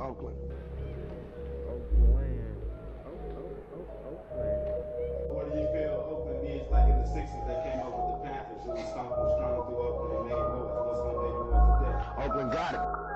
Oakland. Oakland. What do you feel Oakland needs, like in the 60s they came up with the Panthers, who was stomping strong through Oakland and made noise. What's going to make noise today? Oakland got it.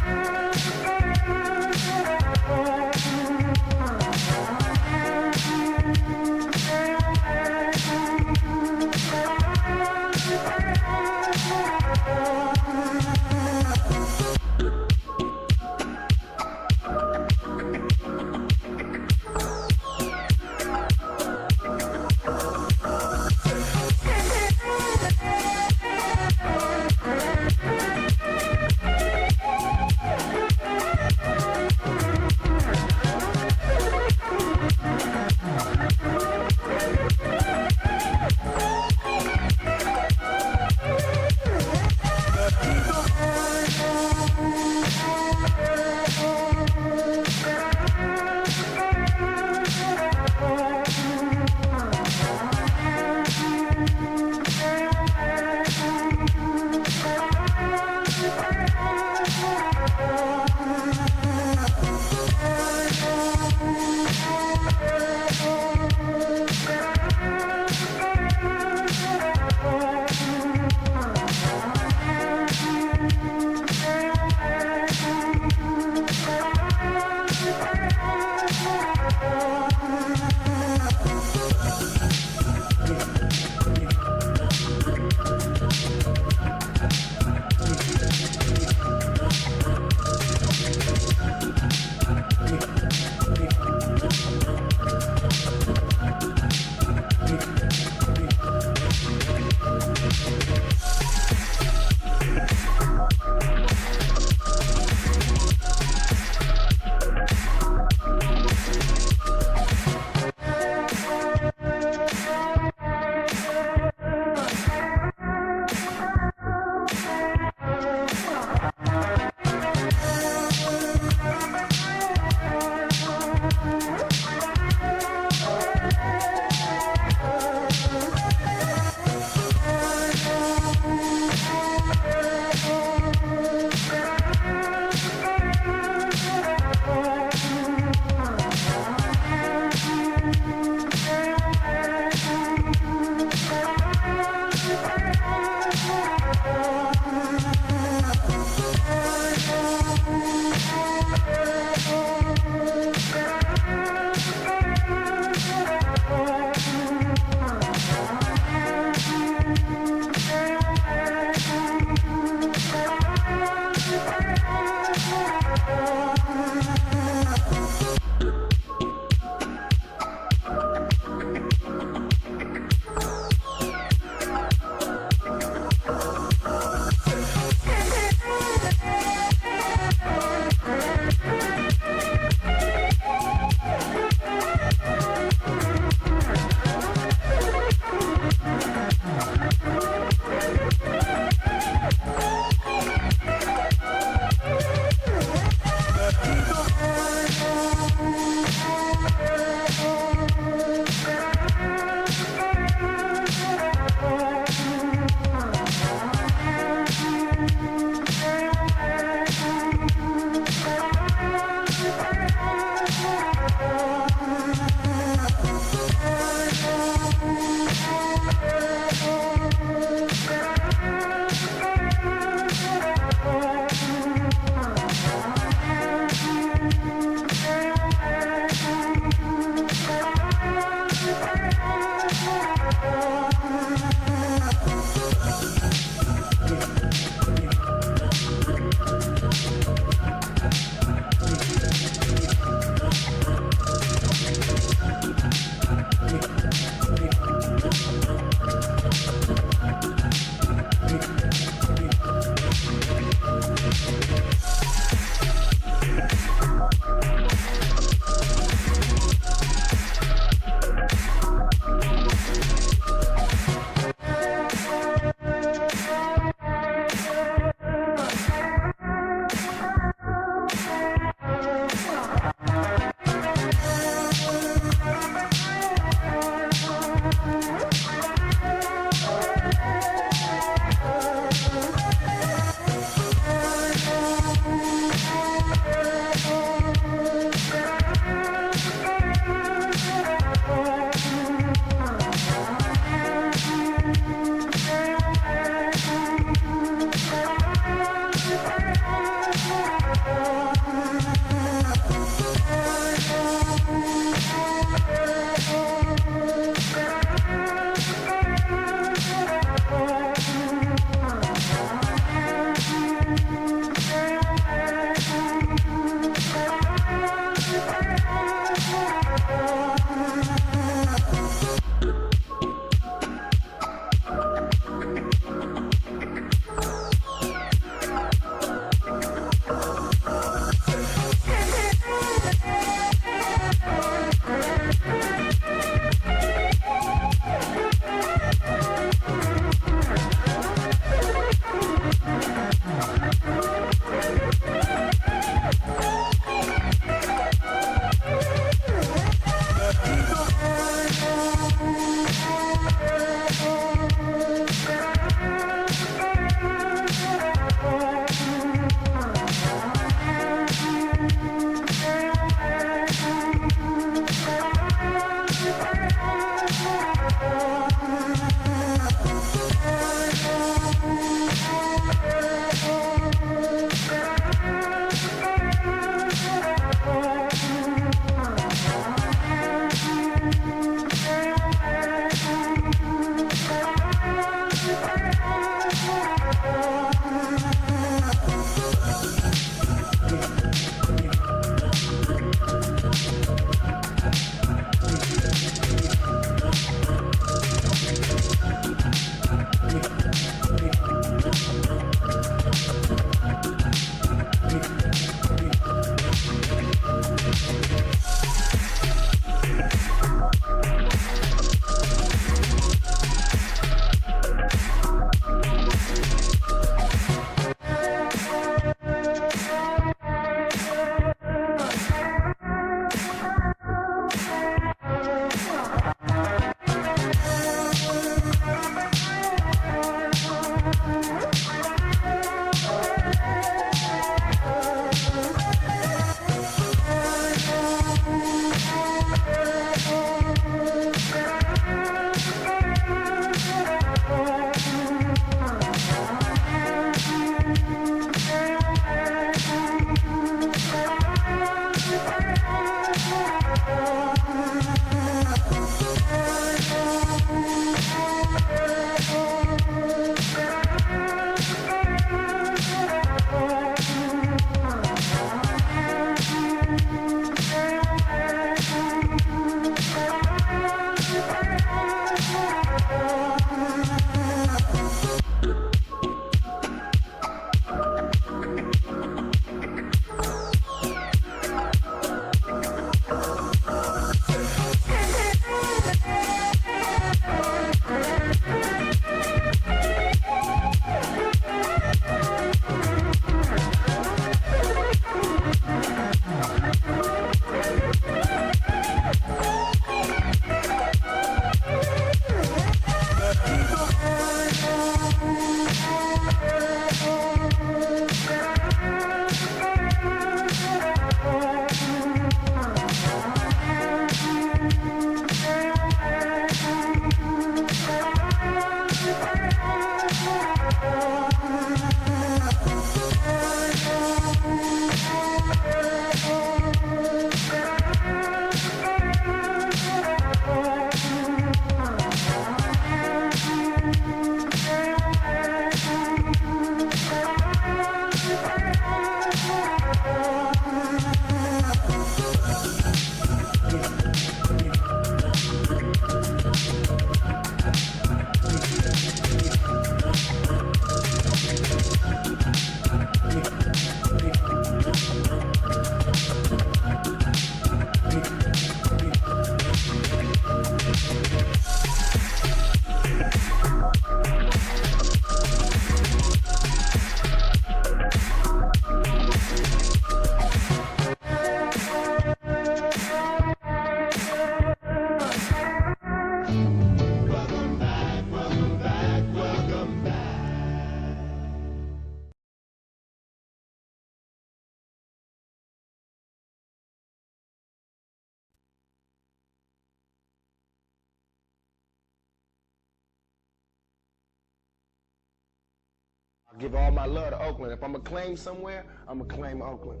Give all my love to Oakland. If I'm going to claim somewhere, I'm going to claim Oakland.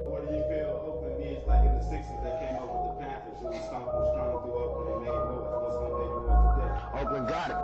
What do you feel Oakland needs, like in the 60s, they came up with the Panthers, who was stomping strong through Oakland and made noise. What's going to make noise today? Oakland got it.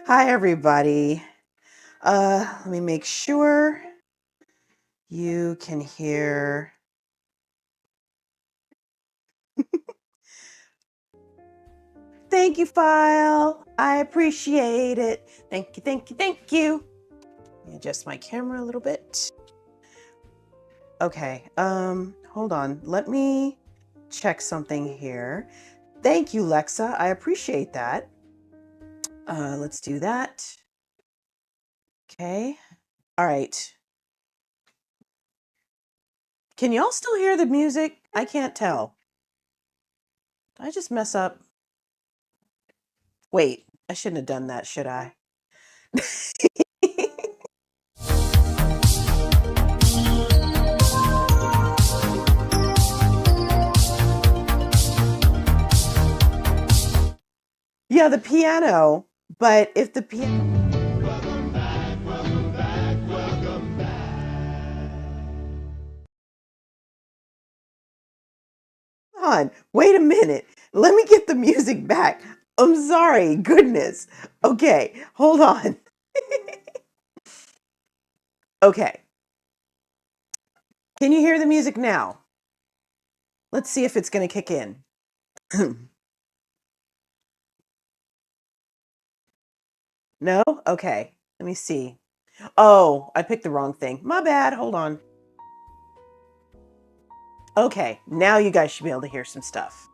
Hi, everybody. Let me make sure you can hear. Thank you, File. I appreciate it. Thank you, thank you, thank you. Let me adjust my camera a little bit. Okay, hold on. Let me check something here. Thank you, Lexa. I appreciate that. Let's do that. Okay. All right. Can y'all still hear the music? I can't tell. Did I just mess up? Wait, I shouldn't have done that, should I? Yeah, the piano, but if the piano... Welcome back, welcome back, welcome back. Hold on, wait a minute. Let me get the music back. I'm sorry, goodness. Okay, hold on. Okay. Can you hear the music now? Let's see if it's going to kick in. No? Okay. Let me see. Oh, I picked the wrong thing. My bad. Hold on. Okay, now you guys should be able to hear some stuff.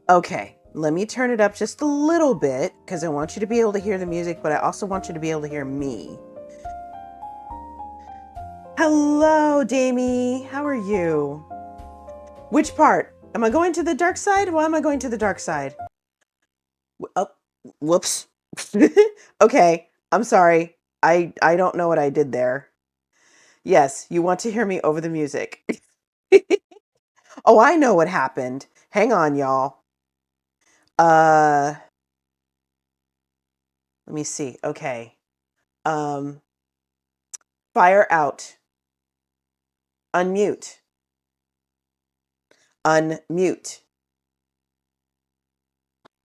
Okay, let me turn it up just a little bit because I want you to be able to hear the music, but I also want you to be able to hear me. Hello, Damie. How are you? Which part? Am I going to the dark side? Why am I going to the dark side? Oh, whoops. Okay, I'm sorry. I don't know what I did there. Yes, you want to hear me over the music. Oh, I know what happened. Hang on, y'all. Let me see. Okay. Fire out. Unmute. Unmute.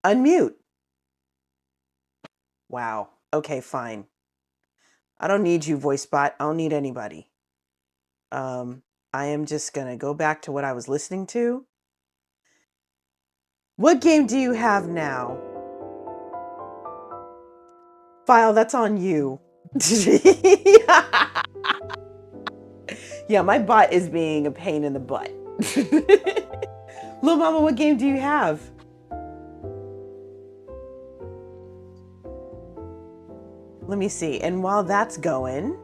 Unmute. Wow. Okay, fine. I don't need you, voice bot. I don't need anybody. I am just gonna go back to what I was listening to. What game do you have now? File, that's on you. Yeah, my bot is being a pain in the butt. Little mama, what game do you have? Let me see. And while that's going,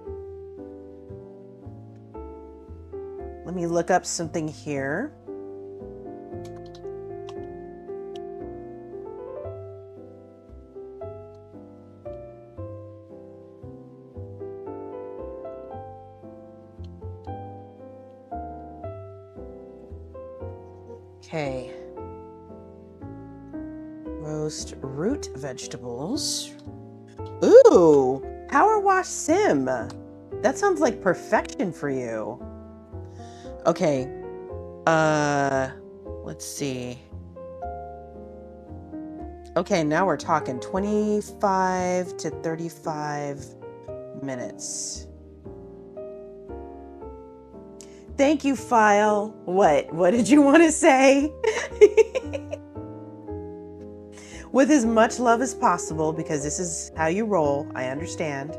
let me look up something here. Okay. Roast root vegetables. Ooh, power wash sim. That sounds like perfection for you. Okay. Let's see. Okay, now we're talking 25 to 35 minutes. Thank you, File. What did you want to say? With as much love as possible, because this is how you roll. I understand.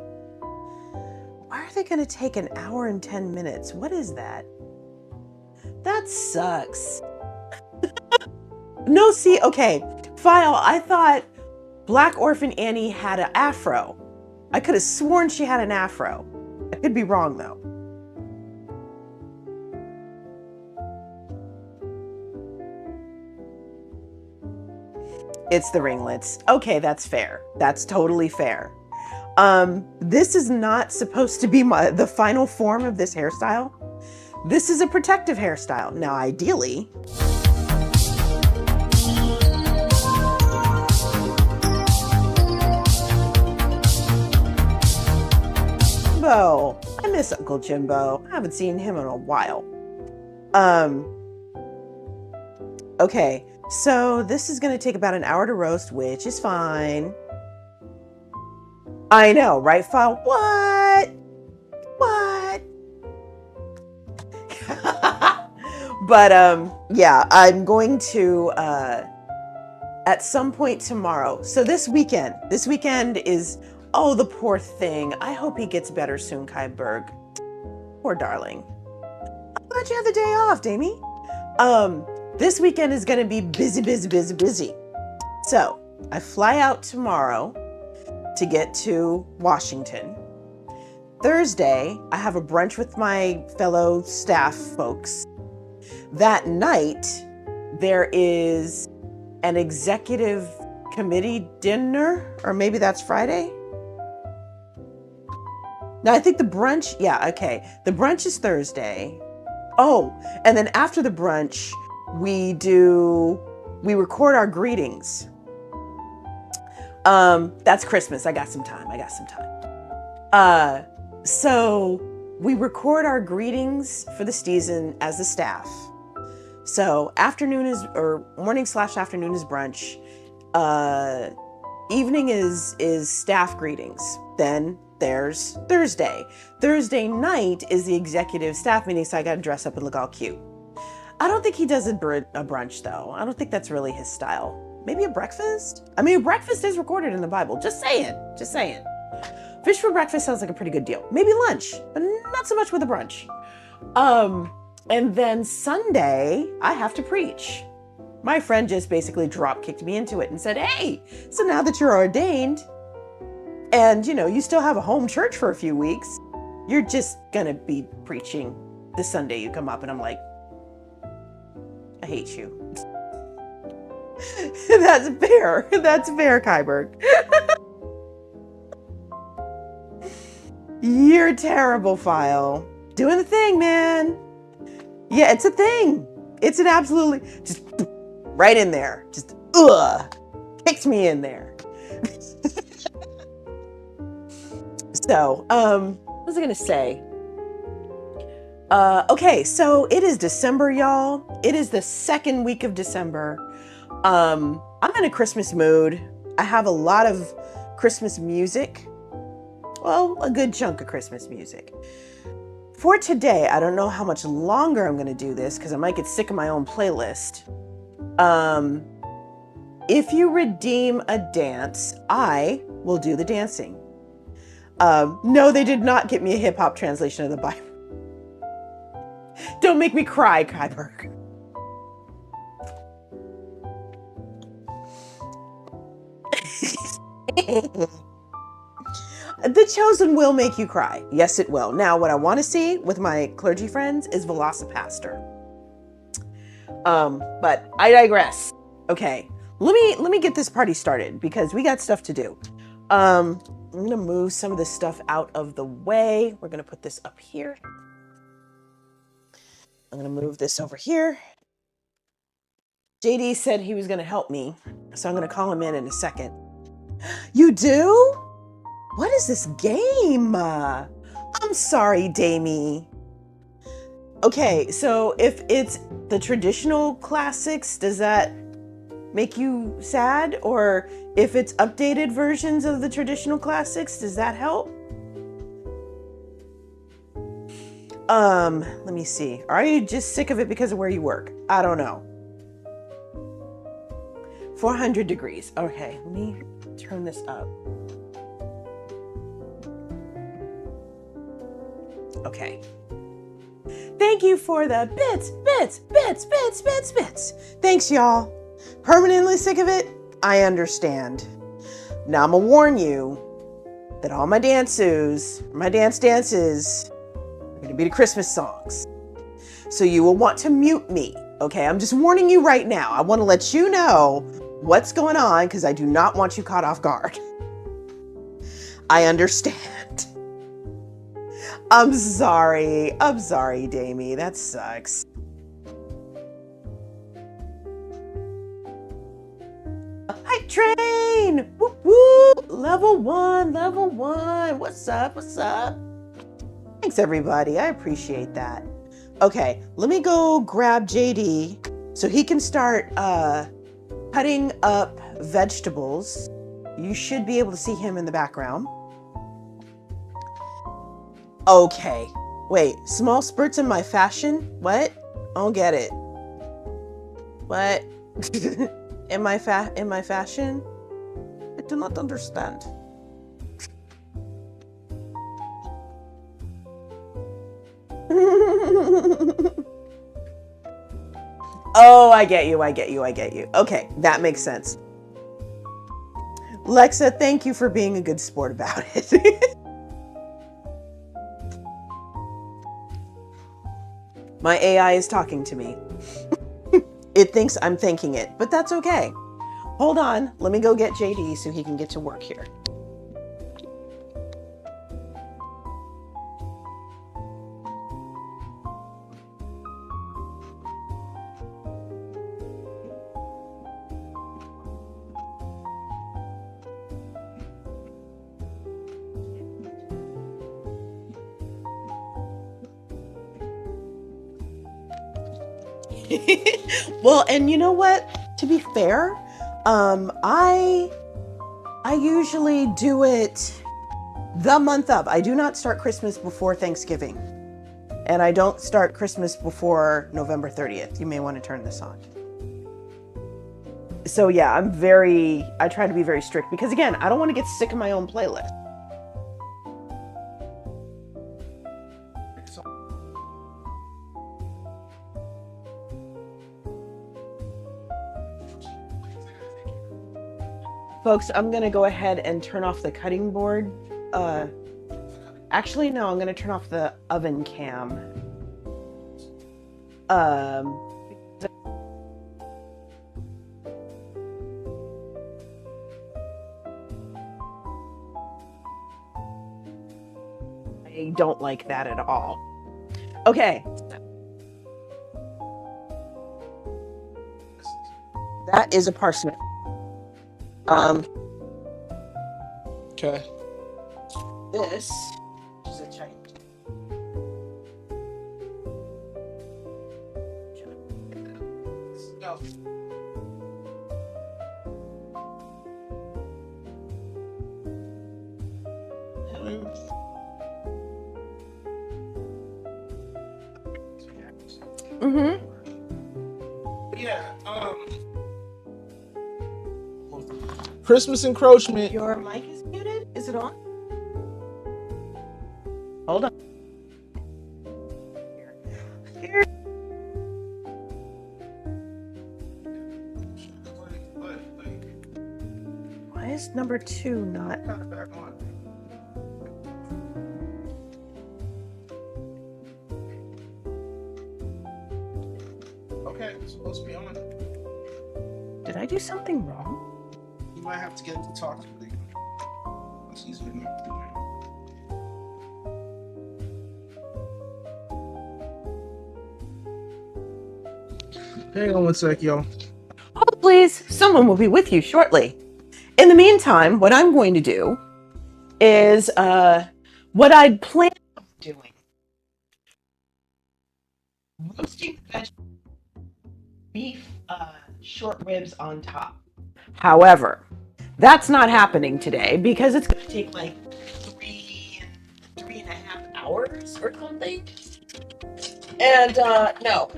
Why are they going to take an hour and 10 minutes? What is that? That sucks. No, see, okay. File, I thought Black Orphan Annie had an afro. I could have sworn she had an afro. I could be wrong, though. It's the ringlets. Okay, that's fair. That's totally fair. This is not supposed to be the final form of this hairstyle. This is a protective hairstyle. Now, ideally, I miss Uncle Jimbo. I haven't seen him in a while. Okay, so this is going to take about an hour to roast, which is fine. I know, right, File? What? But yeah, I'm going to at some point tomorrow. So this weekend is, oh, the poor thing. I hope he gets better soon, Kyberg. Poor darling. I'm glad you had the day off, Damie. This weekend is gonna be busy. So I fly out tomorrow to get to Washington. Thursday, I have a brunch with my fellow staff folks. That night, there is an executive committee dinner, or maybe that's Friday. No, I think the brunch, yeah, okay. The brunch is Thursday. Oh, and then after the brunch, we record our greetings. That's Christmas. I got some time. So we record our greetings for the season as the staff. So morning/afternoon is brunch. Evening is staff greetings. Then there's Thursday. Thursday night is the executive staff meeting, so I got to dress up and look all cute. I don't think he does a brunch, though. I don't think that's really his style. Maybe a breakfast? I mean, breakfast is recorded in the Bible. Just saying. Fish for breakfast sounds like a pretty good deal. Maybe lunch, but not so much with a brunch. And then Sunday, I have to preach. My friend just basically drop-kicked me into it and said, hey, so now that you're ordained and, you still have a home church for a few weeks, you're just going to be preaching the Sunday you come up. And I'm like, I hate you. That's fair. That's fair, Kyberg. You're terrible, File. Doing the thing, man. Yeah, it's a thing. It's an absolutely, just right in there. Just, kicks me in there. So, what was I gonna say? Okay, so it is December, y'all. It is the second week of December. I'm in a Christmas mood. I have a lot of Christmas music. Well, a good chunk of Christmas music. For today, I don't know how much longer I'm going to do this because I might get sick of my own playlist. If you redeem a dance, I will do the dancing. No, they did not get me a hip hop translation of the Bible. Don't make me cry, Kyberg. The Chosen will make you cry. Yes, it will. Now, what I want to see with my clergy friends is Velocipaster. But I digress. Okay, let me get this party started because we got stuff to do. I'm gonna move some of this stuff out of the way. We're gonna put this up here. I'm gonna move this over here. JD said he was gonna help me, so I'm gonna call him in a second. You do? What is this game? I'm sorry, Damie. Okay, so if it's the traditional classics, does that make you sad? Or if it's updated versions of the traditional classics, does that help? Let me see. Are you just sick of it because of where you work? I don't know. 400 degrees. Okay, let me turn this up. Okay. Thank you for the bits. Thanks, y'all. Permanently sick of it? I understand. Now I'm gonna warn you that all my dances are gonna be the Christmas songs. So you will want to mute me, okay? I'm just warning you right now. I want to let you know what's going on because I do not want you caught off guard. I understand. I'm sorry, Damie. That sucks. Hype train! Whoop whoop! Level one. What's up? Thanks, everybody. I appreciate that. Okay, let me go grab JD so he can start cutting up vegetables. You should be able to see him in the background. Okay. Wait, small spurts in my fashion? What? I don't get it. What? in my fashion? I do not understand. Oh, I get you. Okay, that makes sense. Lexa, thank you for being a good sport about it. My AI is talking to me. It thinks I'm thanking it, but that's okay. Hold on, let me go get JD so he can get to work here. Well, and you know what? To be fair, I usually do it the month of. I do not start Christmas before Thanksgiving. And I don't start Christmas before November 30th. You may want to turn this on. So yeah, I try to be very strict because again, I don't want to get sick of my own playlist. Folks, I'm going to go ahead and turn off the cutting board. Actually, no, I'm going to turn off the oven cam. I don't like that at all. Okay. That is a parsnip. Okay. This is a Chinese. Go. Mm-hmm. Yeah. Christmas encroachment. Your mic is muted? Is it on? Hold on. Here. Why is number 2 not? Back on. Okay, it's supposed to be on. Did I do something wrong? You might have to get to talk to me. It's easier not to do that. Hang on one sec, y'all. Oh, please. Someone will be with you shortly. In the meantime, what I'm going to do is what I'd planned on doing. Roasting vegetables, beef short ribs on top. However, that's not happening today because it's going to take like 3.5 hours or something. And no,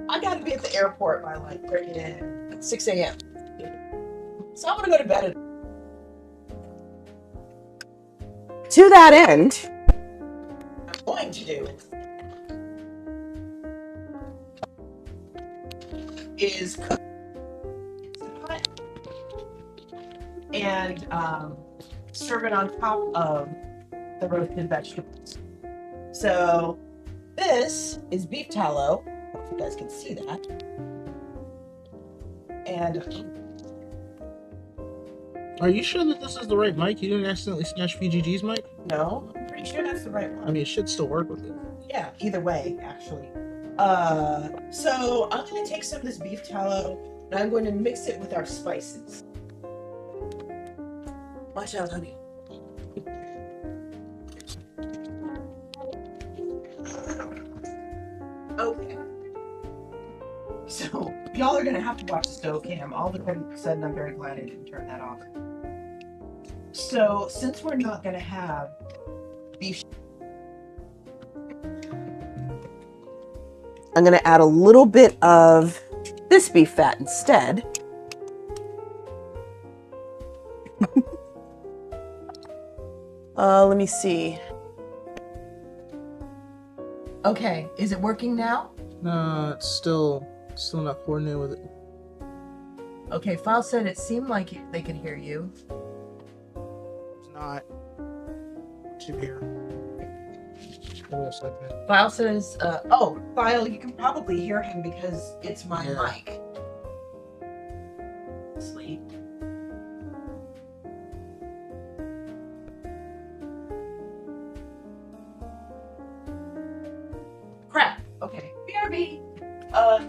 I got to be at the airport by like 6 a.m. So I'm going to go to bed. To that end, I'm going to do is cook and serve it on top of the roasted vegetables. So this is beef tallow. I don't know if you guys can see that. And Are you sure that this is the right mic? You didn't accidentally snatch VGG's mic? no, I'm pretty sure that's the right one. I mean, it should still work with it. Yeah, either way, actually. So I'm going to take some of this beef tallow and I'm going to mix it with our spices. Watch out, honey. Okay. So, y'all are gonna have to watch the stove cam. All that I've said, and I'm very glad I didn't turn that off. So, since we're not gonna have beef, I'm gonna add a little bit of this beef fat instead. Let me see. Okay, is it working now? No, it's still not coordinated with it. Okay, File said it seemed like they could hear you. It's not. To hear. Give me a second. File says, File, you can probably hear him because it's my mic. Sleep. Crap. Okay. BRB.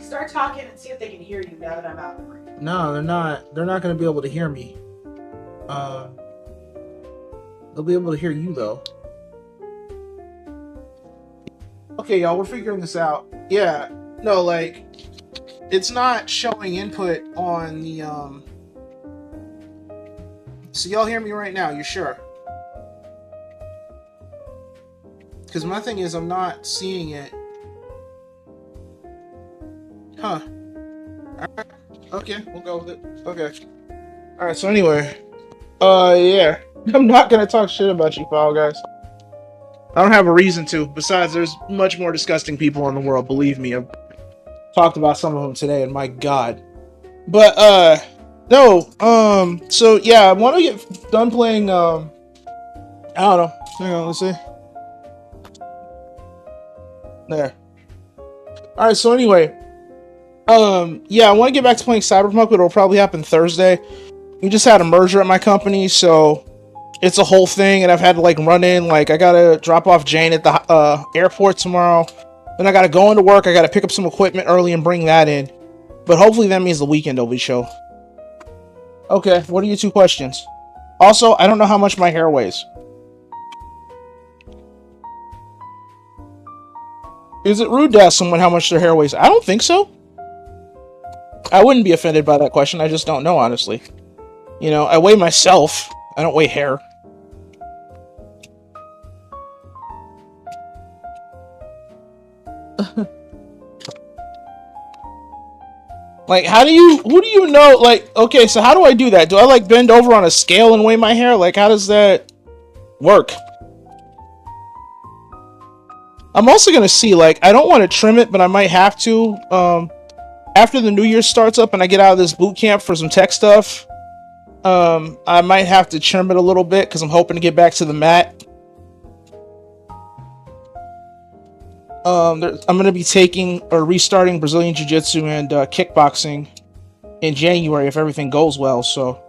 Start talking and see if they can hear you now that I'm out of the room. No, they're not. They're not going to be able to hear me. They'll be able to hear you though. Okay, y'all, we're figuring this out. Yeah, no, like, it's not showing input on the So y'all hear me right now? You sure? Because my thing is, I'm not seeing it. Huh. Alright. Okay, we'll go with it. Okay. Alright, so anyway. Yeah. I'm not gonna talk shit about you, File Guys. I don't have a reason to. Besides, there's much more disgusting people in the world, believe me. I've talked about some of them today, and my god. But, no, so yeah, I want to get done playing, I don't know. Hang on, let's see. There. Alright, so anyway, yeah, I want to get back to playing Cyberpunk, but it'll probably happen Thursday. We just had a merger at my company, so it's a whole thing, and I've had to, like, run in, like, I gotta drop off Jane at the, airport tomorrow, then I gotta go into work, I gotta pick up some equipment early and bring that in, but hopefully that means the weekend will be chill. Okay, what are your 2 questions? Also, I don't know how much my hair weighs. Is it rude to ask someone how much their hair weighs? I don't think so. I wouldn't be offended by that question, I just don't know, honestly. You know, I weigh myself, I don't weigh hair. Like, who do you know, like, okay, so how do I do that? Do I, like, bend over on a scale and weigh my hair? Like, how does that work? I'm also gonna see, like, I don't want to trim it, but I might have to, after the new year starts up and I get out of this boot camp for some tech stuff, I might have to trim it a little bit, because I'm hoping to get back to the mat. I'm going to be taking or restarting Brazilian Jiu-Jitsu and kickboxing in January if everything goes well, so.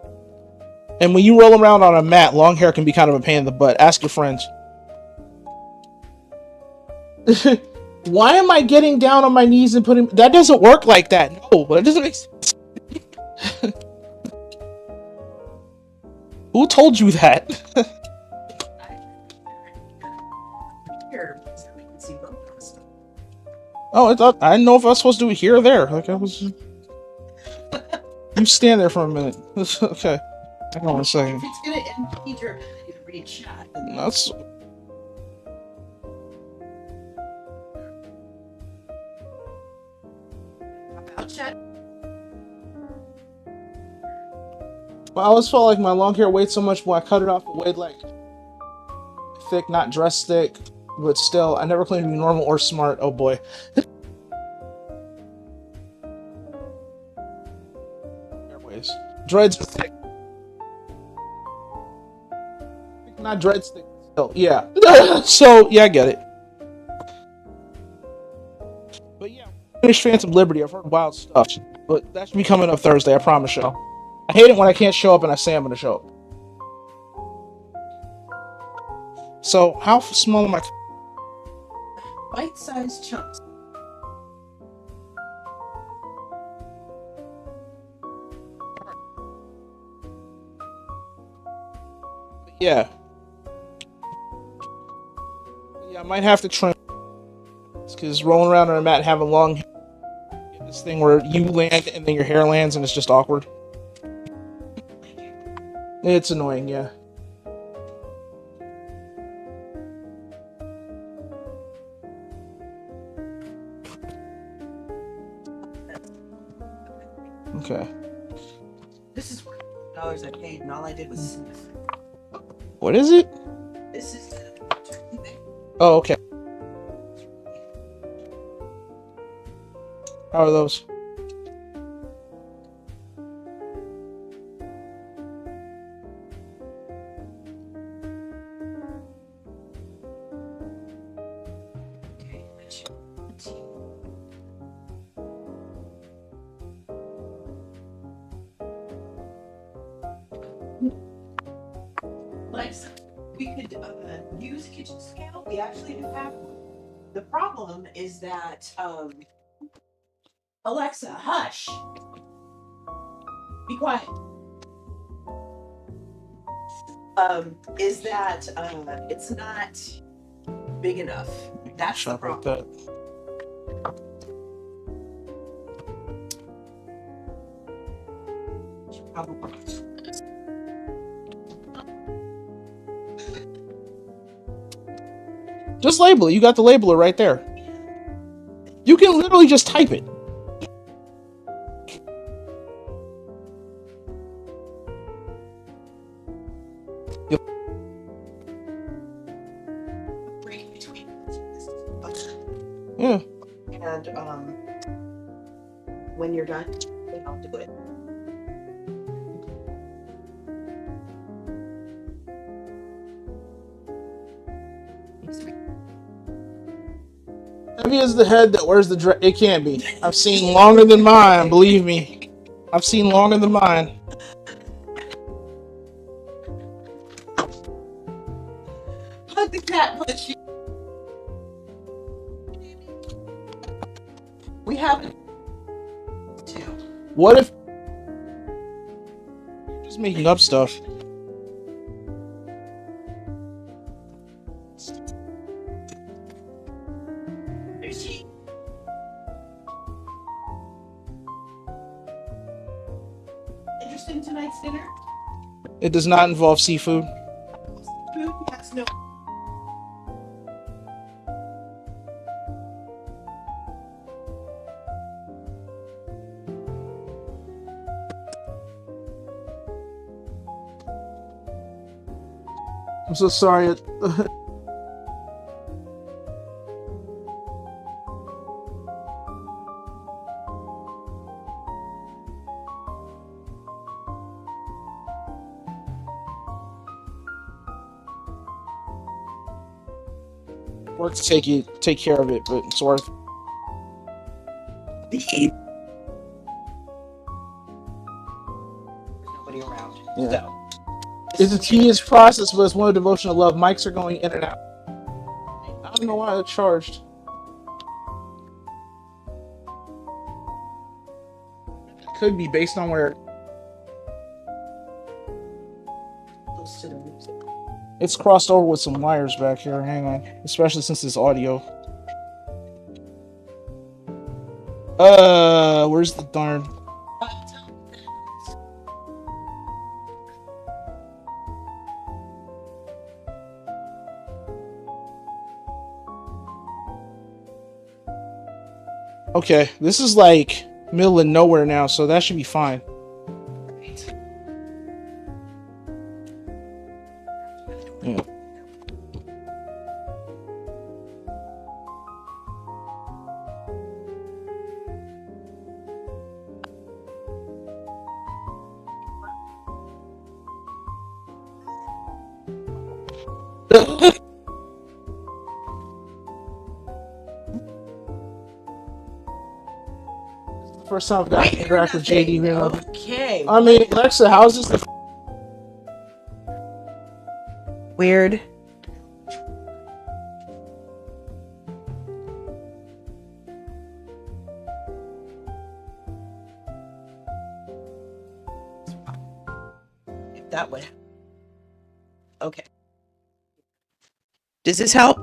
And when you roll around on a mat, long hair can be kind of a pain in the butt. Ask your friends. Why am I getting down on my knees and putting... That doesn't work like that. No, that doesn't make sense. Who told you that? Oh, I didn't know if I was supposed to do it here or there. Like, I was... You stand there for a minute. Okay. Hang on a second. If it's gonna impede your ability to read chat, then That's... about chat. Well, I always felt like my long hair weighed so much when I cut it off, it weighed like thick, not dress thick, but still, I never claimed to be normal or smart. Oh boy. Airways. Dreads are thick. Not dreads thick, still. Yeah. So, yeah, I get it. But yeah, finish Phantom Liberty. I've heard wild stuff. But that should be coming up Thursday, I promise y'all. I hate it when I can't show up and I say I'm going to show up. So, how small am I? Bite-sized chunks. Yeah. Yeah, I might have to trim. because rolling around on a mat and having long hair, you get this thing where you land and then your hair lands and it's just awkward. It's annoying, yeah. Okay. This is $4 I paid, and all I did was sniff. What is it? This is the Niter Kibbeh. Oh, okay. How are those? Okay, that's your tea. Lex, we could use a kitchen scale. We actually do have one. The problem is that, Alexa, hush. Be quiet. Is that it's not big enough. That's the Shut up like problem. that. Just label it. You got the labeler right there. You can literally just type it. Break between Yeah. and when you're done, then I'll do it. Heavy as the head that wears the dress. It can't be. I've seen longer than mine, believe me. I've seen longer than mine. Hug the cat push. We have two. What if you're just making up stuff? There's she. Interested in tonight's dinner? It does not involve seafood. Food? Yes, no. I'm so sorry. Work to take care of it, but it's worth. There's nobody around. Yeah. So. It's a tedious process, but it's one of devotion to love. Mics are going in and out. I don't know why they're charged. Could be based on where Close to the music. it's crossed over with some wires back here. Hang on, especially since it's audio. Where's the darn? Okay, this is like middle of nowhere now, so that should be fine. Yeah. First time I've got to interact with JD here. Okay. I mean, Alexa, how's this the Weird. That way. Okay. Does this help?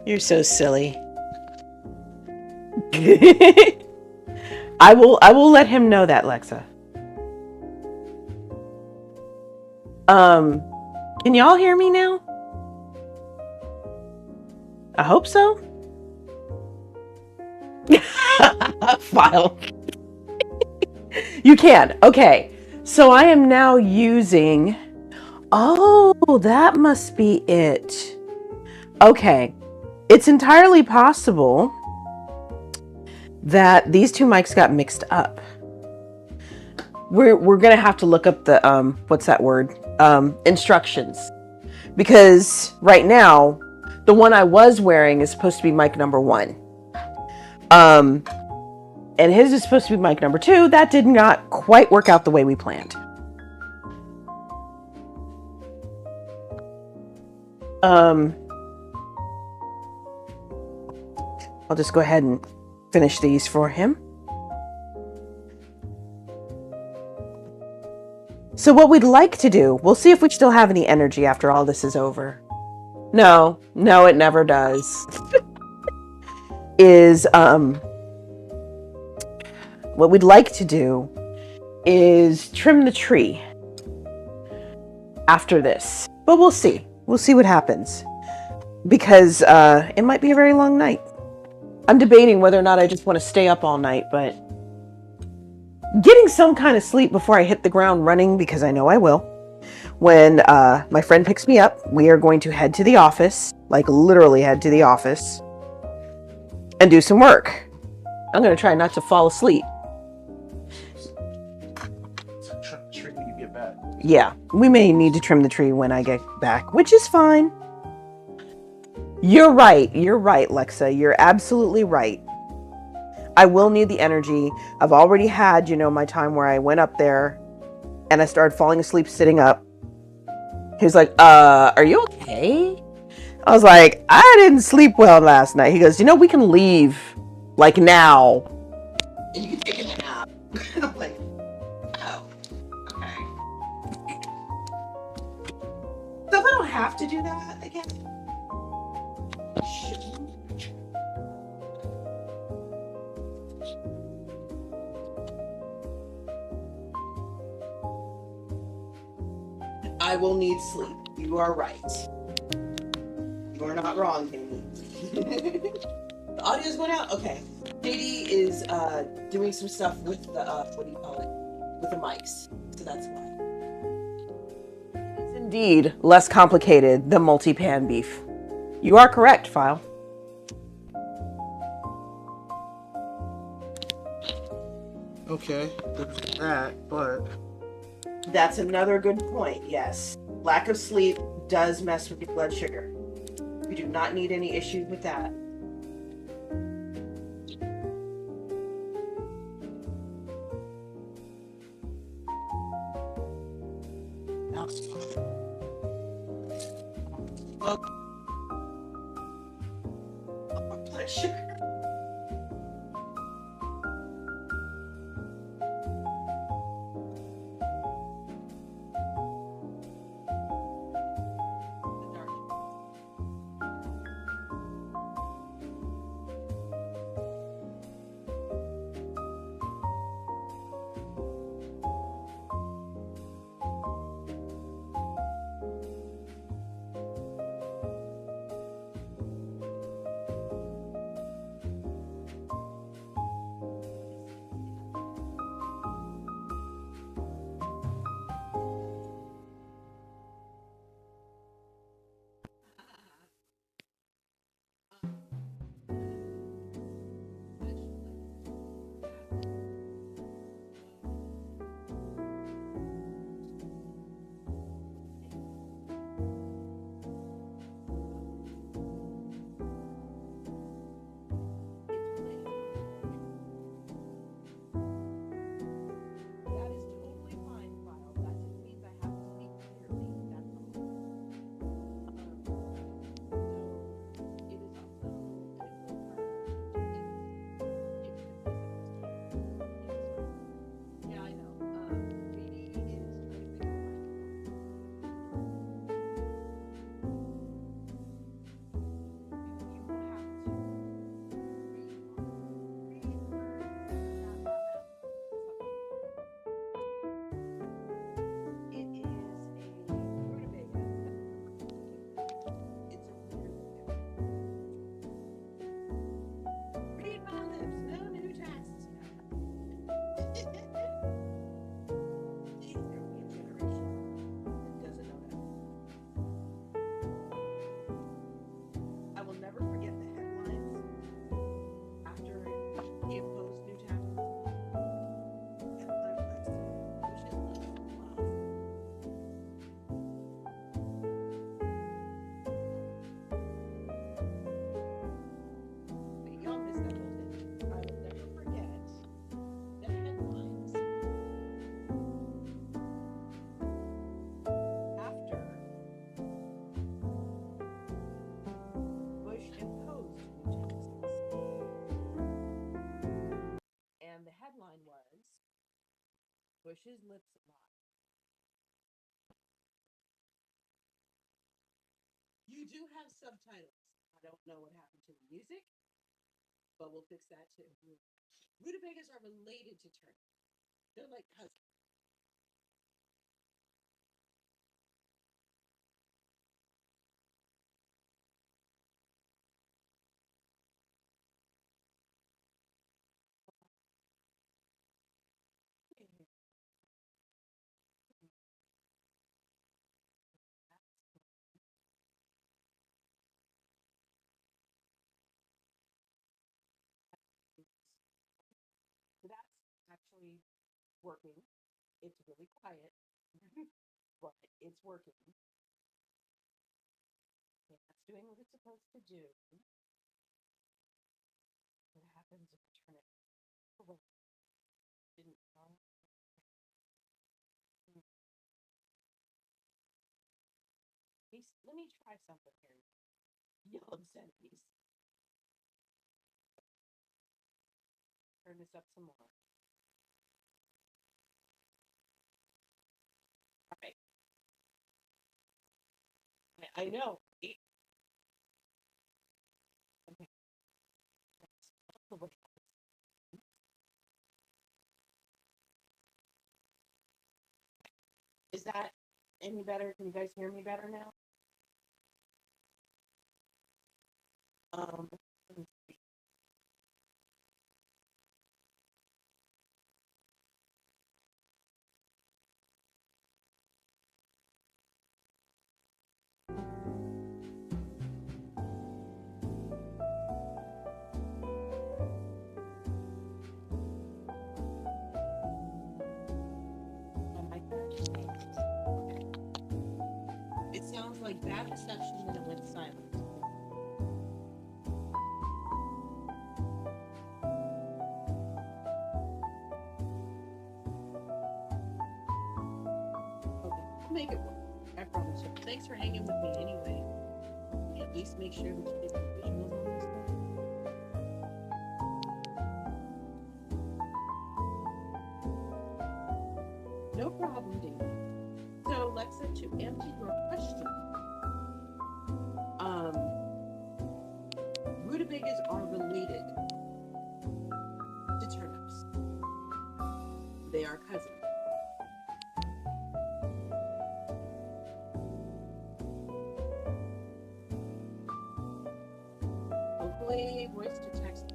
You're so silly. I will let him know that, Lexa. Can y'all hear me now? I hope so. File. You can. Okay. So I am now using... Oh, that must be it. Okay. It's entirely possible that these two mics got mixed up. We're gonna have to look up the what's that word? Instructions. Because right now, the one I was wearing is supposed to be mic number 1. And his is supposed to be mic number 2. That did not quite work out the way we planned. I'll just go ahead and finish these for him. So what we'd like to do, we'll see if we still have any energy after all this is over. No, it never does. Is what we'd like to do is trim the tree after this. But we'll see. We'll see what happens. Because it might be a very long night. I'm debating whether or not I just want to stay up all night, but getting some kind of sleep before I hit the ground running, because I know I will. When my friend picks me up, we are going to head to the office, like literally head to the office, and do some work. I'm going to try not to fall asleep. Yeah, we may need to trim the tree when I get back, which is fine. You're right, Lexa. You're absolutely right. I will need the energy. I've already had, my time where I went up there and I started falling asleep sitting up. He was like, are you okay? I was like, I didn't sleep well last night. He goes, we can leave, like now. And you can take a nap. I'm like, oh, okay. So if I don't have to do that again. I will need sleep. You are right. You are not wrong, Jamie. The audio's going out? Okay. JD is doing some stuff with the, with the mics. So that's why. It's indeed less complicated than multi-pan beef. You are correct, File. Okay, there's that, but... That's another good point, yes. Lack of sleep does mess with your blood sugar. We do not need any issues with that. Blood sugar. Pushes lips a lot. You do have subtitles. I don't know what happened to the music, but we'll fix that too. Rutabagas are related to turnips. They're like cousins. So that's actually working. It's really quiet, but it's working. And that's doing what it's supposed to do. What happens if I turn it away? Didn't let me try something here. Yell obscenities. Turn this up some more. All right. I know. Okay. Is that any better? Can you guys hear me better now? Let me see. Am I good? Okay. It sounds like bad reception when it went silent. Okay, I'll make it work. I promise you. Thanks for hanging with me anyway. At least make sure we keep the visuals on this one. No problem, David. So, Lexa, to answer your question, rutabagas are related to turnips. They are cousins. Hopefully, voice to text.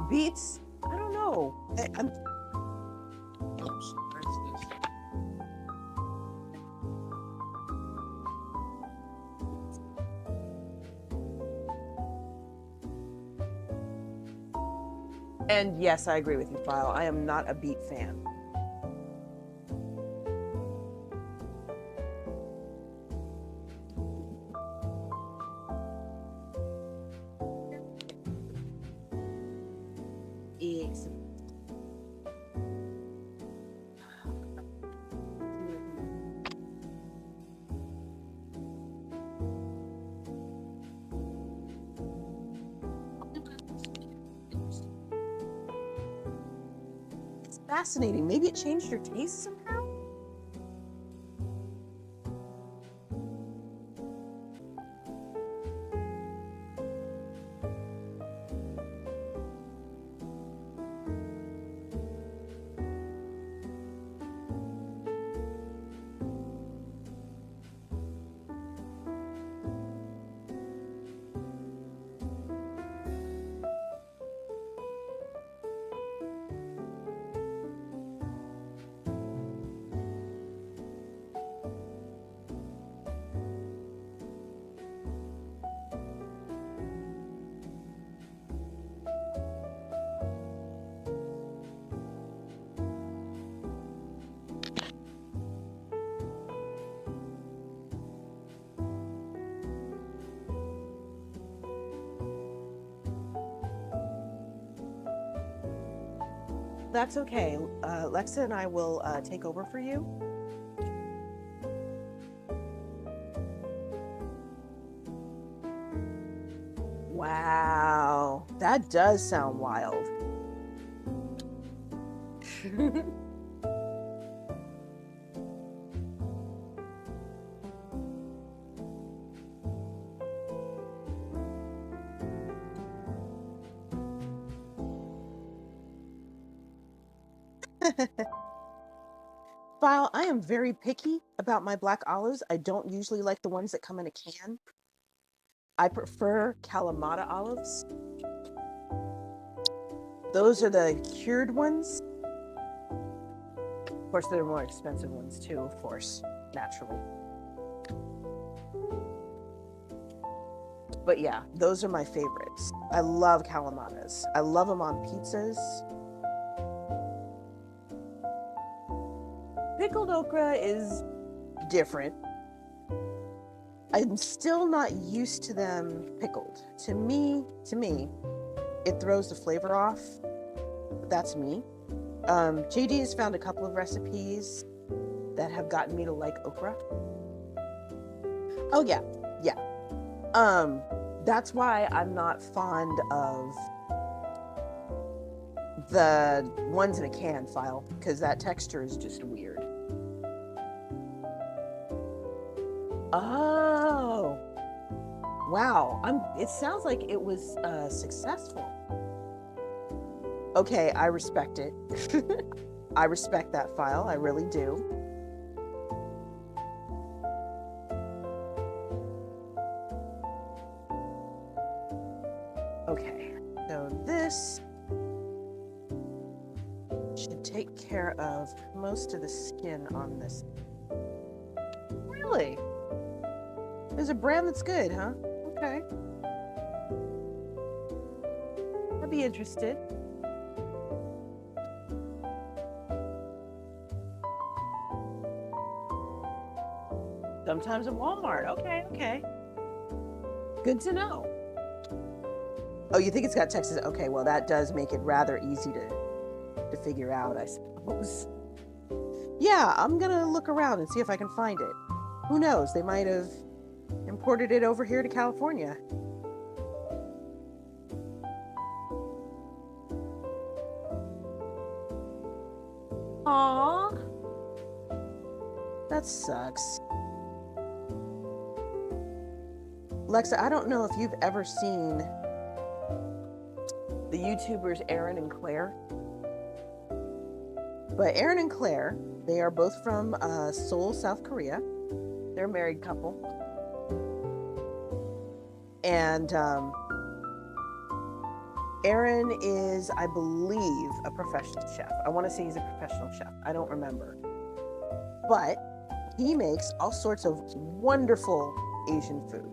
Beets? I don't know. I'm. Oops, where's this? And yes, I agree with you, File. I am not a beet fan. It's fascinating. Maybe it changed your taste somehow? that's okay. Lexa and I will take over for you. Wow, that does sound wild. File, I am very picky about my black olives. I don't usually like the ones that come in a can. I prefer Kalamata olives. Those are the cured ones. Of course, they're more expensive ones too, of course, naturally. But yeah, those are my favorites. I love Kalamatas. I love them on pizzas. Pickled okra is different. I'm still not used to them pickled. To me, it throws the flavor off. But that's me. JD has found a couple of recipes that have gotten me to like okra. Oh yeah. That's why I'm not fond of the ones in a can, File, because that texture is just weird. Oh, wow. It sounds like it was successful. Okay, I respect it. I respect that, File. I really do. Okay, so this should take care of most of the skin on this. Really? There's a brand that's good, huh? Okay. I'd be interested. Sometimes at Walmart. Okay. Good to know. Oh, you think it's got Texas? Okay, well, that does make it rather easy to figure out, I suppose. Yeah, I'm gonna look around and see if I can find it. Who knows? They might have imported it over here to California. Aww. That sucks. Lexa, I don't know if you've ever seen the YouTubers Aaron and Claire. But Aaron and Claire, they are both from Seoul, South Korea. They're a married couple. And Aaron is, I believe, a professional chef. I want to say he's a professional chef. I don't remember. But he makes all sorts of wonderful Asian food.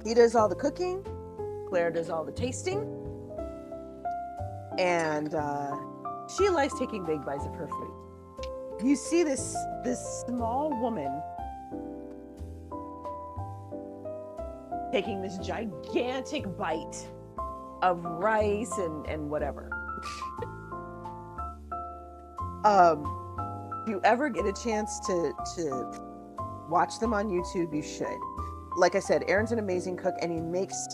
He does all the cooking. Claire does all the tasting. And she likes taking big bites of her food. You see this small woman taking this gigantic bite of rice and whatever. If you ever get a chance to watch them on YouTube, you should. Like I said, Aaron's an amazing cook, and he makes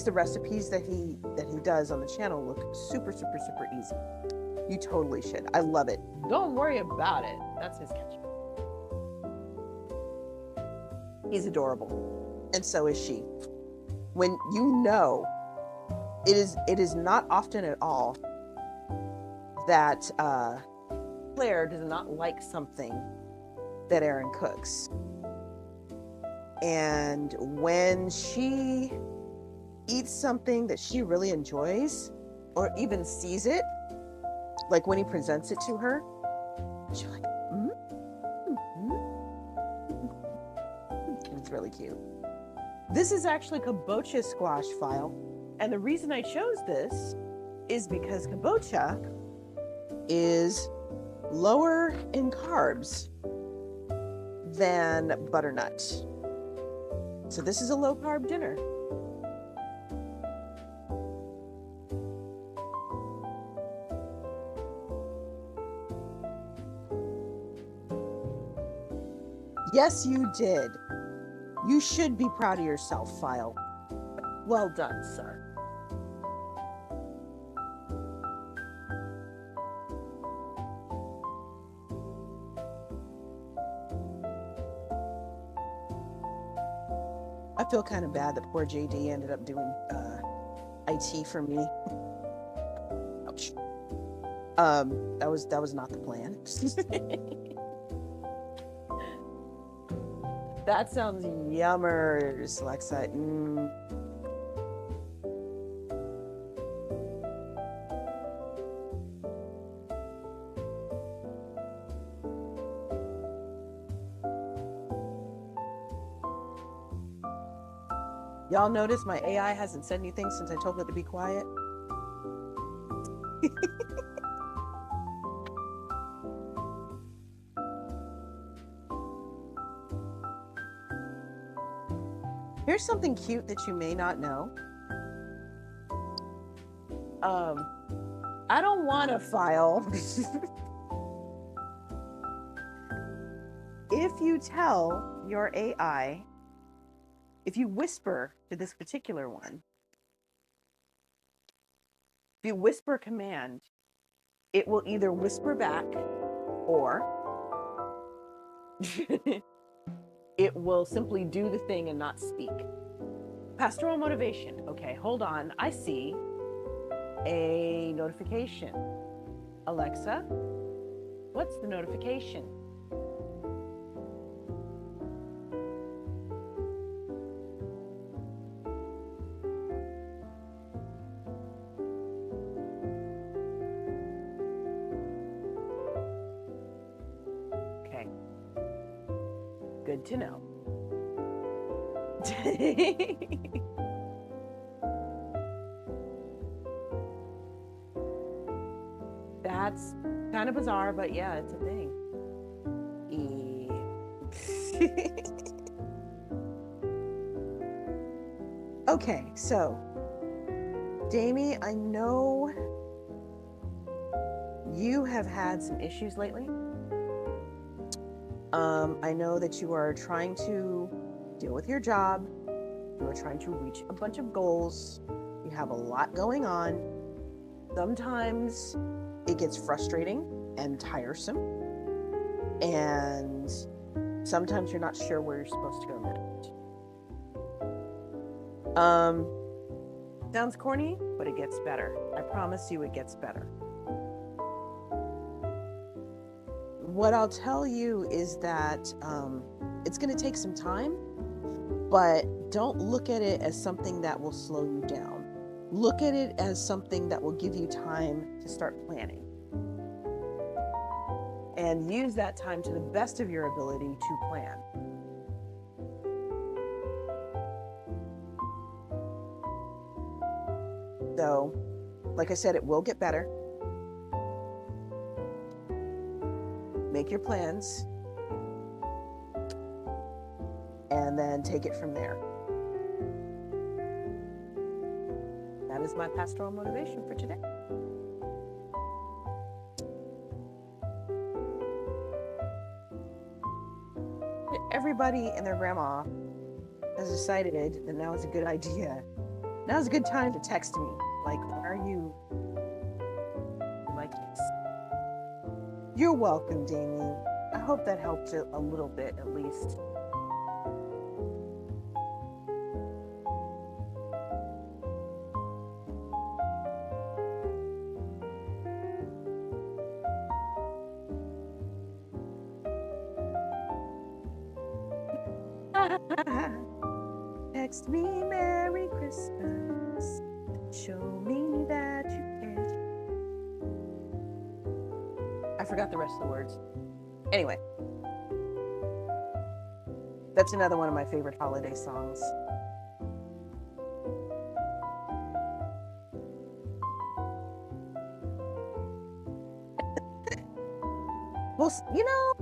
the recipes that he does on the channel look super easy. You totally should. I love it. Don't worry about it. That's his catchphrase. He's adorable, and so is she. When you know, it is not often at all that Claire does not like something that Aaron cooks. And when she eats something that she really enjoys, or even sees it, like when he presents it to her, she's like, It's really cute. This is actually kabocha squash, File. And the reason I chose this is because kabocha is lower in carbs than butternut. So this is a low carb dinner. Yes, you did. You should be proud of yourself, File. Well done, sir. I feel kind of bad that poor JD ended up doing IT for me. Ouch. That was not the plan. That sounds yummers, Alexa. Y'all notice my AI hasn't said anything since I told it to be quiet? Here's something cute that you may not know. I don't want to file. If you tell your AI, if you whisper to this particular one, if you whisper a command, it will either whisper back or it will simply do the thing and not speak. Pastoral motivation. Okay, hold on. I see a notification. Alexa, what's the notification? Okay. Good to know. That's kind of bizarre, but yeah, it's a thing. Okay, so, Damie, I know you have had some issues lately. I know that you are trying to deal with your job. You are trying to reach a bunch of goals. You have a lot going on. Sometimes it gets frustrating and tiresome. And sometimes you're not sure where you're supposed to go next. Sounds corny, but it gets better. I promise you it gets better. What I'll tell you is that it's going to take some time, but don't look at it as something that will slow you down. Look at it as something that will give you time to start planning. And use that time to the best of your ability to plan. So, like I said, it will get better. Make your plans, and then take it from there. That is my pastoral motivation for today. Everybody and their grandma has decided that now is a good idea. Now is a good time to text me. Like, where are you? Like, yes. You're welcome, Damien. I hope that helped a little bit, at least. Text me Merry Christmas. Show me that you care. I forgot the rest of the words. Anyway, that's another one of my favorite holiday songs. Well, you know,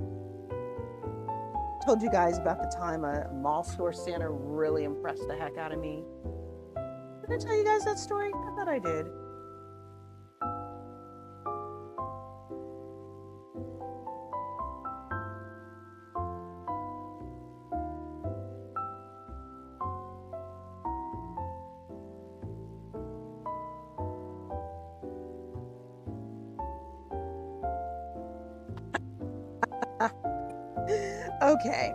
told you guys about the time a mall store Santa really impressed the heck out of me. Did I tell you guys that story? I thought I did. Okay.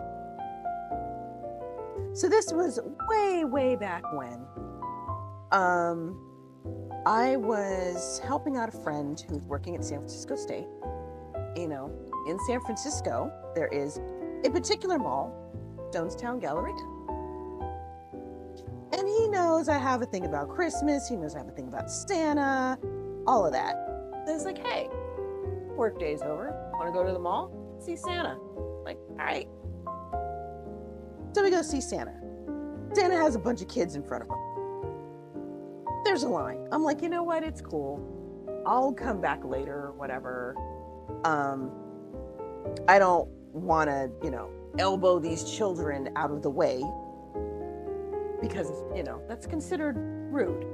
So this was way, way back when. I was helping out a friend who's working at San Francisco State. You know, in San Francisco, there is a particular mall, Jonestown Galleria. And he knows I have a thing about Christmas. He knows I have a thing about Santa, all of that. So it's like, hey, work day's over. Want to go to the mall? See Santa. I'm like, all right. So we go see Santa. Santa has a bunch of kids in front of him. There's a line. I'm like, you know what? It's cool. I'll come back later or whatever. I don't want to, elbow these children out of the way because, that's considered rude.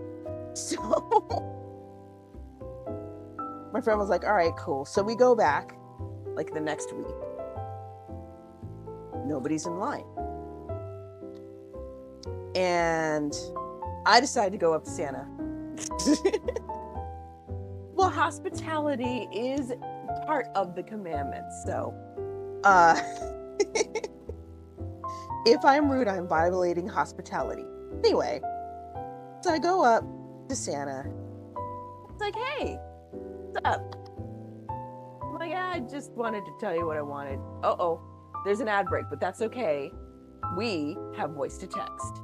So my friend was like, all right, cool. So we go back like the next week. Nobody's in line. And I decided to go up to Santa. Well, hospitality is part of the commandments. So, if I'm rude, I'm violating hospitality. Anyway, so I go up to Santa. It's like, hey, what's up? I'm like, yeah, I just wanted to tell you what I wanted. Uh-oh, there's an ad break, but that's okay. We have voice to text.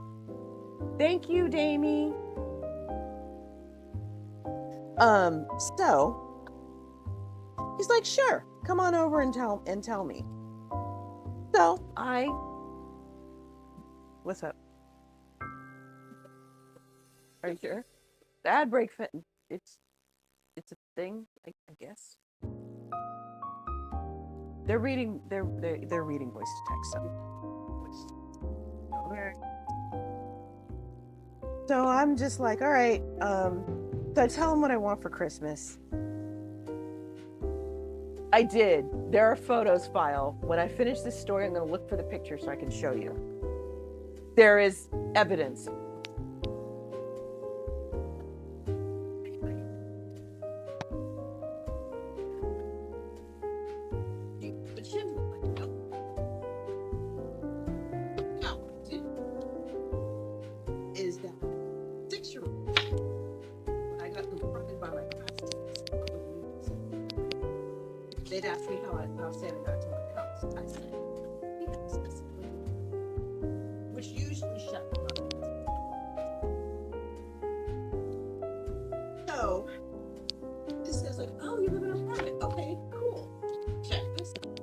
Thank you, Damie. So he's like, sure, come on over and tell me. So what's up? Are you sure? The ad break fit. It's a thing, I guess. They're reading voice to text. So I'm just like, all right. So I tell him what I want for Christmas. I did. There are photos file. When I finish this story, I'm going to look for the picture so I can show you. There is evidence. Is that 6-year-old? When I got confronted by my classmates, they'd ask me how Santa got to my house. I said, he has this, which usually shut them up. So this says like, oh, you live in an apartment. Okay, cool. Check this out.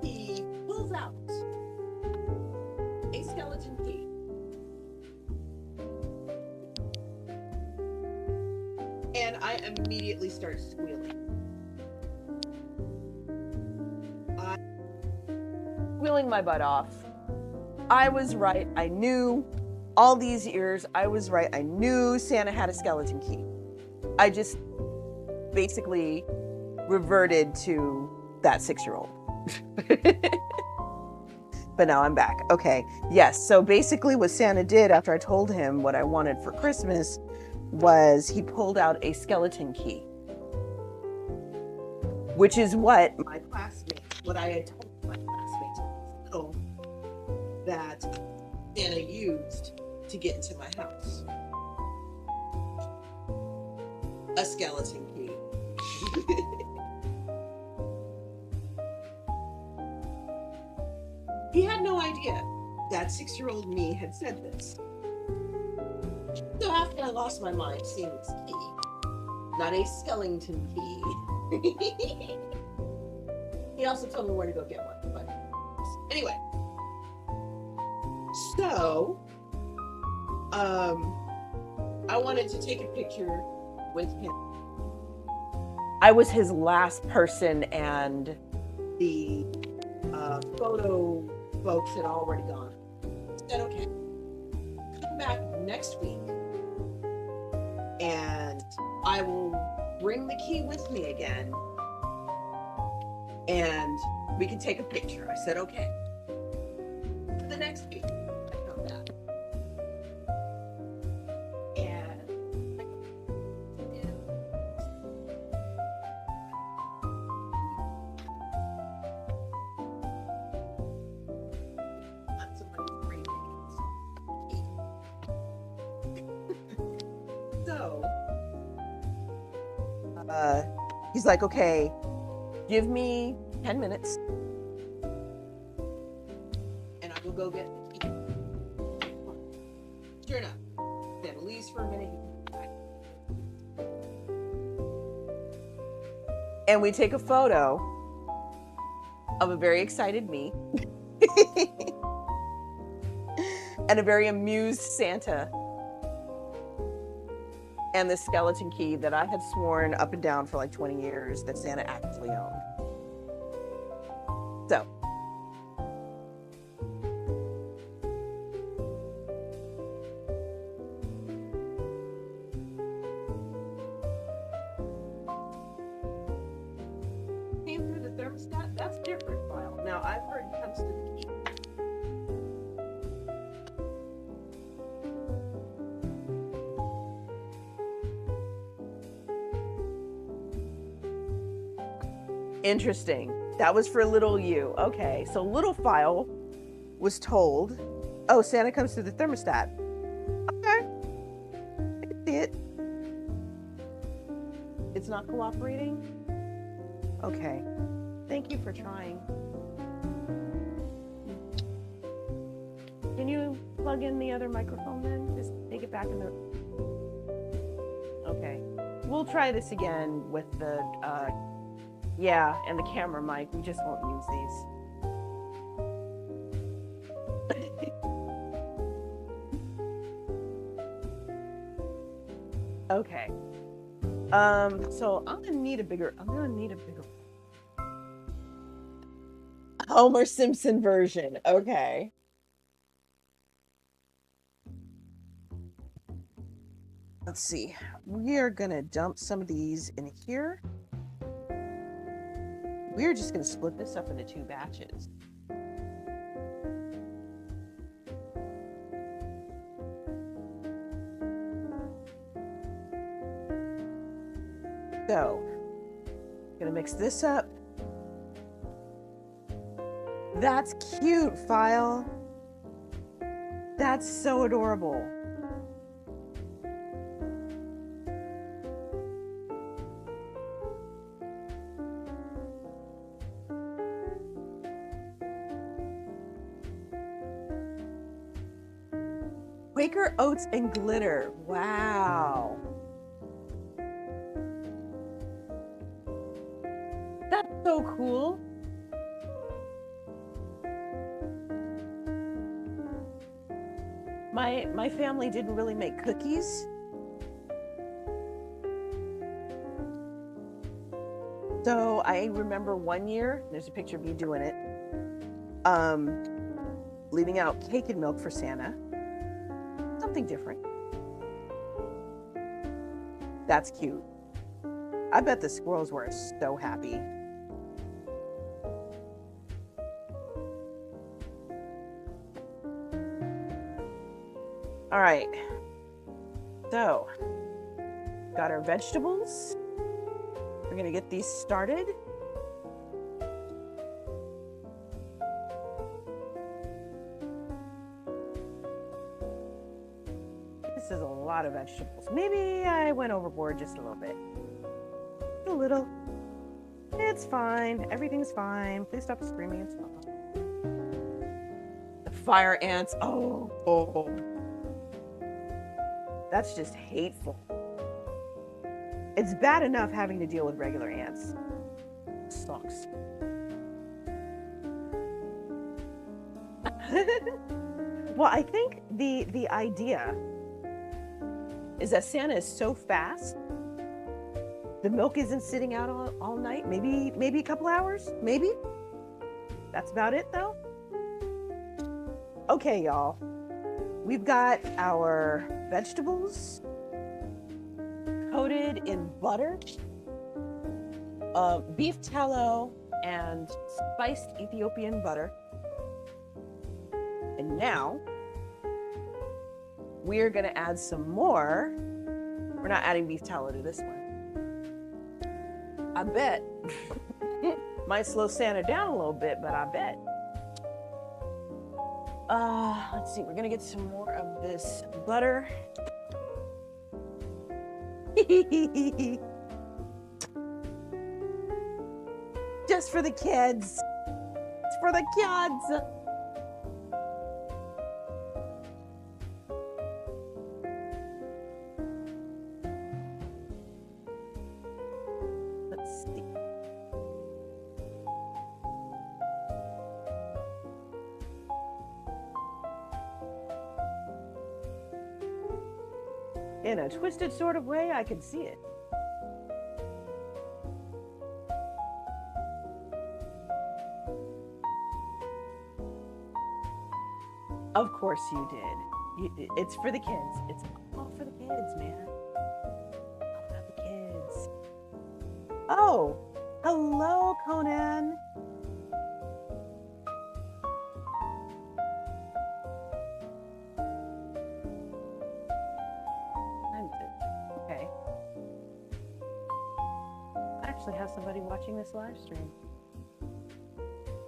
He pulls out a skeleton key. And I immediately start squealing. I'm squealing my butt off. I was right. I knew all these years. I was right. I knew Santa had a skeleton key. I just basically reverted to that 6-year-old. But now I'm back. Okay. Yes. So basically what Santa did after I told him what I wanted for Christmas was he pulled out a skeleton key, which is what I had told my classmates that Santa used to get into my house. A skeleton key. He had no idea that 6-year-old me had said this. So after I lost my mind seeing this key, not a skeleton key. He also told me where to go get one, but anyway. So, I wanted to take a picture with him. I was his last person, and the photo folks had already gone. I said, okay, come back next week and I will bring the key with me again and we can take a picture. I said, okay. The next week, I come back. So, he's like, okay, give me 10 minutes and I will go get the key. Sure enough, Santa leaves for a minute. And we take a photo of a very excited me and a very amused Santa and the skeleton key that I had sworn up and down for like 20 years that Santa actually owned. So, came through the thermostat? That's different, file. Now, I've heard it comes to the key. Interesting. That was for little you. Okay, so little file was told, oh, Santa comes through the thermostat. Okay, I can see it. It's not cooperating? Okay, thank you for trying. Can you plug in the other microphone then? Just take it back in the... Okay, we'll try this again with the, yeah, and the camera mic. We just won't use these. Okay. So I'm gonna need a bigger Homer Simpson version. Okay. Let's see. We are gonna dump some of these in here. We're just gonna split this up into 2 batches. So, gonna mix this up. That's cute, File. That's so adorable. Quaker Oats and glitter. Wow. That's so cool. My family didn't really make cookies. So I remember one year, there's a picture of me doing it, leaving out cake and milk for Santa. Something different. That's cute. I bet the squirrels were so happy. All right. So, got our vegetables. We're gonna get these started. This is a lot of vegetables. Maybe I went overboard just a little bit. A little. It's fine. Everything's fine. Please stop screaming. It's fine. The fire ants. Oh. That's just hateful. It's bad enough having to deal with regular ants. Sucks. Well, I think the idea is that Santa is so fast, the milk isn't sitting out all night. Maybe a couple hours. Maybe. That's about it, though. Okay, y'all. We've got our vegetables coated in butter, beef tallow, and spiced Ethiopian butter. And now we're gonna add some more. We're not adding beef tallow to this one. I bet. Might slow Santa down a little bit, but I bet. Let's see, we're gonna get some more of this butter. Just for the kids. It's for the kids. Let's see. In a twisted sort of way, I can see it. Of course you did. It's for the kids. It's all for the kids, man. All about the kids. Oh, hello, Conan. Okay. I actually have somebody watching this live stream.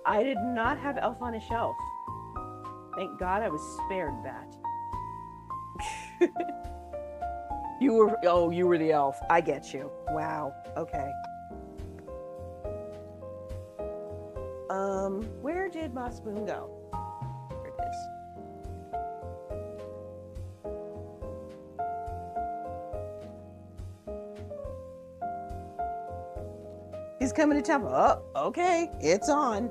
I did not have Elf on a Shelf. Thank God I was spared that. You were the elf. I get you. Wow. Okay. Where did my spoon go? Here it is. He's coming to town. Oh, okay. It's on.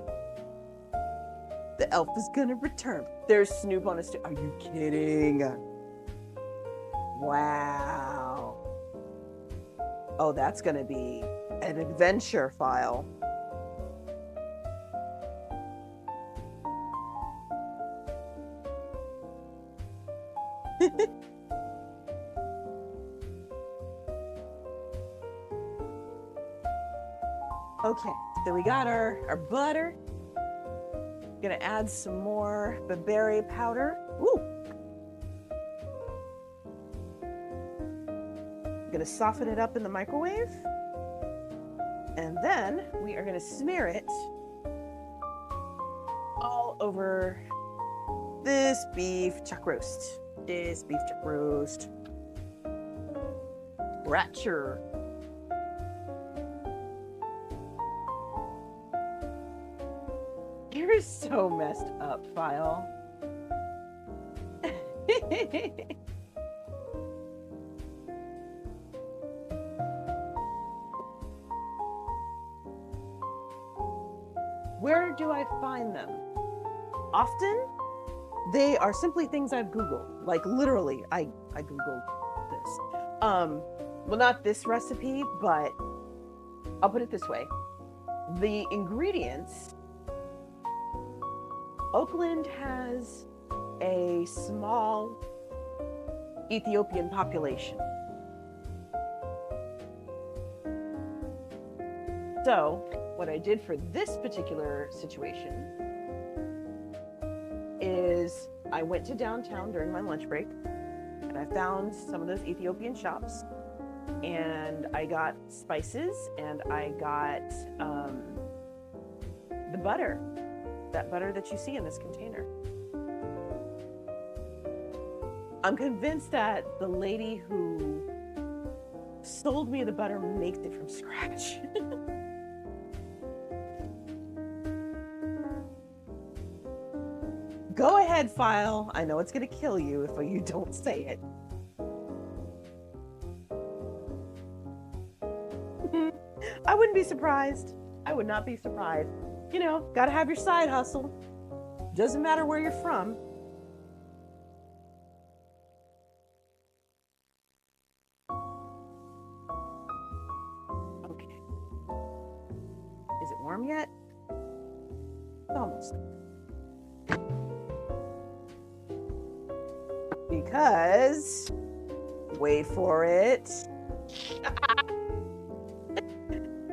The elf is gonna return. There's Snoop on a stick. Are you kidding? Wow. Oh, that's gonna be an adventure file. Okay, so we got our butter. Gonna add some more Bebere powder. Ooh. Gonna soften it up in the microwave. And then we are gonna smear it all over this beef chuck roast. This beef chuck roast. Ratcher. You're so messed up, File. Where do I find them? Often, they are simply things I've Googled. Like literally, I Googled this. Well, not this recipe, but I'll put it this way. The ingredients, Oakland has a small Ethiopian population. So, what I did for this particular situation is I went to downtown during my lunch break and I found some of those Ethiopian shops and I got spices and I got the butter. That butter that you see in this container. I'm convinced that the lady who sold me the butter makes it from scratch. Go ahead, File. I know it's gonna kill you if you don't say it. I wouldn't be surprised. I would not be surprised. You know, gotta have your side hustle. Doesn't matter where you're from. Okay. Is it warm yet? Almost. Because, wait for it.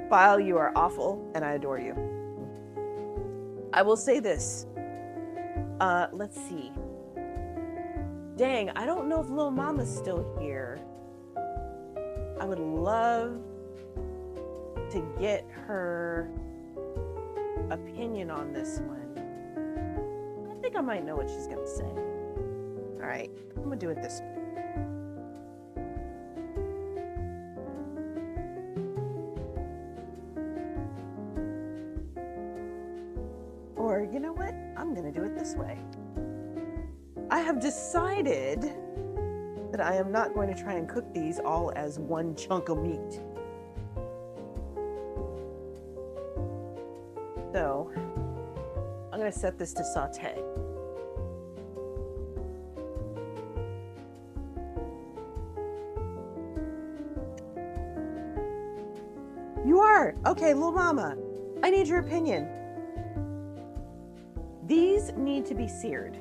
File, you are awful, and I adore you. I will say this. Let's see. Dang, I don't know if Lil Mama's still here. I would love to get her opinion on this one. I think I might know what she's gonna say. All right, I'm gonna do it this way. you know what? I'm going to do it this way. I have decided that I am not going to try and cook these all as one chunk of meat. So I'm going to set this to saute. You are? Okay, little mama, I need your opinion. These need to be seared.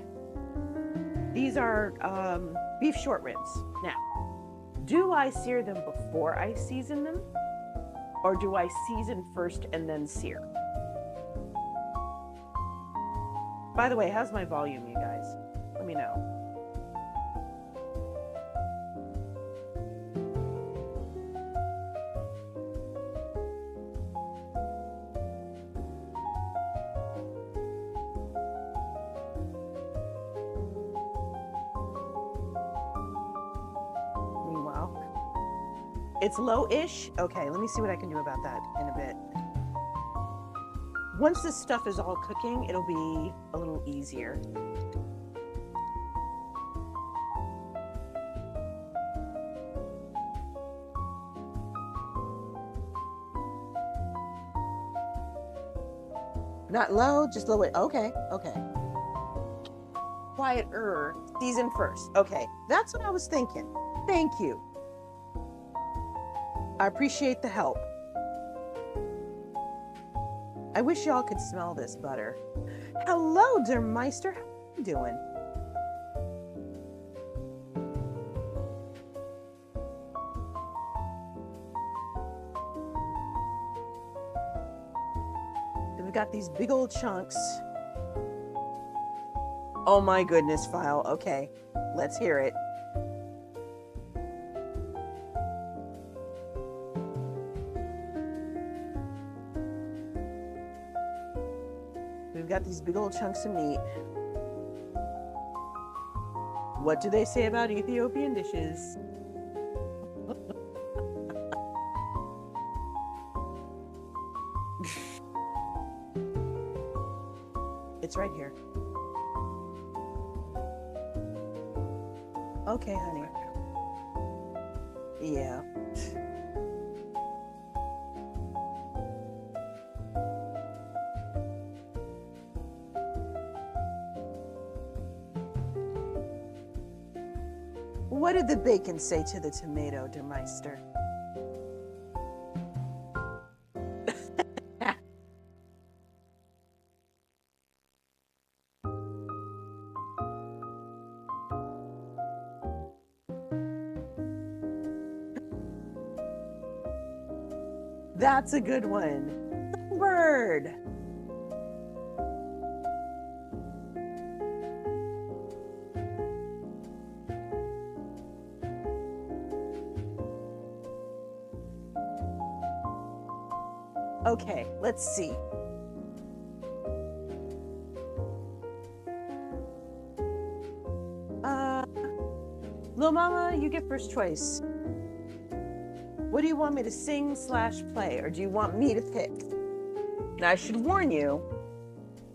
These are beef short ribs. Now, do I sear them before I season them? Or do I season first and then sear? By the way, how's my volume, you guys? Let me know. It's low-ish? Okay, let me see what I can do about that in a bit. Once this stuff is all cooking, it'll be a little easier. Not low, just low. Okay, okay. Quieter, season first. Okay, that's what I was thinking. Thank you. I appreciate the help. I wish y'all could smell this butter. Hello, Der Meister. How are you doing? So we've got these big old chunks. Oh my goodness, File. Okay, let's hear it. We've got these big old chunks of meat. What do they say about Ethiopian dishes? It's right here. Okay, honey. Yeah. What did the bacon say to the tomato, Der Meister? That's a good one. Bird. Okay, let's see. Lil Mama, you get first choice. What do you want me to sing / play, or do you want me to pick? Now, I should warn you,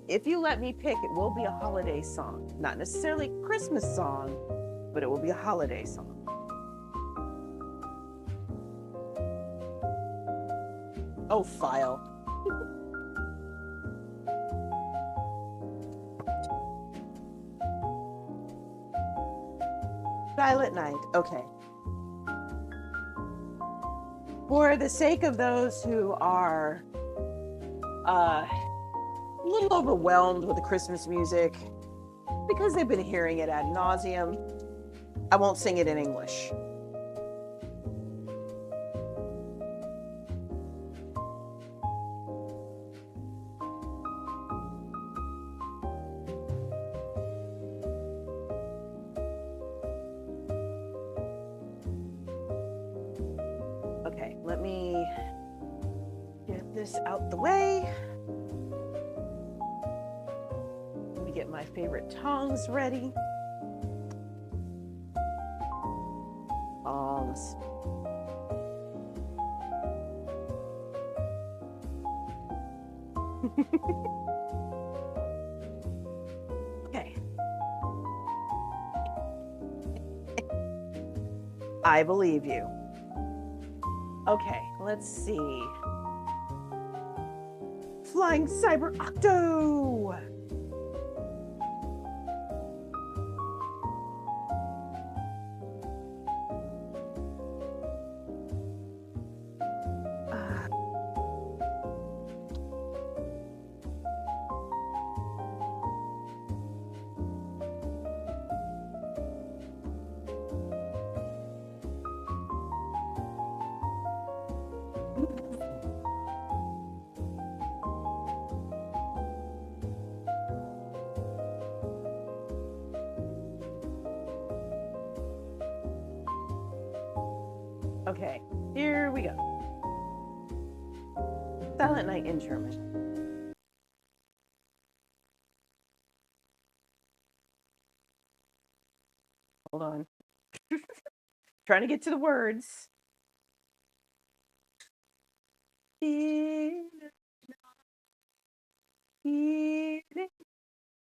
if you let me pick, it will be a holiday song. Not necessarily a Christmas song, but it will be a holiday song. Oh, File. Silent Night. Okay. For the sake of those who are a little overwhelmed with the Christmas music, because they've been hearing it ad nauseum, I won't sing it in English. Okay, let me get this out the way. Let me get my favorite tongs ready. Tongs. I believe you. Okay, let's see. Flying Cyber Octo! Okay, here we go. Silent Night in German. Hold on. Trying to get to the words.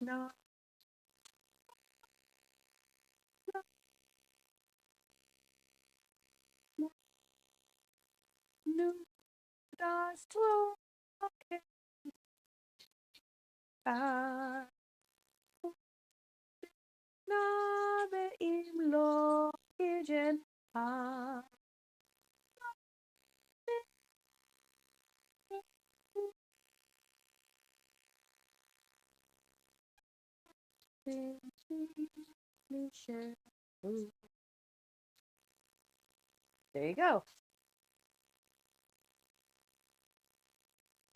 No. Nu das du Nave im Logigen There you go.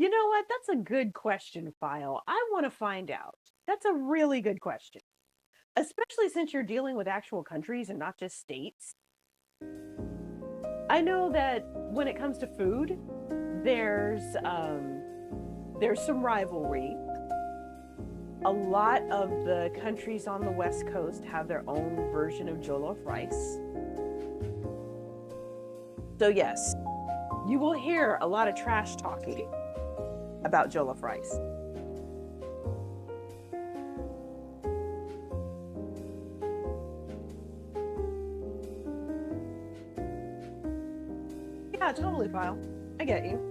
You know what? That's a good question, File. I want to find out. That's a really good question. Especially since you're dealing with actual countries and not just states. I know that when it comes to food, there's some rivalry. A lot of the countries on the West Coast have their own version of jollof rice. So yes, you will hear a lot of trash talking about jollof rice. Yeah, totally, File. I get you.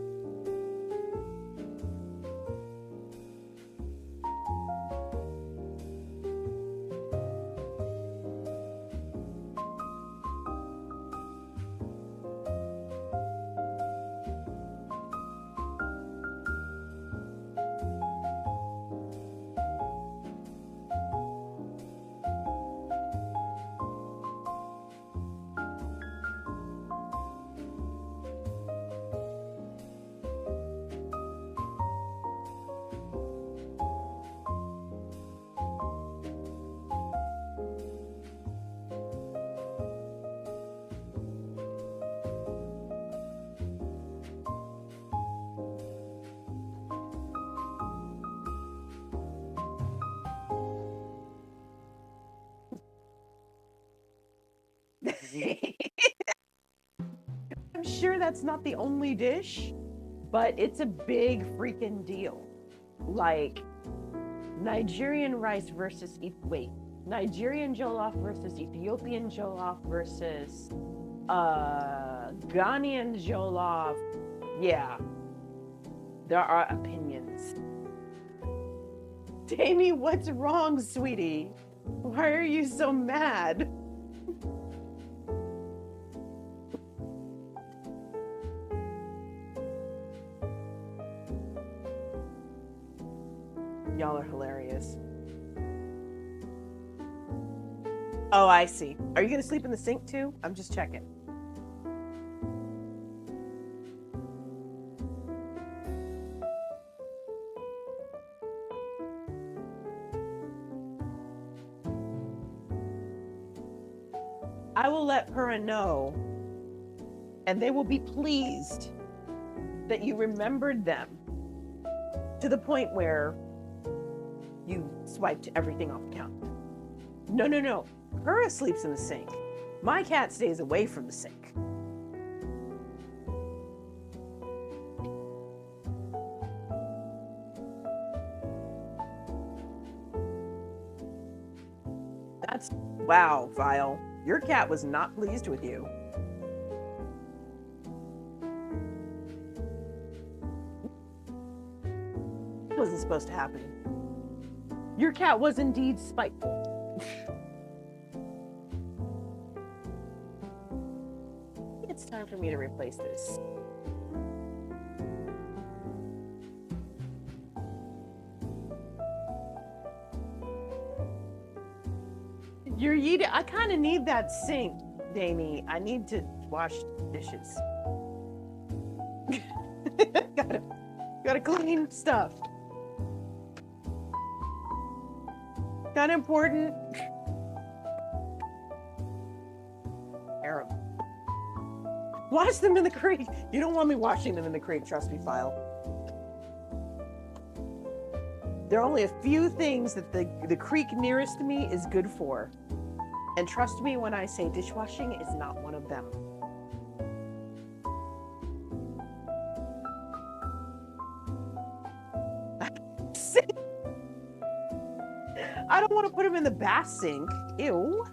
I'm sure that's not the only dish, but it's a big freaking deal. Like Nigerian rice versus Nigerian jollof versus Ethiopian jollof versus Ghanaian jollof. Yeah, there are opinions. Damie, what's wrong, sweetie? Why are you so mad? Y'all are hilarious. Oh, I see. Are you gonna sleep in the sink too? I'm just checking. I will let Pura know, and they will be pleased that you remembered them to the point where you swiped everything off the counter. No. Pura sleeps in the sink. My cat stays away from the sink. That's, wow, Vile. Your cat was not pleased with you. It wasn't supposed to happen. Your cat was indeed spiteful. It's time for me to replace this. You're eating. I kind of need that sink, Damie. I need to wash dishes. gotta clean stuff. Kind of important. Terrible. Wash them in the creek. You don't want me washing them in the creek, trust me, File. There are only a few things that the creek nearest to me is good for. And trust me when I say dishwashing is not one of them. I don't want to put them in the bath sink. Ew.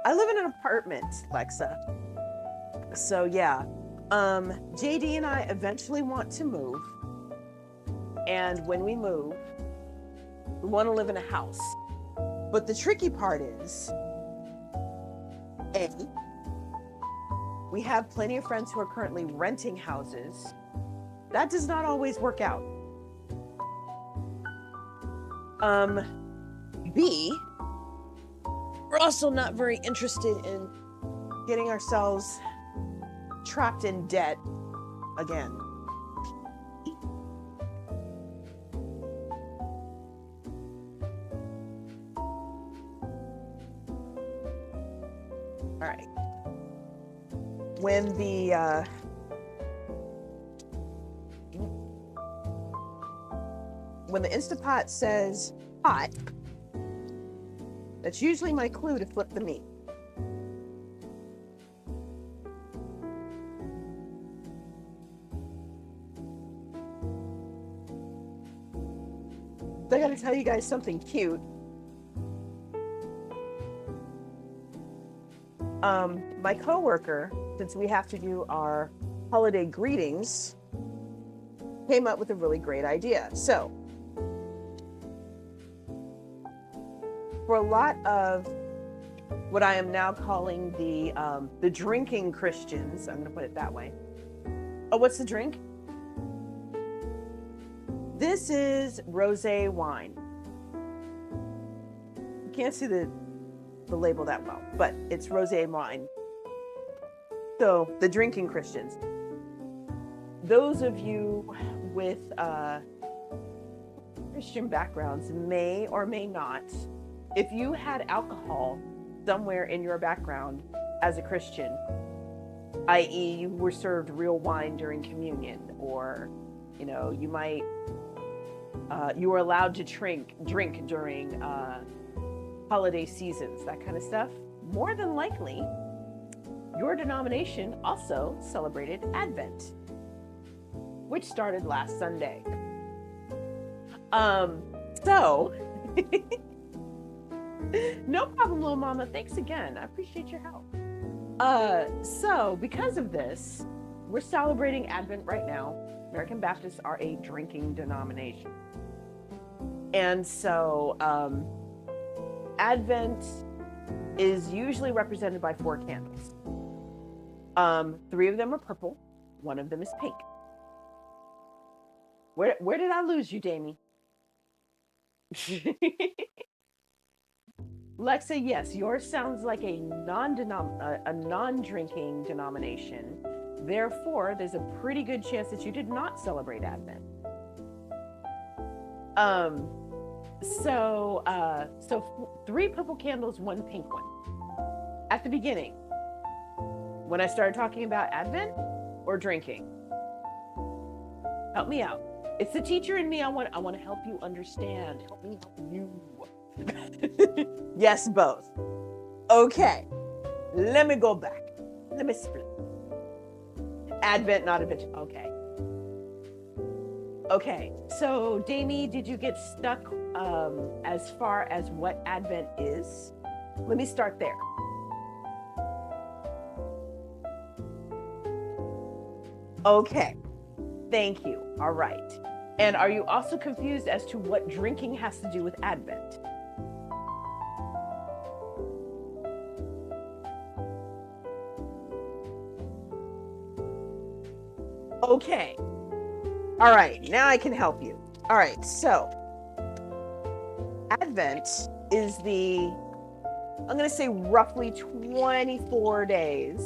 I live in an apartment, Lexa. So yeah. JD and I eventually want to move. And when we move, we want to live in a house. But the tricky part is, A, we have plenty of friends who are currently renting houses. That does not always work out. B, we're also not very interested in getting ourselves trapped in debt again. All right. When the Instapot says hot, that's usually my clue to flip the meat. I gotta tell you guys something cute. My coworker, since we have to do our holiday greetings, came up with a really great idea. So, for a lot of what I am now calling the drinking Christians, I'm going to put it that way. Oh, what's the drink? This is rosé wine. You can't see the label that well, but it's rosé wine. So, the drinking Christians. Those of you with Christian backgrounds may or may not, if you had alcohol somewhere in your background as a Christian, i.e. you were served real wine during communion, or, you know, you might, you were allowed to drink during holiday seasons, that kind of stuff, more than likely, your denomination also celebrated Advent, which started last Sunday. So, no problem, little mama. Thanks again. I appreciate your help. So, because of this, we're celebrating Advent right now. American Baptists are a drinking denomination. And so, Advent is usually represented by 4 candles. 3 of them are purple. 1 of them is pink. Where did I lose you, Damie? Lexa, yes, yours sounds like a non-drinking denomination. Therefore, there's a pretty good chance that you did not celebrate Advent. So 3 purple candles, 1 pink one. At the beginning, when I started talking about Advent or drinking, help me out. It's the teacher in me. I want to help you understand. Help me help you. Yes, both. Okay. Let me go back. Let me split. Advent, not Advent. Okay. Okay. So, Damie, did you get stuck as far as what Advent is? Let me start there. Okay, thank you. All right. And are you also confused as to what drinking has to do with Advent? Okay. All right, now I can help you. All right, so Advent is I'm going to say roughly 24 days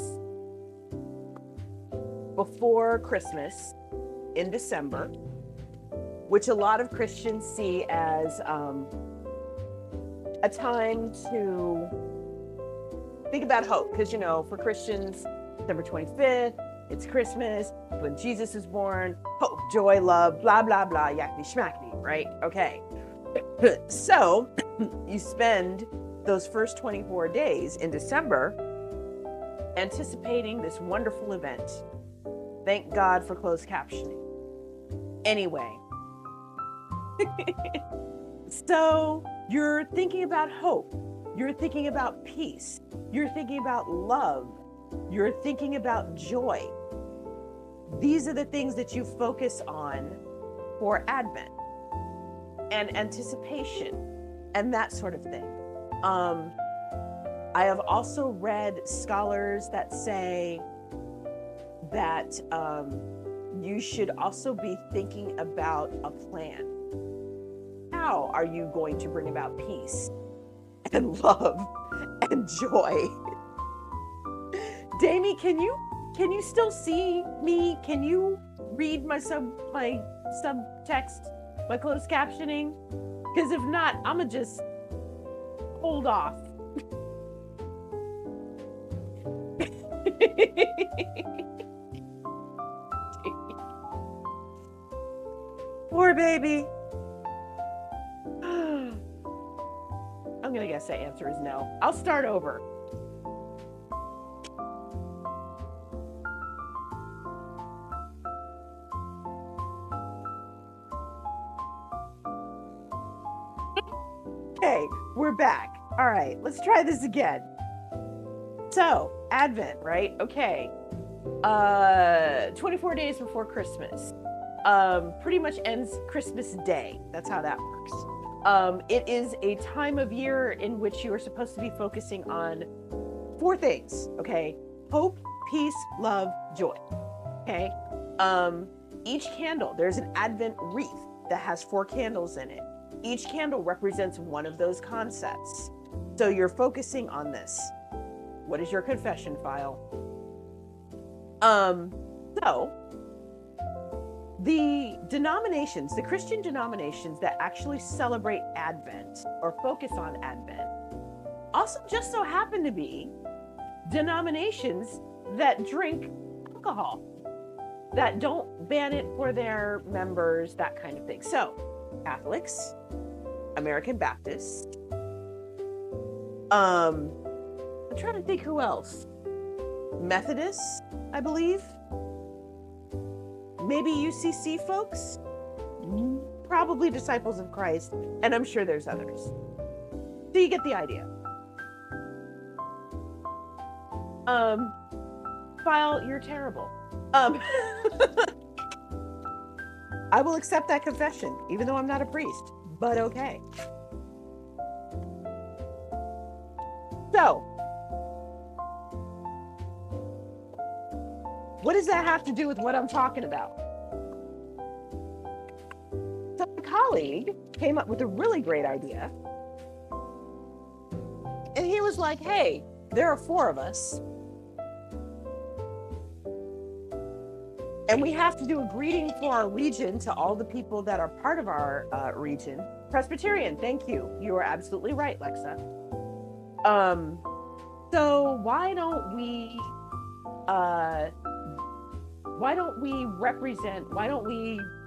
before Christmas in December, which a lot of Christians see as a time to think about hope. Because, for Christians, December 25th, it's Christmas, when Jesus is born, hope, joy, love, blah, blah, blah, yakety schmackety, right? Okay. So you spend those first 24 days in December anticipating this wonderful event. Thank God for closed captioning. Anyway, so you're thinking about hope. You're thinking about peace. You're thinking about love. You're thinking about joy. These are the things that you focus on for Advent and anticipation and that sort of thing. I have also read scholars that say that you should also be thinking about a plan. How are you going to bring about peace and love and joy? Damie, can you still see me? Can you read my subtext, my closed captioning? Because if not, I'ma just hold off. Poor baby. I'm gonna guess that answer is no. I'll start over. Okay, we're back. All right, let's try this again. So, Advent, right? Okay. 24 days before Christmas. Pretty much ends Christmas Day. That's how that works. It is a time of year in which you are supposed to be focusing on 4 things, okay? Hope, peace, love, joy. Okay? Each candle, there's an Advent wreath that has 4 candles in it. Each candle represents one of those concepts. So you're focusing on this. What is your confession file? So the denominations, the Christian denominations that actually celebrate Advent or focus on Advent also just so happen to be denominations that drink alcohol, that don't ban it for their members, that kind of thing. So Catholics, American Baptists, I'm trying to think who else. Methodists, I believe. Maybe UCC folks. Probably Disciples of Christ. And I'm sure there's others. So you get the idea. File, you're terrible. I will accept that confession, even though I'm not a priest. But okay. So, what does that have to do with what I'm talking about? So my colleague came up with a really great idea. And he was like, hey, there are 4 of us. And we have to do a greeting for our region to all the people that are part of our region. Presbyterian, thank you. You are absolutely right, Lexa. So why don't we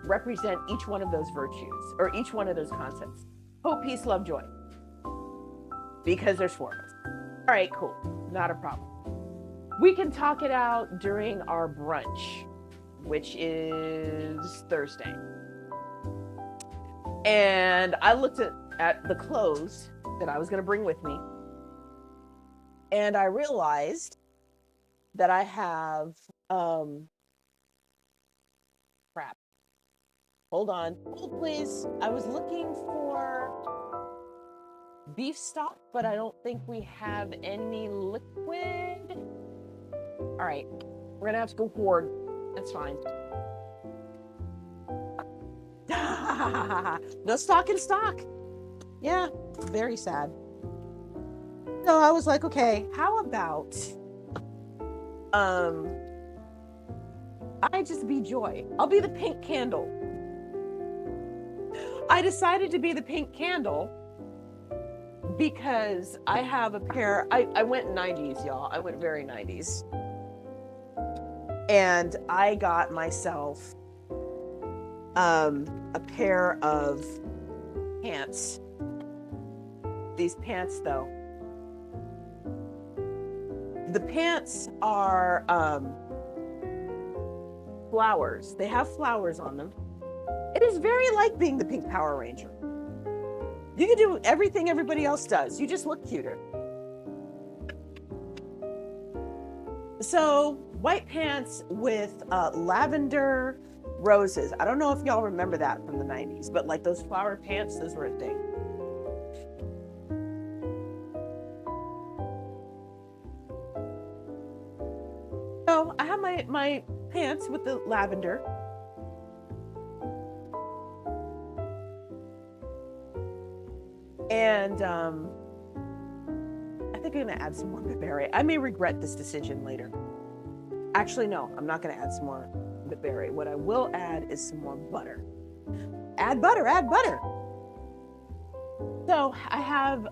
represent each one of those virtues or each one of those concepts? Hope, peace, love, joy. Because there's 4 of us. All right, cool. Not a problem. We can talk it out during our brunch, which is Thursday. And I looked at the clothes that I was going to bring with me. And I realized that I have, crap. Hold on. Hold, please. I was looking for beef stock, but I don't think we have any liquid. All right. We're going to have to go hoard. That's fine. No stock in stock. Yeah, very sad. So I was like, okay, how about I just be Joy. I'll be the pink candle. I decided to be the pink candle because I have a pair. I went 90s, y'all. I went very 90s. And I got myself a pair of pants. These pants, though. The pants are flowers. They have flowers on them. It is very like being the Pink Power Ranger. You can do everything everybody else does. You just look cuter. So, white pants with lavender roses. I don't know if y'all remember that from the 90s, but like those flower pants, those were a thing. So I have my pants with the lavender. And I think I'm gonna add some more Bebere. I may regret this decision later. Actually, no, I'm not gonna add some more Bebere. What I will add is some more butter. Add butter, add butter. So I have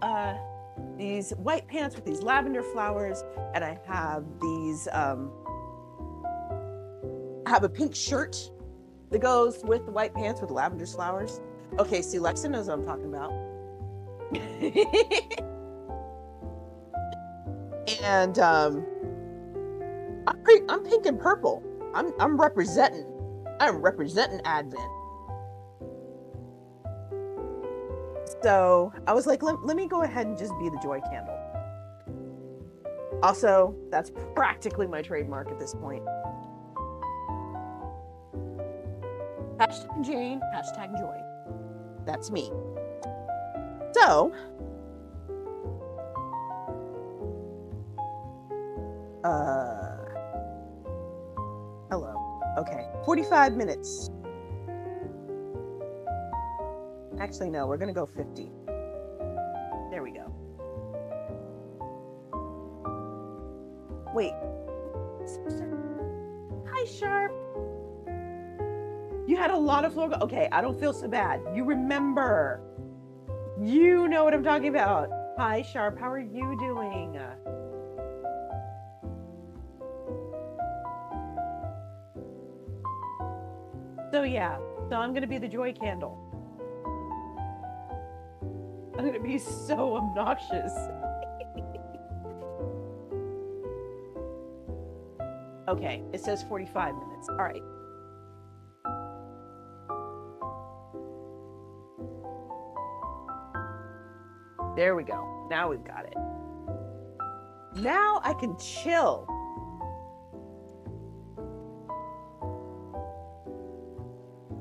these white pants with these lavender flowers, and I have these, I have a pink shirt that goes with the white pants with lavender flowers. Okay, see, Lexa knows what I'm talking about. And I'm pink and purple. I'm representing Advent. So I was like, let me go ahead and just be the joy candle. Also, that's practically my trademark at this point. Hashtag Jane, hashtag joy. That's me. So, hello. Okay, 45 minutes. Actually, no, we're gonna go 50. There we go. Wait. Hi, Sharp. You had a lot of floor. Okay, I don't feel so bad. You remember. You know what I'm talking about. Hi, Sharp. How are you doing? So yeah, so I'm gonna be the joy candle. I'm gonna be so obnoxious. Okay, it says 45 minutes. All right. There we go. Now we've got it. Now I can chill.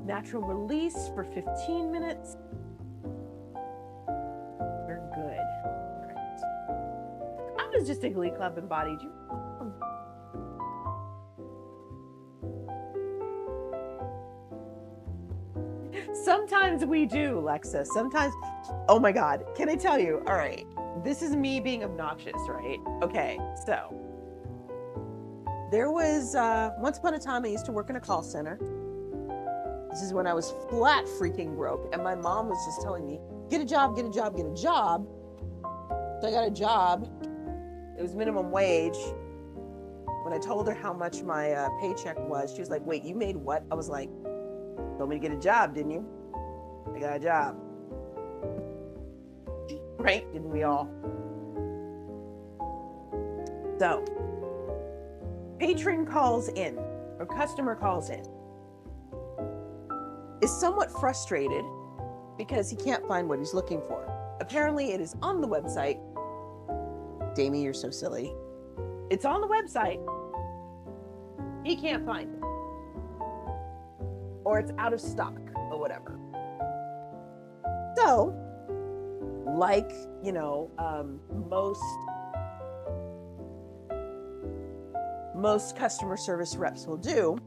Natural release for 15 minutes. We're good. All right. I was just a Glee Club embodied. You. Sometimes we do, Lexa. Sometimes, oh my God, can I tell you? All right, this is me being obnoxious, right? Okay, so there was, once upon a time, I used to work in a call center. This is when I was flat freaking broke, and my mom was just telling me, get a job, get a job, get a job. So I got a job. It was minimum wage. When I told her how much my paycheck was, she was like, wait, you made what? I was like, told me to get a job, didn't you? I got a job. Right? Didn't we all? So, patron calls in, or customer calls in, is somewhat frustrated because he can't find what he's looking for. Apparently, it is on the website, Damie, you're so silly. It's on the website. He can't find it. Or it's out of stock or whatever. So, like, you know, most customer service reps will do,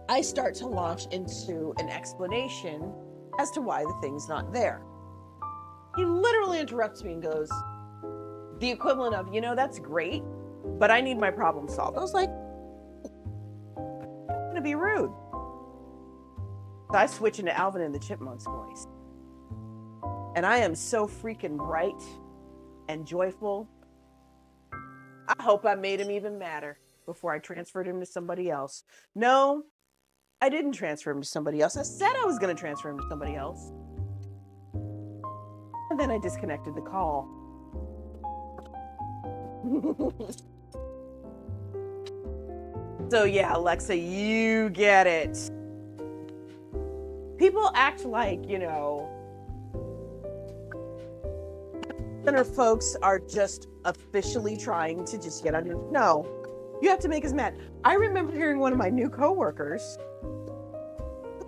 I start to launch into an explanation as to why the thing's not there. He literally interrupts me and goes, the equivalent of, you know, that's great, but I need my problem solved. I was like, I'm going to be rude. So I switch into Alvin and the Chipmunks voice. And I am so freaking bright and joyful. I hope I made him even madder before I transferred him to somebody else. No, I didn't transfer him to somebody else. I said I was going to transfer him to somebody else. And then I disconnected the call. So yeah, Alexa, you get it. People act like, you know, center folks are just officially trying to just get under. No, you have to make us mad. I remember hearing one of my new coworkers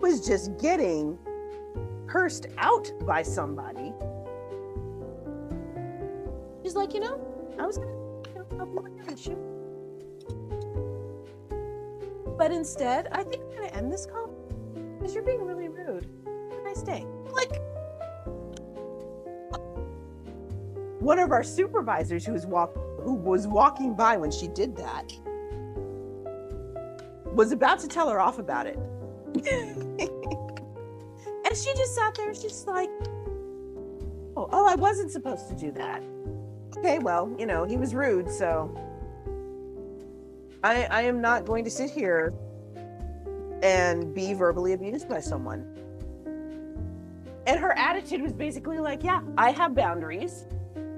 was just getting cursed out by somebody. She's like, you know, I was gonna help you with your issue. But instead, I think I'm gonna end this call because you're being really rude. Have a nice day. Like, one of our supervisors who was walking by when she did that was about to tell her off about it. And she just sat there, she's like, oh, I wasn't supposed to do that. Okay, well, you know, he was rude, so I am not going to sit here and be verbally abused by someone. And her attitude was basically like, yeah, I have boundaries.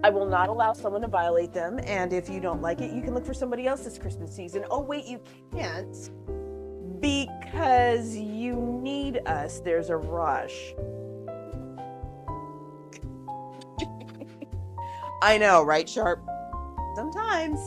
I will not allow someone to violate them. And if you don't like it, you can look for somebody else this Christmas season. Oh, wait, you can't because you need us. There's a rush. I know, right, Sharp? Sometimes.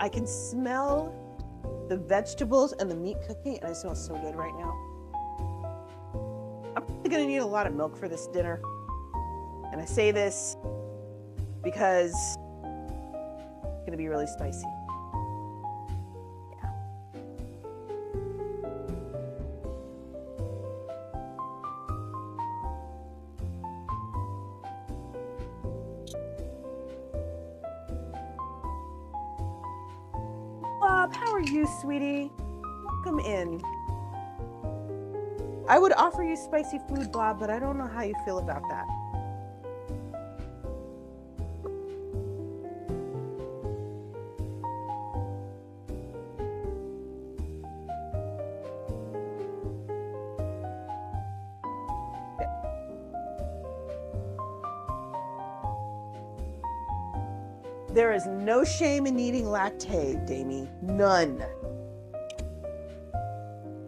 I can smell the vegetables and the meat cooking, and it smells so good right now. I'm probably gonna need a lot of milk for this dinner. And I say this because it's gonna be really spicy. Yeah. Bob, how are you, sweetie? Welcome in. I would offer you spicy food, Bob, but I don't know how you feel about that. There is no shame in eating lactate, Damie. None.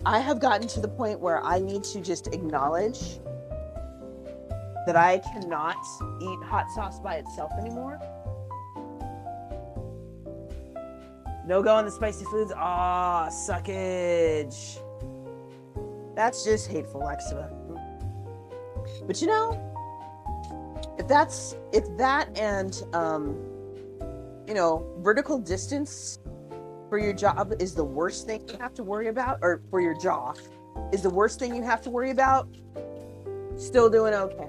I have gotten to the point where I need to just acknowledge that I cannot eat hot sauce by itself anymore. No go on the spicy foods. Ah, suckage. That's just hateful, Alexa. But you know, if that and you know, vertical distance for your job is the worst thing you have to worry about, or for your jaw is the worst thing you have to worry about, still doing okay.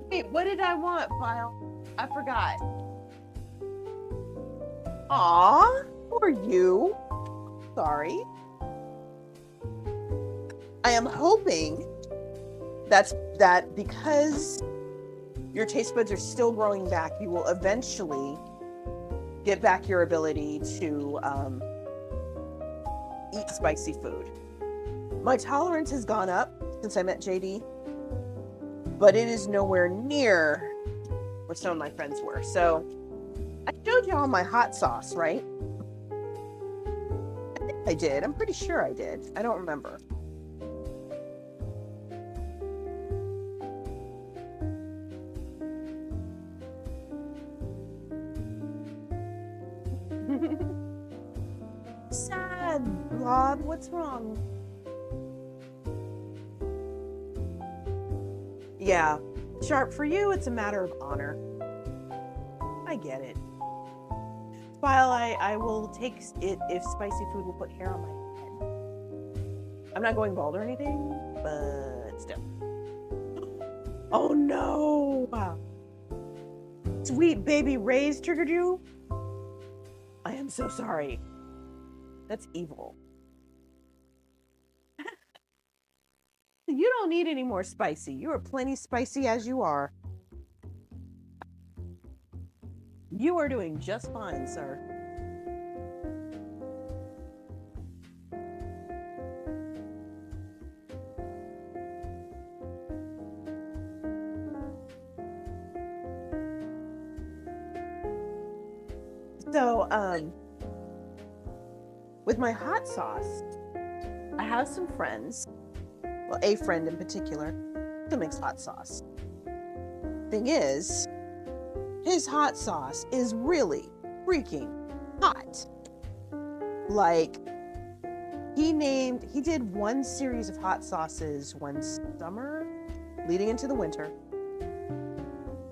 Wait, what did I want, File? I forgot. Aw, who are you? Sorry. I am hoping that because your taste buds are still growing back, you will eventually get back your ability to eat spicy food. My tolerance has gone up since I met JD, but it is nowhere near what some of my friends were. So I showed y'all my hot sauce, right? I think I did. I'm pretty sure I did. I don't remember. Sad, Blob. What's wrong? Yeah, Sharp, for you, it's a matter of honor. I get it. While I will take it if spicy food will put hair on my head. I'm not going bald or anything, but still. Oh no! Sweet baby Ray's triggered you? I am so sorry. That's evil. You don't need any more spicy. You are plenty spicy as you are. You are doing just fine, sir. So, with my hot sauce, I have some friends, well, a friend in particular, who makes hot sauce. Thing is, his hot sauce is really freaking hot. Like, he did one series of hot sauces one summer, leading into the winter,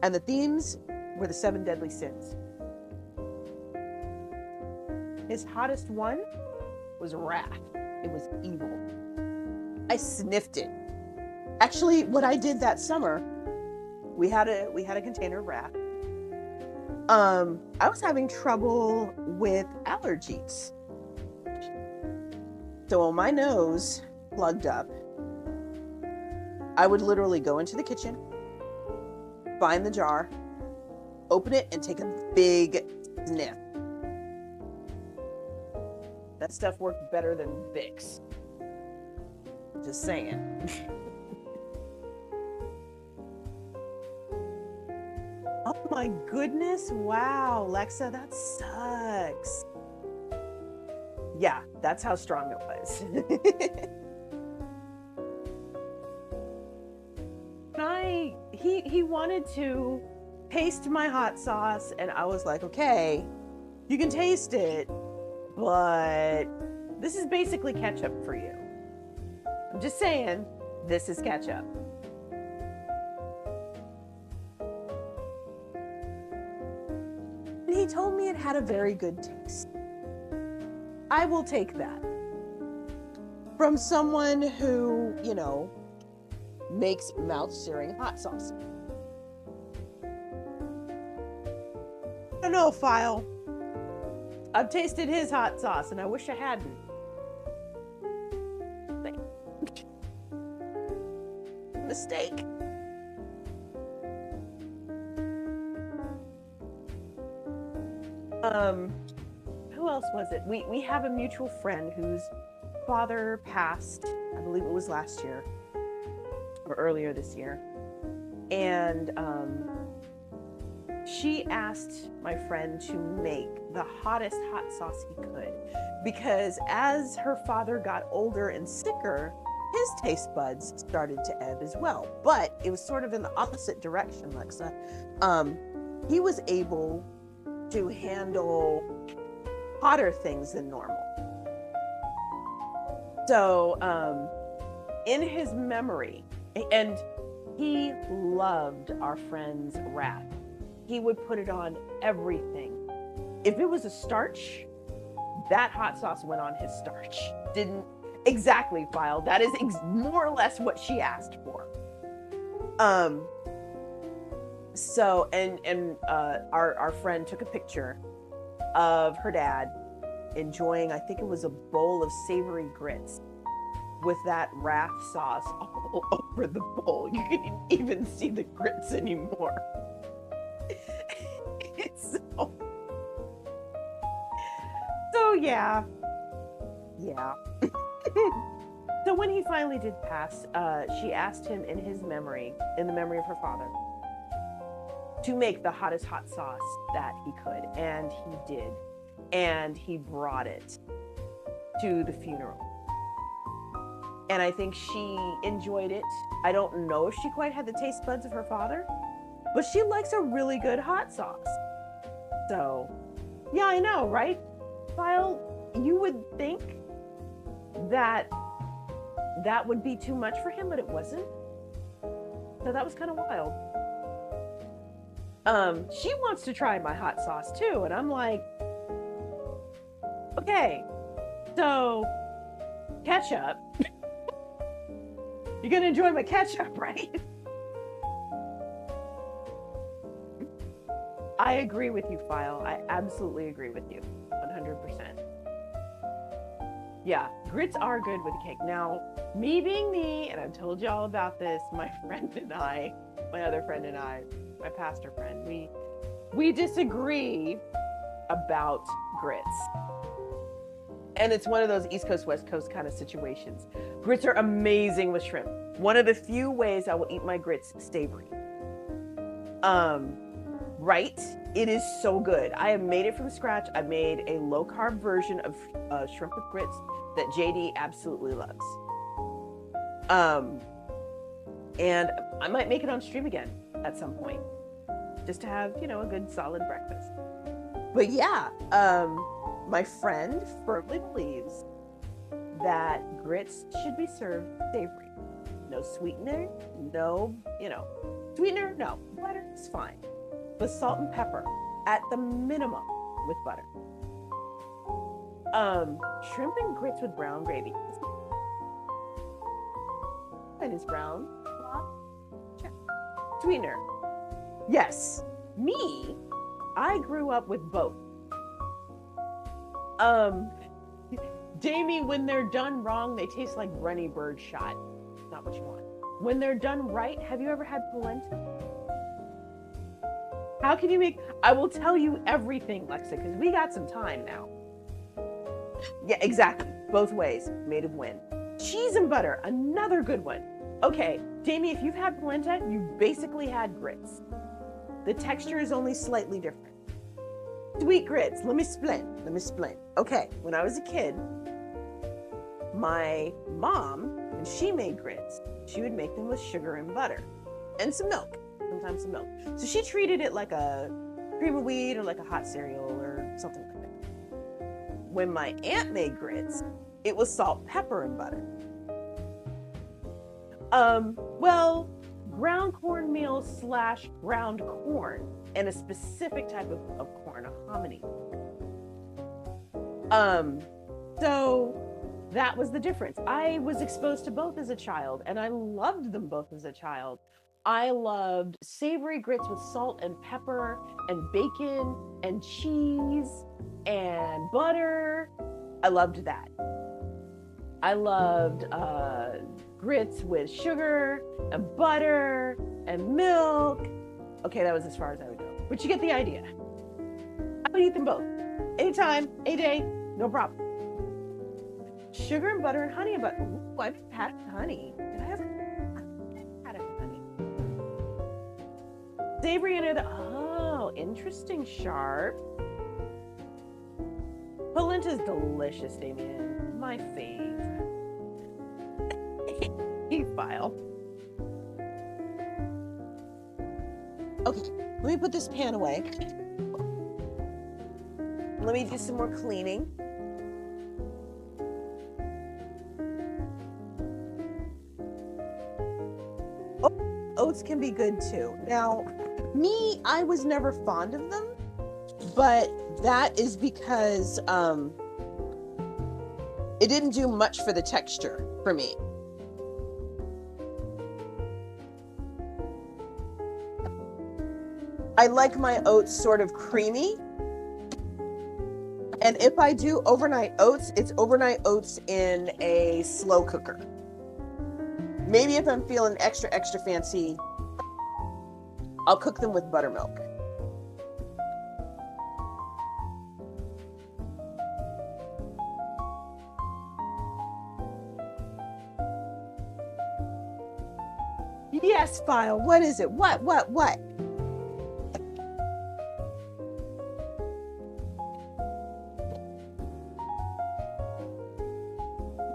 and the themes were the 7 deadly sins. His hottest one was wrath. It was evil. I sniffed it. Actually, what I did that summer, we had a container of wrath. I was having trouble with allergies. So when my nose plugged up, I would literally go into the kitchen, find the jar, open it, and take a big sniff. That stuff worked better than Vicks. Just saying. Oh my goodness. Wow, Lexa, that sucks. Yeah, that's how strong it was. He wanted to taste my hot sauce, and I was like, okay, you can taste it, but this is basically ketchup for you. I'm just saying, this is ketchup. And he told me it had a very good taste. I will take that. From someone who, makes mouth-searing hot sauce. I don't know, File. I've tasted his hot sauce, and I wish I hadn't. Mistake. Who else was it? We have a mutual friend whose father passed, I believe it was last year, or earlier this year. And she asked my friend to make the hottest hot sauce he could, because as her father got older and sicker, his taste buds started to ebb as well. But it was sort of in the opposite direction, Lexa. He was able to handle hotter things than normal. So in his memory, and he loved our friend's wrath, he would put it on everything. If it was a starch, that hot sauce went on his starch. Didn't exactly, File. That is more or less what she asked for. So, and our friend took a picture of her dad enjoying, I think it was a bowl of savory grits with that wrath sauce all over the bowl. You couldn't even see the grits anymore. So yeah. So when he finally did pass, she asked him in the memory of her father, to make the hottest hot sauce that he could. And he did. And he brought it to the funeral. And I think she enjoyed it. I don't know if she quite had the taste buds of her father, but she likes a really good hot sauce. So, yeah, I know, right? Kyle, you would think that would be too much for him, but it wasn't. So that was kind of wild. She wants to try my hot sauce too, and I'm like, okay, so ketchup. You're gonna enjoy my ketchup, right? I agree with you, File. I absolutely agree with you, 100%. Yeah, grits are good with a cake. Now, me being me, and I've told you all about this, my friend and I, my other friend and I, my pastor friend, we disagree about grits. And it's one of those East Coast, West Coast kind of situations. Grits are amazing with shrimp. One of the few ways I will eat my grits savory. Right? It is so good. I have made it from scratch. I made a low carb version of shrimp with grits that JD absolutely loves. And I might make it on stream again at some point, just to have, a good solid breakfast. But yeah, my friend firmly believes that grits should be served savory. No sweetener, no, sweetener, no. Butter is fine. But salt and pepper at the minimum with butter. Shrimp and grits with brown gravy. And is brown. Check. Sweetener. Yes. Me, I grew up with both. Jamie, when they're done wrong, they taste like runny bird shot. Not what you want. When they're done right, have you ever had polenta? How can you make... I will tell you everything, Lexa, because we got some time now. Yeah, exactly. Both ways. Made of wind. Cheese and butter. Another good one. Okay, Jamie, if you've had polenta, you basically had grits. The texture is only slightly different. Sweet grits. Let me explain. Okay, when I was a kid, my mom, when she made grits, she would make them with sugar and butter and some milk. Sometimes some milk. So she treated it like a cream of wheat or like a hot cereal or something like that. When my aunt made grits, it was salt, pepper, and butter. Well, ground cornmeal / ground corn, and a specific type of corn, a hominy. So that was the difference. I was exposed to both as a child, and I loved them both as a child. I loved savory grits with salt and pepper and bacon and cheese and butter. I loved that. I loved grits with sugar and butter and milk. Okay, that was as far as I would go. But you get the idea. I would eat them both. Anytime, any day, no problem. Sugar and butter and honey and butter. Ooh, I've had honey. Did I ever? I had it with honey. Savory and other. Oh, interesting, Sharp. Polenta's delicious, Damien. My fave. File. Okay, let me put this pan away. Let me do some more cleaning. Oh, oats can be good too. Now, me, I was never fond of them, but that is because it didn't do much for the texture for me. I like my oats sort of creamy. And if I do overnight oats, it's overnight oats in a slow cooker. Maybe if I'm feeling extra fancy, I'll cook them with buttermilk. Yes, File. What is it? What?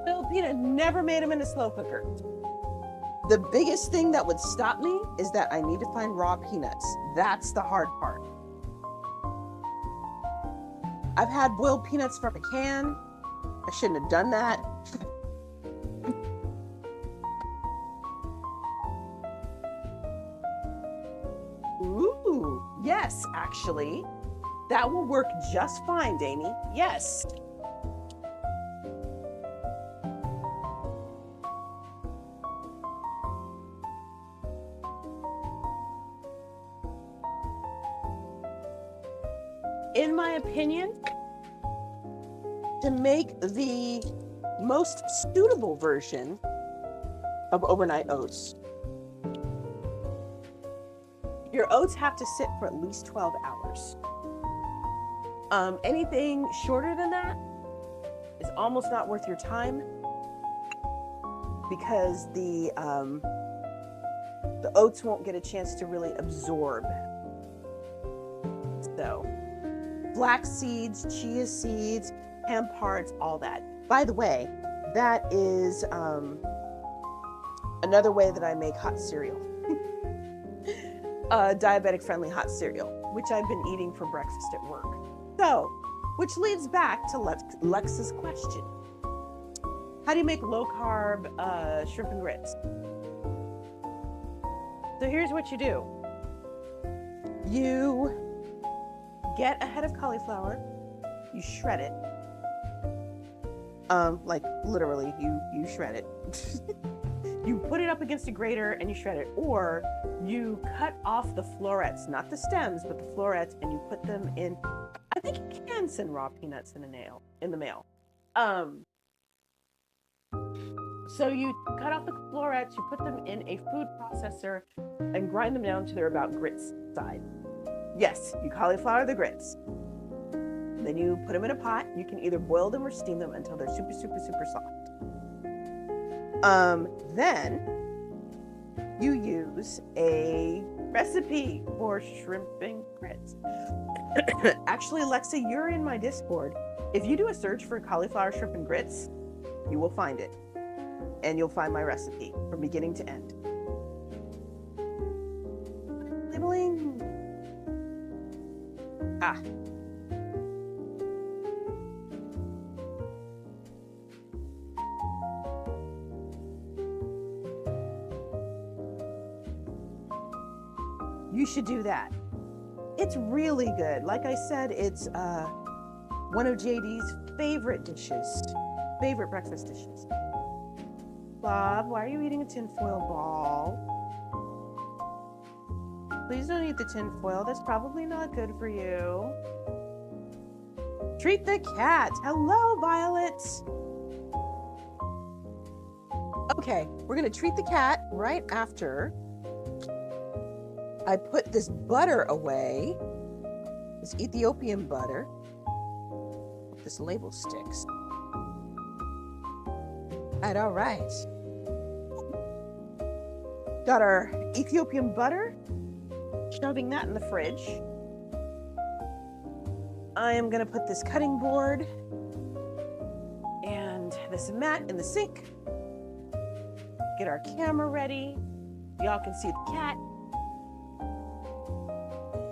Filipina never made them in a slow cooker. The biggest thing that would stop me is that I need to find raw peanuts. That's the hard part. I've had boiled peanuts from a can. I shouldn't have done that. Ooh, yes, actually. That will work just fine, Damie. Yes. In my opinion, to make the most suitable version of overnight oats, your oats have to sit for at least 12 hours. Anything shorter than that is almost not worth your time because the oats won't get a chance to really absorb. So, flax seeds, chia seeds, hemp hearts, all that. By the way, that is another way that I make hot cereal. Diabetic-friendly hot cereal, which I've been eating for breakfast at work. So, which leads back to Lex's question. How do you make low-carb shrimp and grits? So here's what you do. You get a head of cauliflower, you shred it. Like literally, you shred it. You put it up against a grater and you shred it, or you cut off the florets, not the stems, but the florets, and you put them in. I think you can send raw peanuts in the mail. So you cut off the florets, you put them in a food processor, and grind them down to their about grits side. Yes, you cauliflower the grits. Then you put them in a pot. You can either boil them or steam them until they're super, super, super soft. Then you use a recipe for shrimp and grits. Actually, Alexa, you're in my Discord. If you do a search for cauliflower shrimp and grits, you will find it. And you'll find my recipe from beginning to end. Labeling. Ah. You should do that. It's really good. Like I said, it's one of JD's favorite dishes, favorite breakfast dishes. Bob, why are you eating a tinfoil ball? Please don't eat the tinfoil. That's probably not good for you. Treat the cat. Hello, Violet. Okay, we're gonna treat the cat right after I put this butter away, this Ethiopian butter. This label sticks. All right. Got our Ethiopian butter, shoving that in the fridge. I am gonna put this cutting board and this mat in the sink. Get our camera ready. Y'all can see the cat.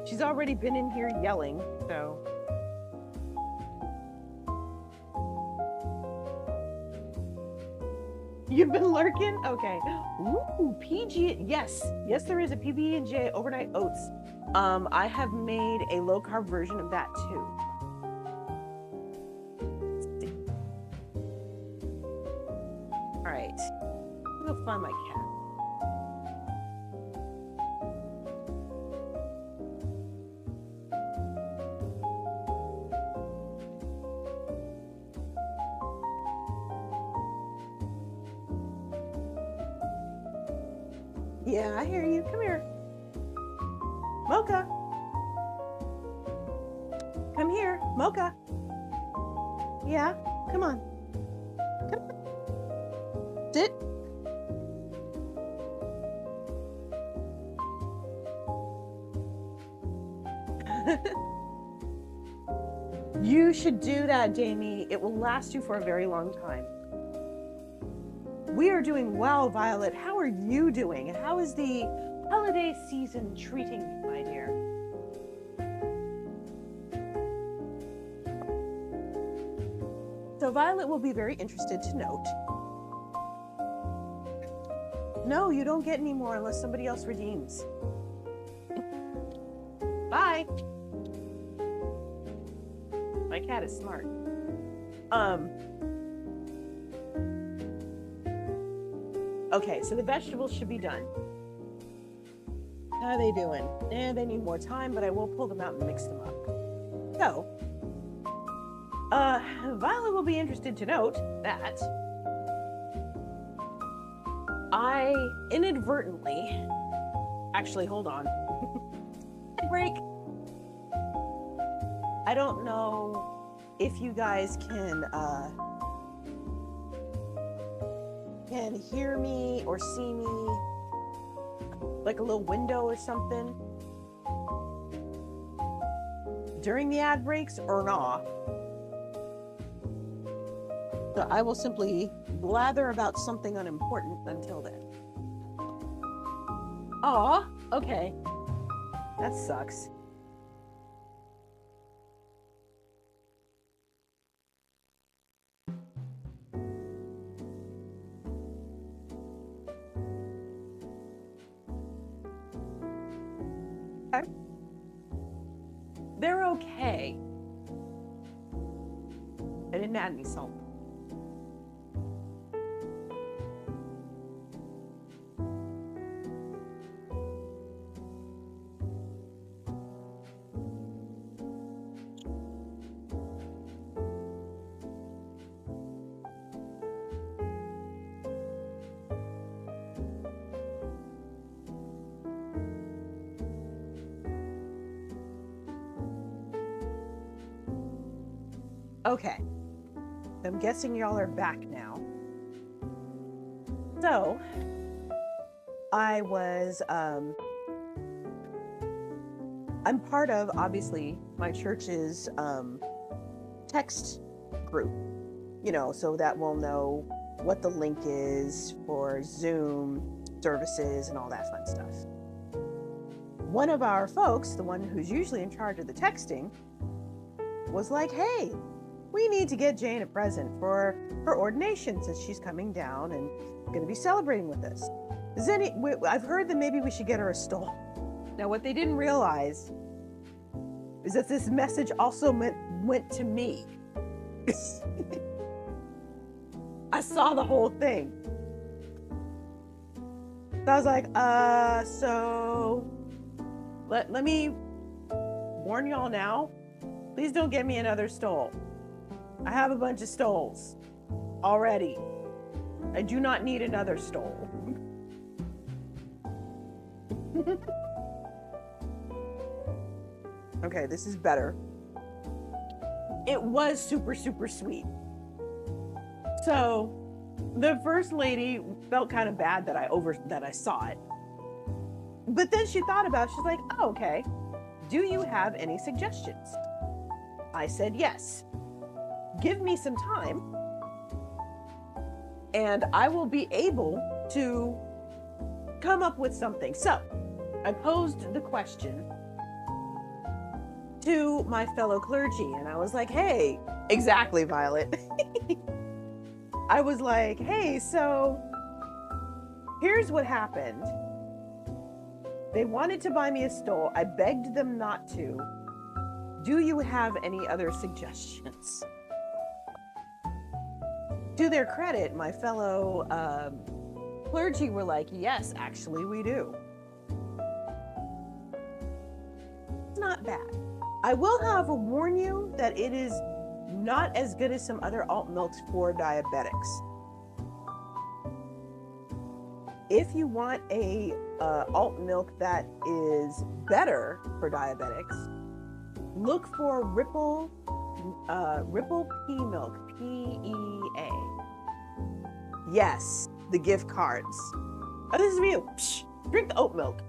She's already been in here yelling, so. You've been lurking? Okay. Ooh, PG, yes, there is a PB&J overnight oats. I have made a low carb version of that too. Let's see. All right, I'm gonna find my cat. Yeah, I hear you. Come here. Mocha. Come here. Mocha. Yeah, come on. Come on. Sit. You should do that, Jamie. It will last you for a very long time. We are doing well, Violet. How are you doing? How is the holiday season treating you, my dear? So Violet will be very interested to note. No, you don't get any more unless somebody else redeems. Bye. My cat is smart. Okay, so the vegetables should be done. How are they doing? They need more time, but I will pull them out and mix them up. So, Violet will be interested to note that I inadvertently, actually, hold on. Break. I don't know if you guys can hear me or see me, like a little window or something during the ad breaks or not. So I will simply blather about something unimportant until then. Aw, okay. That sucks. Okay. They're okay. I didn't add any salt. Okay, I'm guessing y'all are back now. So, I was, I'm part of, obviously, my church's text group, you know, so that we'll know what the link is for Zoom services and all that fun stuff. One of our folks, the one who's usually in charge of the texting, was like, hey, we need to get Jane a present for her ordination since she's coming down and going to be celebrating with us. I've heard that maybe we should get her a stole. Now, what they didn't realize is that this message also went to me. I saw the whole thing. So I was like, so let me warn y'all now. Please don't get me another stole. I have a bunch of stoles already. I do not need another stole. Okay, this is better. It was super, super sweet. So the first lady felt kind of bad that I saw it. But then she thought about it. She's like, oh, okay. Do you have any suggestions? I said yes. Give me some time and I will be able to come up with something. So I posed the question to my fellow clergy and I was like, hey, exactly, Violet. I was like, hey, so here's what happened. They wanted to buy me a stole. I begged them not to. Do you have any other suggestions? To their credit, my fellow clergy were like, yes, actually, we do. It's not bad. I will, however, warn you that it is not as good as some other alt milks for diabetics. If you want a alt milk that is better for diabetics, look for Ripple Pea Milk, PEA. Yes, the gift cards. Oh, this is for you. Psh, drink the oat milk.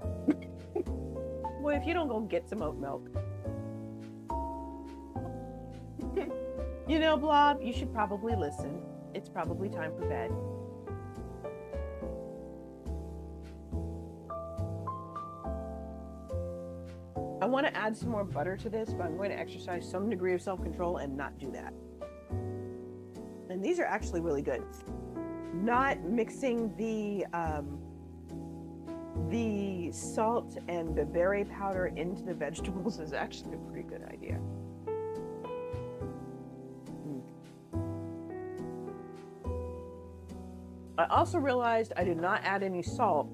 Well, if you don't go get some oat milk. You know, Blob, you should probably listen. It's probably time for bed. I want to add some more butter to this, but I'm going to exercise some degree of self-control and not do that. And these are actually really good. Not mixing the salt and bebere powder into the vegetables is actually a pretty good idea. I also realized I did not add any salt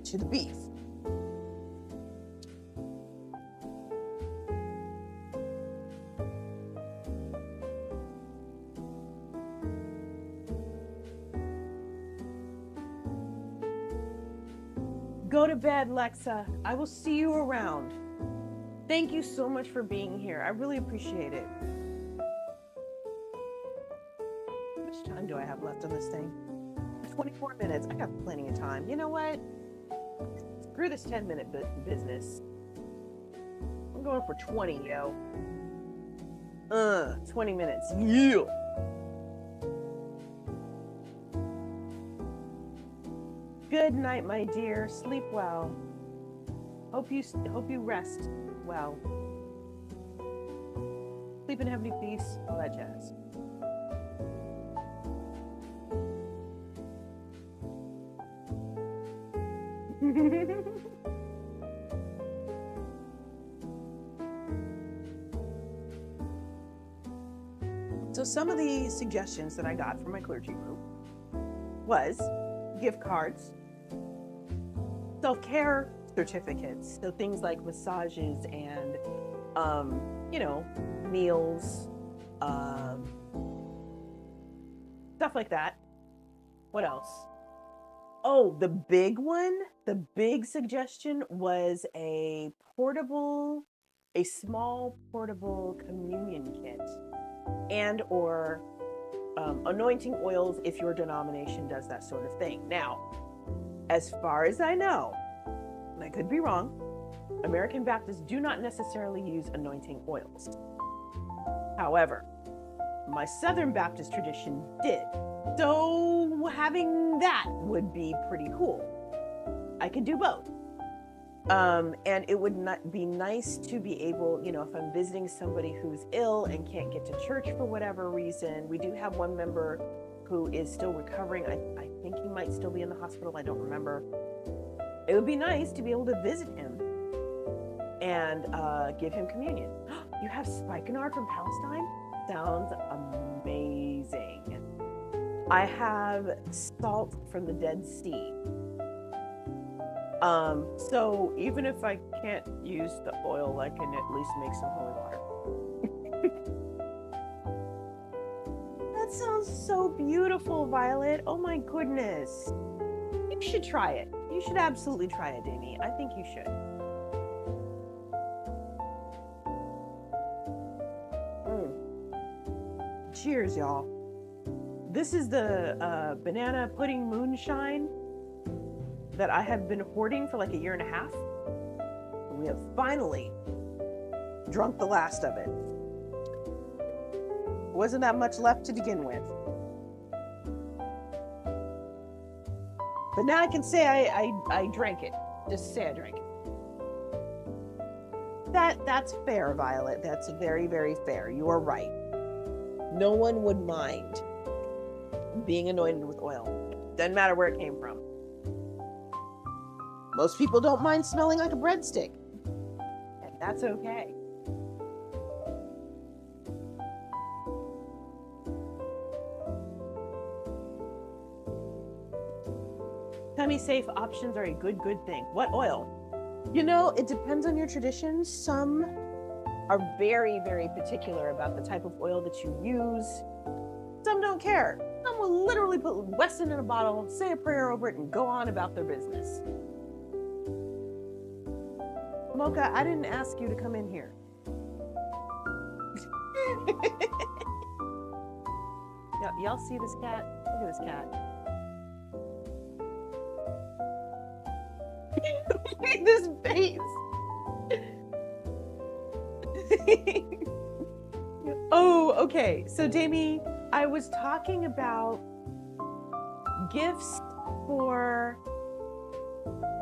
to the beef. Go to bed, Lexa. I will see you around. Thank you so much for being here. I really appreciate it. How much time do I have left on this thing? 24 minutes. I got plenty of time. You know what? Screw this 10-minute business. I'm going for 20, yo. 20 minutes. Yeah. Good night, my dear. Sleep well. Hope you rest well. Sleep in heavenly peace. All that jazz. So some of the suggestions that I got from my clergy group was gift cards, self-care certificates, so things like massages and meals, stuff like that. What else? Oh, the big suggestion was a small portable communion kit and or anointing oils if your denomination does that sort of thing. Now, as far as I know, and I could be wrong, American Baptists do not necessarily use anointing oils. However, my Southern Baptist tradition did. So having that would be pretty cool. I could do both. And it would not be nice to be able, if I'm visiting somebody who's ill and can't get to church for whatever reason. We do have one member who is still recovering. I think he might still be in the hospital. I don't remember. It would be nice to be able to visit him and give him communion. You have spikenard from Palestine? Sounds amazing. I have salt from the Dead Sea. So even if I can't use the oil, I can at least make some holy water. That sounds so beautiful, Violet. Oh my goodness. You should try it. You should absolutely try it, Amy. I think you should. Cheers, y'all. This is the banana pudding moonshine that I have been hoarding for like a year and a half. We have finally drunk the last of it. Wasn't that much left to begin with. But now I can say I drank it. Just say I drank it. That's fair, Violet. That's very, very fair. You are right. No one would mind being anointed with oil. Doesn't matter where it came from. Most people don't mind smelling like a breadstick. And that's okay. Tummy safe options are a good thing. What oil? It depends on your traditions. Some are very, very particular about the type of oil that you use. Some don't care. Some will literally put Wesson in a bottle, say a prayer over it, and go on about their business. Mocha, I didn't ask you to come in here. Y'all see this cat? Look at this cat. Look at this face. okay. So, Damie, I was talking about gifts for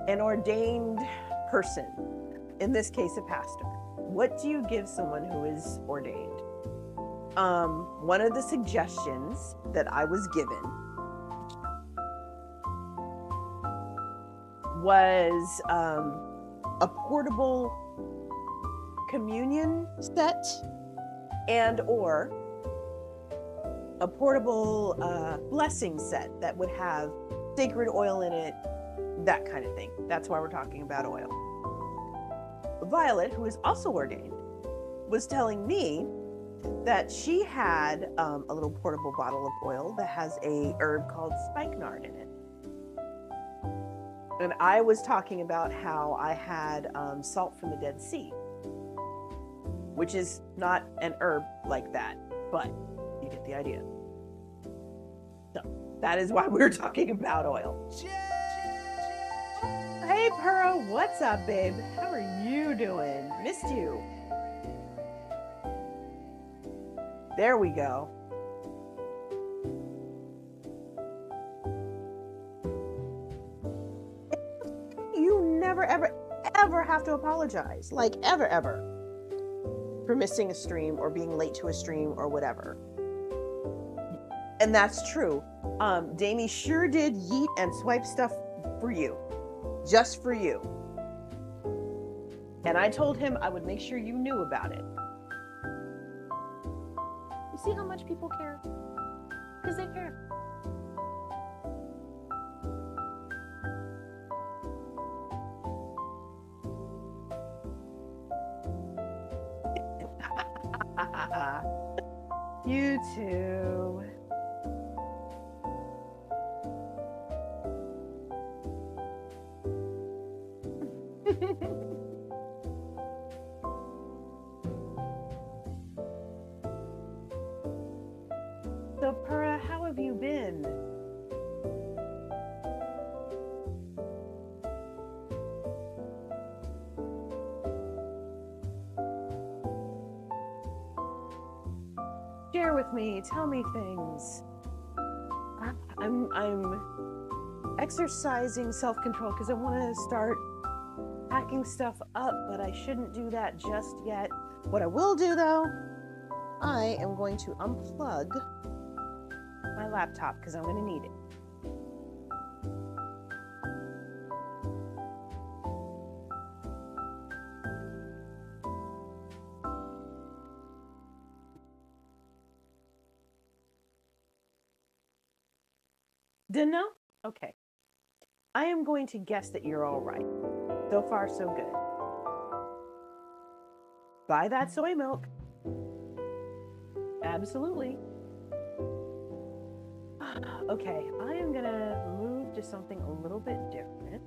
an ordained person, in this case, a pastor. What do you give someone who is ordained? One of the suggestions that I was given was a portable communion set and or a portable blessing set that would have sacred oil in it, that kind of thing. That's why we're talking about oil. Violet, who is also ordained, was telling me that she had a little portable bottle of oil that has a herb called spikenard in it. And I was talking about how I had salt from the Dead Sea, which is not an herb like that, but you get the idea. So that is why we're talking about oil. Hey, Pearl, what's up, babe? How are you doing? Missed you. There we go. You never, ever, ever have to apologize. Like, ever, for missing a stream or being late to a stream or whatever. And that's true. Damie sure did yeet and swipe stuff for you. Just for you. And I told him I would make sure you knew about it. You see how much people care? Because they care. You too. So, Pura, how have you been? Share with me, tell me things. I'm exercising self-control because I want to start packing stuff up, but I shouldn't do that just yet. What I will do though, I am going to unplug my laptop because I'm going to need it. Didn't know? Okay. I am going to guess that you're all right. So far, so good. Buy that soy milk. Absolutely. Okay, I am gonna move to something a little bit different.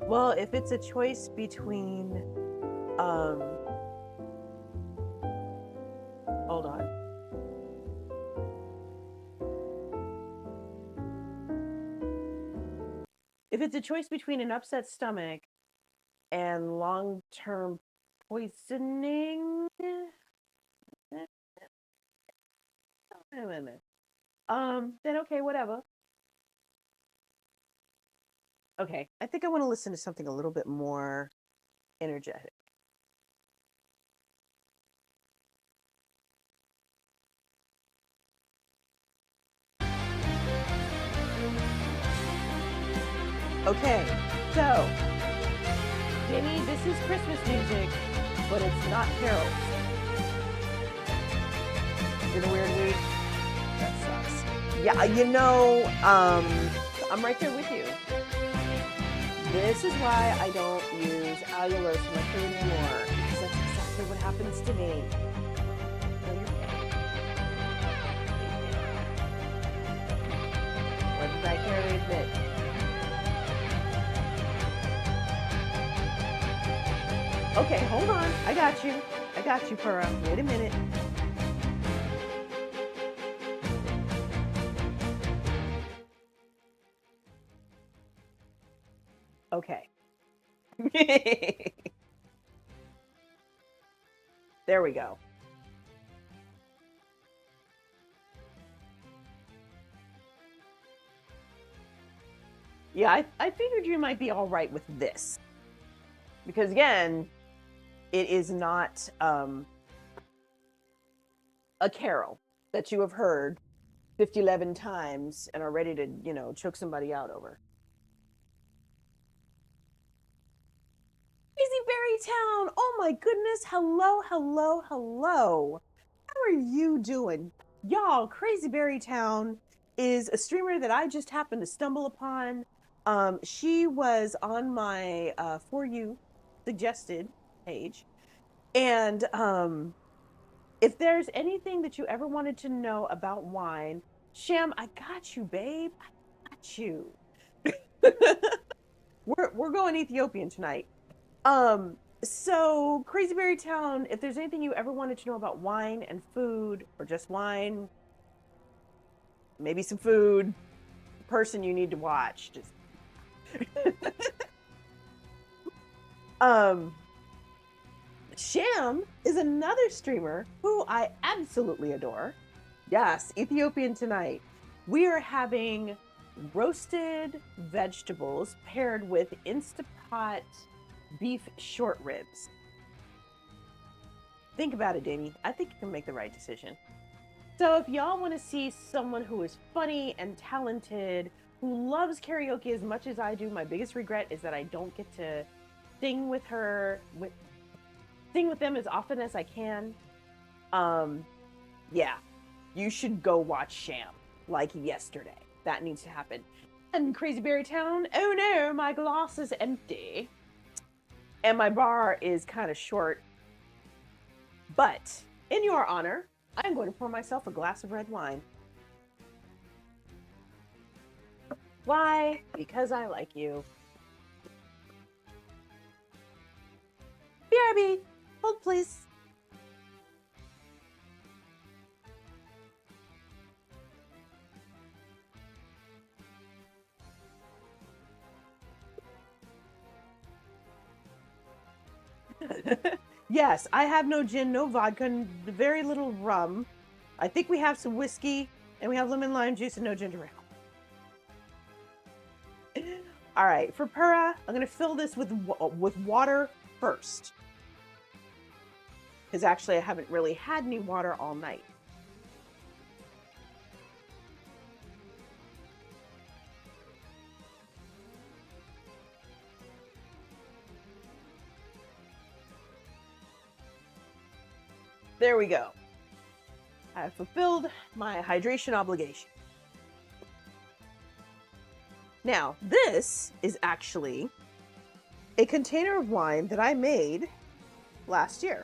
Well, if it's a choice between, hold on. If it's a choice between an upset stomach and long-term poisoning, then okay, whatever. Okay, I think I want to listen to something a little bit more energetic. Okay, so, Jenny, this is Christmas music, but it's not carols. In a weird week? That sucks. Yeah, you know, I'm right there with you. This is why I don't use allulose for my food anymore, because that's exactly what happens to me. No, you're okay. What did I care to admit? Okay, hold on. I got you. I got you, Purra. Wait a minute. Okay. There we go. Yeah, I figured you might be all right with this. Because again, it is not a carol that you have heard 50-11 times and are ready to, choke somebody out over. Crazy Berry Town! Oh my goodness! Hello, hello, hello! How are you doing? Y'all, Crazy Berry Town is a streamer that I just happened to stumble upon. She was on my For You suggested page. And if there's anything that you ever wanted to know about wine, Sham, I got you, babe. I got you. We're going Ethiopian tonight. So Crazy Berry Town, if there's anything you ever wanted to know about wine and food, or just wine, maybe some food, person you need to watch. Just Sham is another streamer who I absolutely adore. Yes, Ethiopian tonight. We are having roasted vegetables paired with Instapot beef short ribs. Think about it, Damie. I think you can make the right decision. So if y'all want to see someone who is funny and talented, who loves karaoke as much as I do, my biggest regret is that I don't get to sing with them as often as I can. Yeah, you should go watch Sham like yesterday. That needs to happen. And Crazy Berry Town, oh no, my glass is empty. And my bar is kind of short. But in your honor, I'm going to pour myself a glass of red wine. Why? Because I like you. BRB, hold please. Yes, I have no gin, no vodka, and very little rum. I think we have some whiskey, and we have lemon lime juice and no ginger ale. All right, for Purra, I'm going to fill this with water first. Because actually, I haven't really had any water all night. There we go. I have fulfilled my hydration obligation. Now, this is actually a container of wine that I made last year.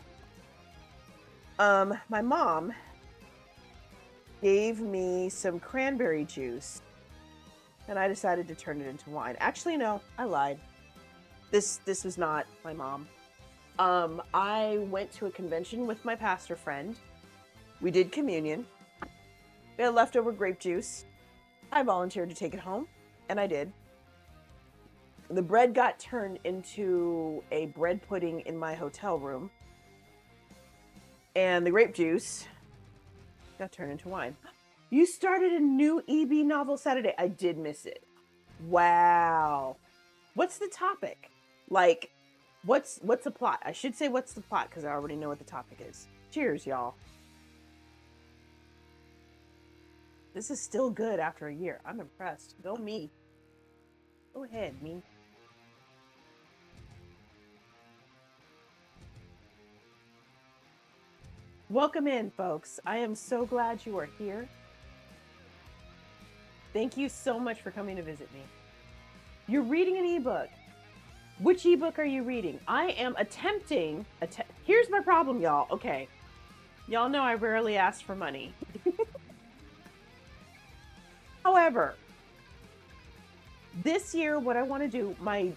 My mom gave me some cranberry juice, and I decided to turn it into wine. Actually, no, I lied. This was not my mom. I went to a convention with my pastor friend. We did communion. We had leftover grape juice. I volunteered to take it home, and I did. The bread got turned into a bread pudding in my hotel room. And the grape juice got turned into wine. You started a new EB novel Saturday. I did miss it. Wow. What's the topic? Like, what's the plot? I should say what's the plot because I already know what the topic is. Cheers, y'all. This is still good after a year. I'm impressed. Go me. Go ahead, me. Welcome in, folks. I am so glad you are here. Thank you so much for coming to visit me. You're reading an ebook. Which ebook are you reading? I am attempting... Here's my problem, y'all. Okay. Y'all know I rarely ask for money. However, This year, what I want to do, my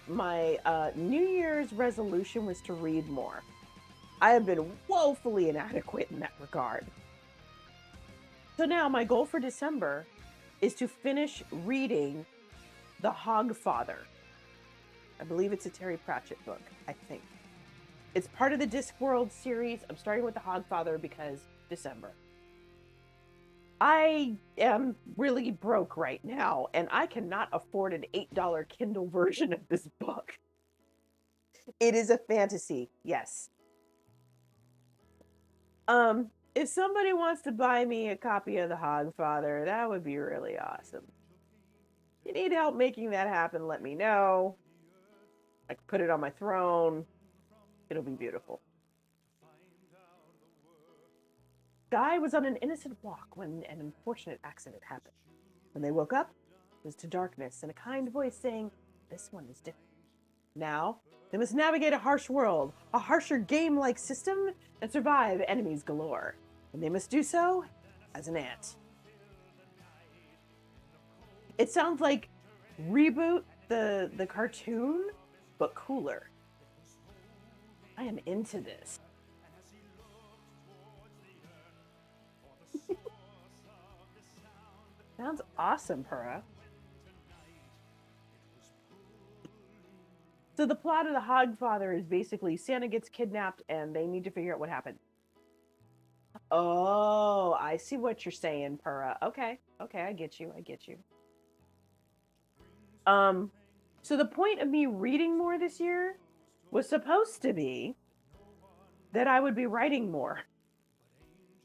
New Year's resolution was to read more. I have been woefully inadequate in that regard. So now my goal for December is to finish reading The Hogfather. I believe it's a Terry Pratchett book, I think. It's part of the Discworld series. I'm starting with The Hogfather because December. I am really broke right now, and I cannot afford an $8 Kindle version of this book. It is a fantasy, yes. If somebody wants to buy me a copy of The Hogfather, that would be really awesome. If you need help making that happen, let me know. I can put it on my throne. It'll be beautiful. Guy was on an innocent walk when an unfortunate accident happened. When they woke up, it was to darkness and a kind voice saying, "This one is different." Now, they must navigate a harsh world, a harsher game-like system, and survive enemies galore. And they must do so as an ant. It sounds like Reboot the cartoon, but cooler. I am into this. Sounds awesome, Pura. So the plot of The Hogfather is basically Santa gets kidnapped and they need to figure out what happened. Oh, I see what you're saying, Pura. Okay, I get you. So the point of me reading more this year was supposed to be that I would be writing more.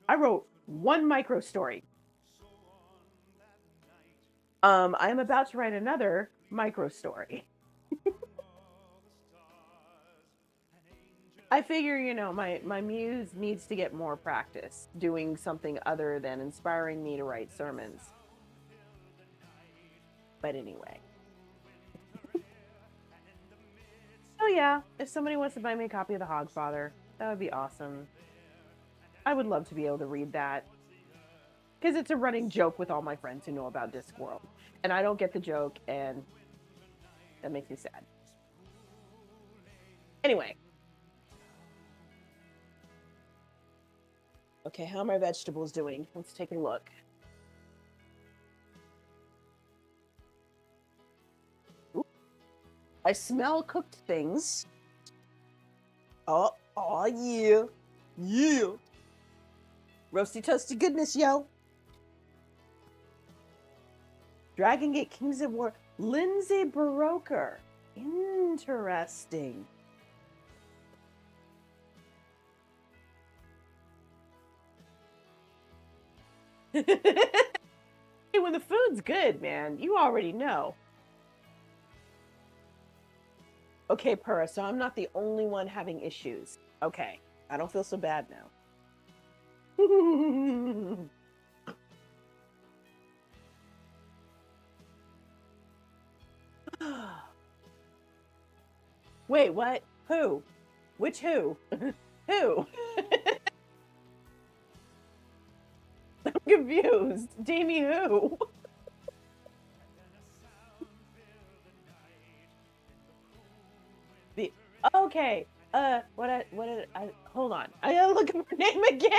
I wrote one micro story. I am about to write another micro story. I figure, my muse needs to get more practice doing something other than inspiring me to write sermons. But anyway. Oh yeah, if somebody wants to buy me a copy of The Hogfather, that would be awesome. I would love to be able to read that. Because it's a running joke with all my friends who know about Discworld. And I don't get the joke, and that makes me sad. Anyway. Okay, how are my vegetables doing? Let's take a look. Ooh. I smell cooked things. Oh yeah. Yeah. Roasty toasty goodness, yo. Dragon Gate Kings of War. Lindsay Baroker. Interesting. Hey, when the food's good, man, you already know. Okay, Pura, so I'm not the only one having issues. Okay, I don't feel so bad now. Wait, what? Who? Which who? Who? I'm confused. Jamie who? Okay. What did I hold on. I gotta look at her name again.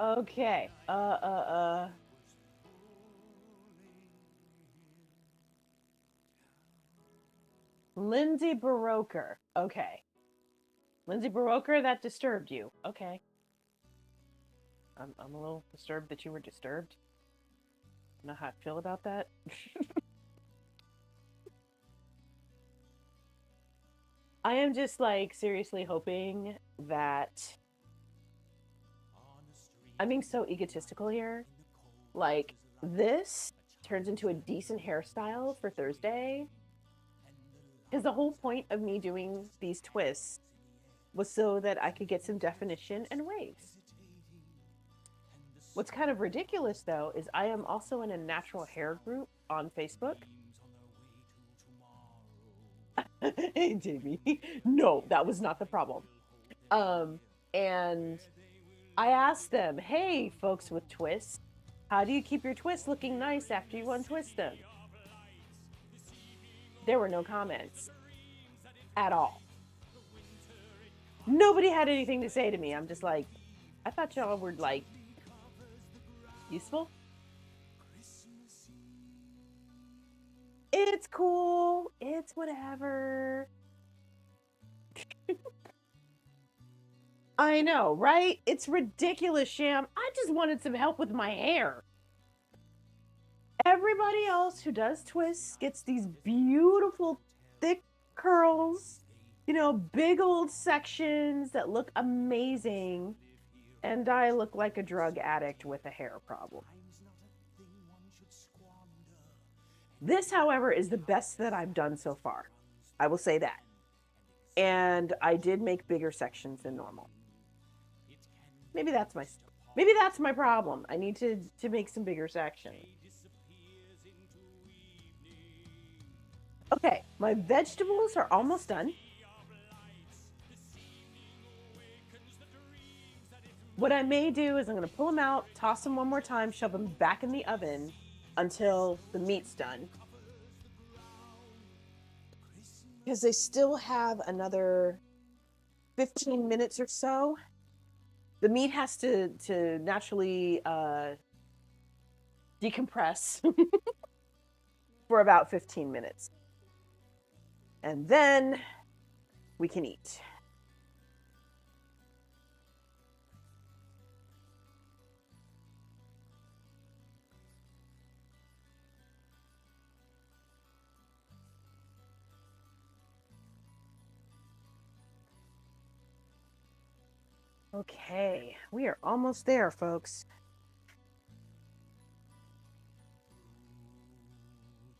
Okay. Lindsay Baroker. Okay. Lindsay Baroker, that disturbed you. Okay. I'm a little disturbed that you were disturbed. I don't know how I feel about that. I am just like seriously hoping that I'm being so egotistical here. Like, this turns into a decent hairstyle for Thursday. Because the whole point of me doing these twists was so that I could get some definition and waves. What's kind of ridiculous, though, is I am also in a natural hair group on Facebook. Hey, Jamie. No, that was not the problem. And I asked them, hey, folks with twists, how do you keep your twists looking nice after you untwist them? There were no comments at all. Nobody had anything to say to me. I'm just like, I thought y'all were like useful. It's cool. It's whatever. I know, right? It's ridiculous, Sham. I just wanted some help with my hair. Everybody else who does twists gets these beautiful, thick curls, you know, big old sections that look amazing. And I look like a drug addict with a hair problem. This, however, is the best that I've done so far. I will say that. And I did make bigger sections than normal. Maybe that's my problem. I need to make some bigger sections. Okay, my vegetables are almost done. What I may do is I'm going to pull them out, toss them one more time, shove them back in the oven until the meat's done. Because they still have another 15 minutes or so. The meat has to naturally decompress for about 15 minutes. And then we can eat. Okay, we are almost there, folks.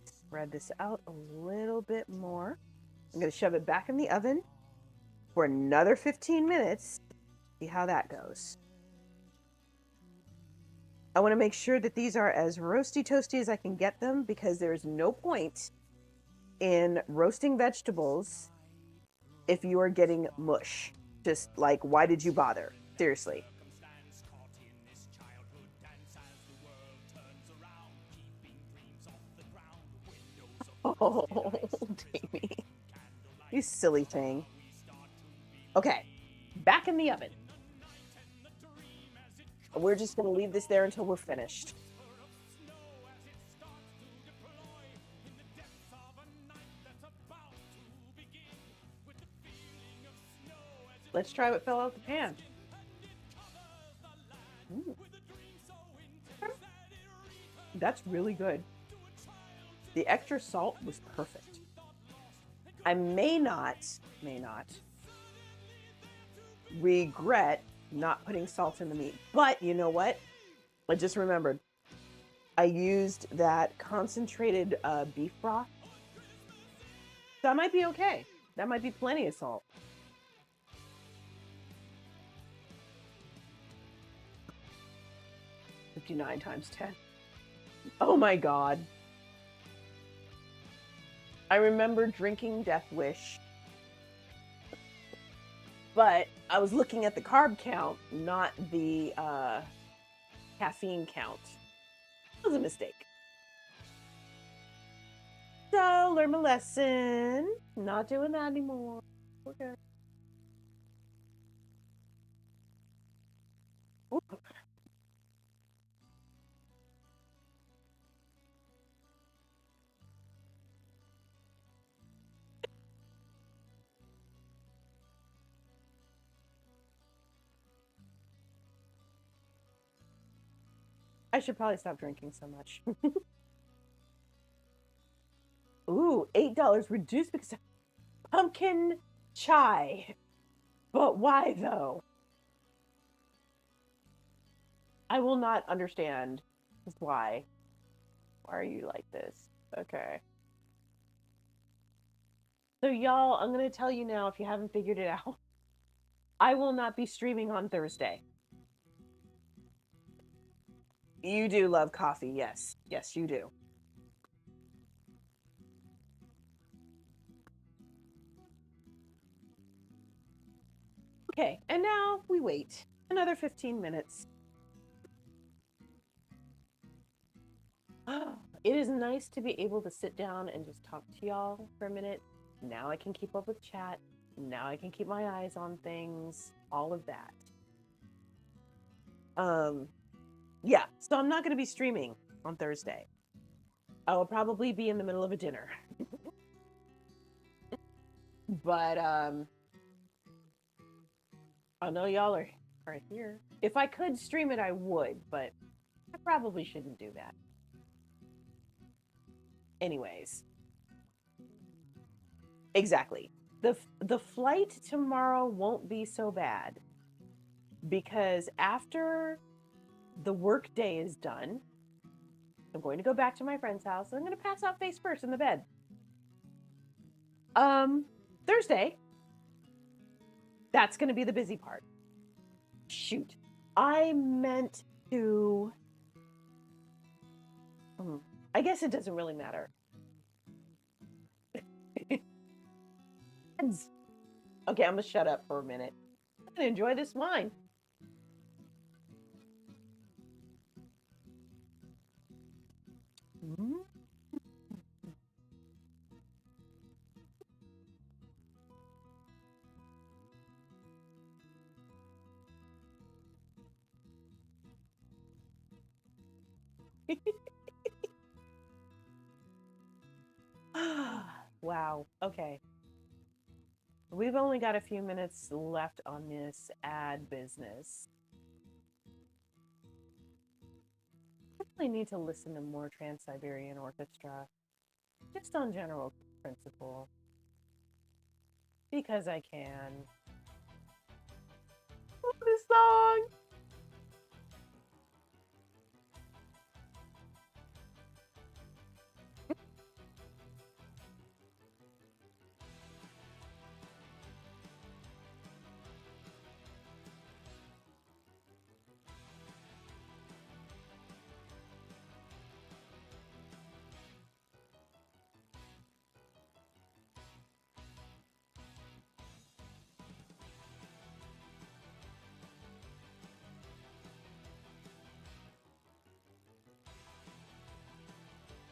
Spread this out a little bit more. I'm going to shove it back in the oven for another 15 minutes. See how that goes. I want to make sure that these are as roasty toasty as I can get them, because there's no point in roasting vegetables if you are getting mush. Just like, why did you bother? Seriously. Oh, Davey. You silly thing. Okay, back in the oven. We're just going to leave this there until we're finished. Let's try what fell out the pan. Ooh. That's really good. The extra salt was perfect. I may not regret not putting salt in the meat. But you know what? I just remembered. I used that concentrated beef broth. That might be okay. That might be plenty of salt. $59 times 10. Oh my God. I remember drinking Death Wish, but I was looking at the carb count, not the caffeine count. It was a mistake. So, learn my lesson. Not doing that anymore. Okay. Ooh. I should probably stop drinking so much. Ooh, $8 reduced because of pumpkin chai. But why though? I will not understand why. Why are you like this? Okay. So y'all, I'm going to tell you now, if you haven't figured it out, I will not be streaming on Thursday. You do love coffee, yes. Yes, you do. Okay, and now we wait another 15 minutes. It is nice to be able to sit down and just talk to y'all for a minute. Now I can keep up with chat. Now I can keep my eyes on things, all of that. Yeah, so I'm not going to be streaming on Thursday. I will probably be in the middle of a dinner. But I know y'all are here. If I could stream it, I would, but I probably shouldn't do that. Anyways. Exactly. The flight tomorrow won't be so bad because after the work day is done, I'm going to go back to my friend's house. I'm going to pass out face first in the bed. Thursday, that's going to be the busy part. Shoot. I meant to... I guess it doesn't really matter. Okay, I'm going to shut up for a minute. I'm going to enjoy this wine. Wow. Okay. We've only got a few minutes left on this ad business. I really need to listen to more Trans-Siberian Orchestra, just on general principle, because I can. Oh, this song!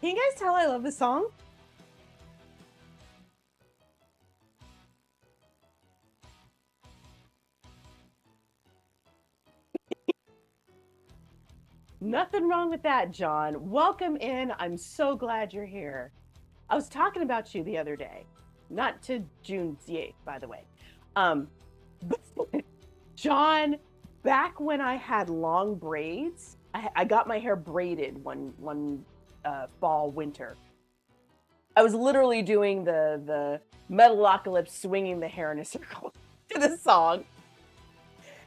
Can you guys tell I love this song? Nothing wrong with that, John. Welcome in. I'm so glad you're here. I was talking about you the other day. Not to June 8th, by the way. John, back when I had long braids, I got my hair braided one fall, winter. I was literally doing the Metalocalypse swinging the hair in a circle to the song.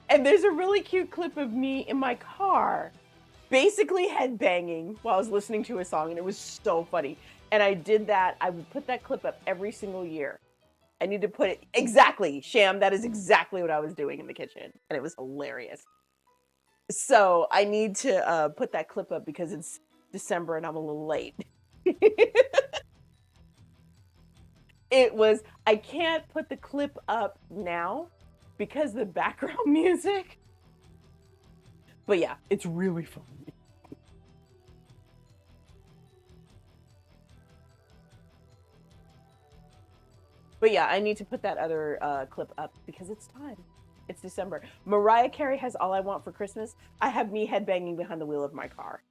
And there's a really cute clip of me in my car, basically headbanging while I was listening to a song, and it was so funny. And I did that. I would put that clip up every single year. I need to put it exactly, Sham. That is exactly what I was doing in the kitchen, and it was hilarious. So I need to put that clip up because it's December and I'm a little late. It was, I can't put the clip up now because the background music. But yeah, it's really fun. But yeah, I need to put that other clip up because it's time. It's December. Mariah Carey has All I Want for Christmas. I have me headbanging behind the wheel of my car.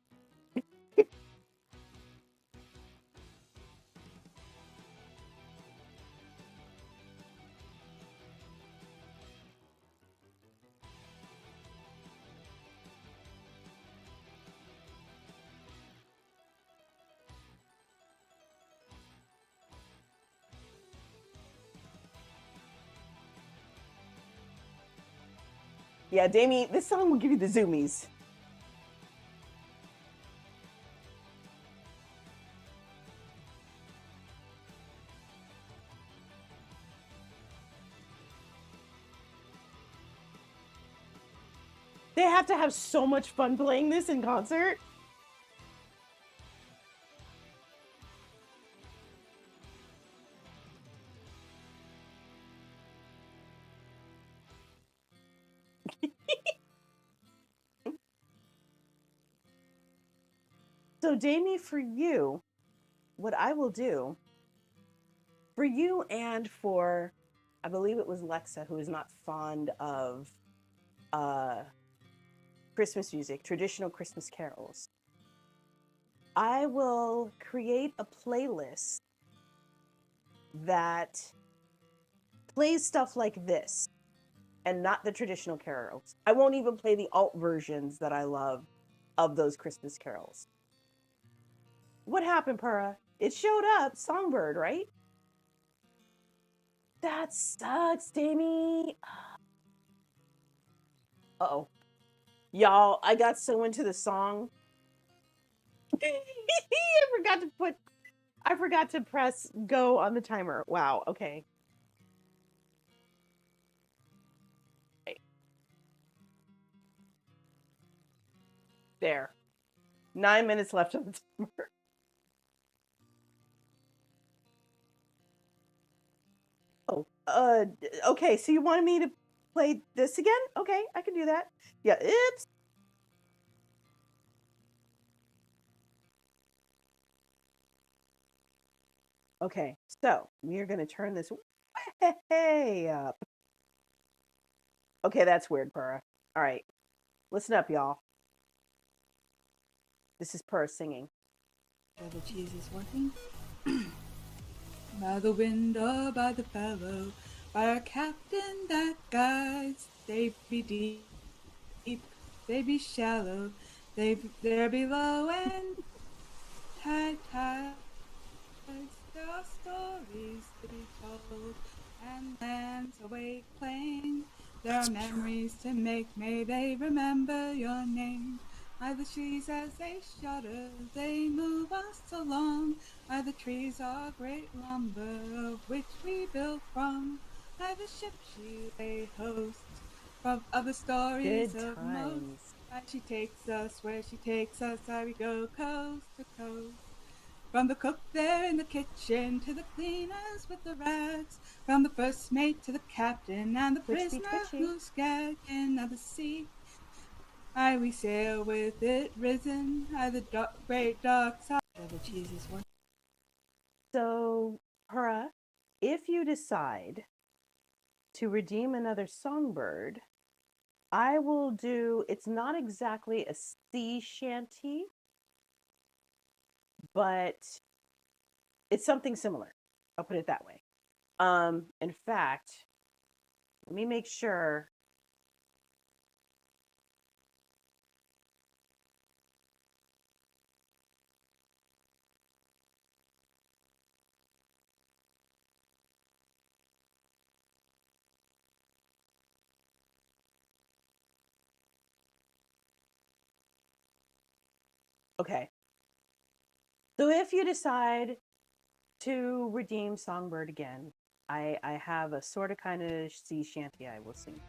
Yeah, Damie, this song will give you the zoomies. They have to have so much fun playing this in concert. So, Damie, for you, what I will do for you and for, I believe it was Lexa, who is not fond of Christmas music, traditional Christmas carols, I will create a playlist that plays stuff like this and not the traditional carols. I won't even play the alt versions that I love of those Christmas carols. What happened, Pura? It showed up, Songbird, right? That sucks, Damie. Uh-oh. Y'all, I got so into the song. I forgot to press go on the timer. Wow, okay. There. 9 minutes left on the timer. Oh, okay, so you wanted me to play this again? Okay, I can do that. Yeah, oops. Okay, so we are going to turn this way up. Okay, that's weird, Pura. All right, listen up, y'all. This is Pura singing. The cheese is working. By the window, by the fellow, by our captain that guides, they be deep, they be shallow, they're below and tides. There are stories to be told, and lands awake plain. There are memories to make, may they remember your name. By the trees as they shudder, they move us along. By the trees are great lumber, of which we build from. By the ship she lay host, from other stories Good of times. most. By she takes us where she takes us, I we go coast to coast. From the cook there in the kitchen to the cleaners with the rags, from the first mate to the captain and the prisoner who's gagged in the sea. Aye, we sail with it risen, aye, the great dark side of the cheese is one. So, Pura, if you decide to redeem another songbird, I will do, it's not exactly a sea shanty, but it's something similar. I'll put it that way. In fact, let me make sure. Okay. So if you decide to redeem Songbird again, I have a sort of kind of sea shanty I will sing.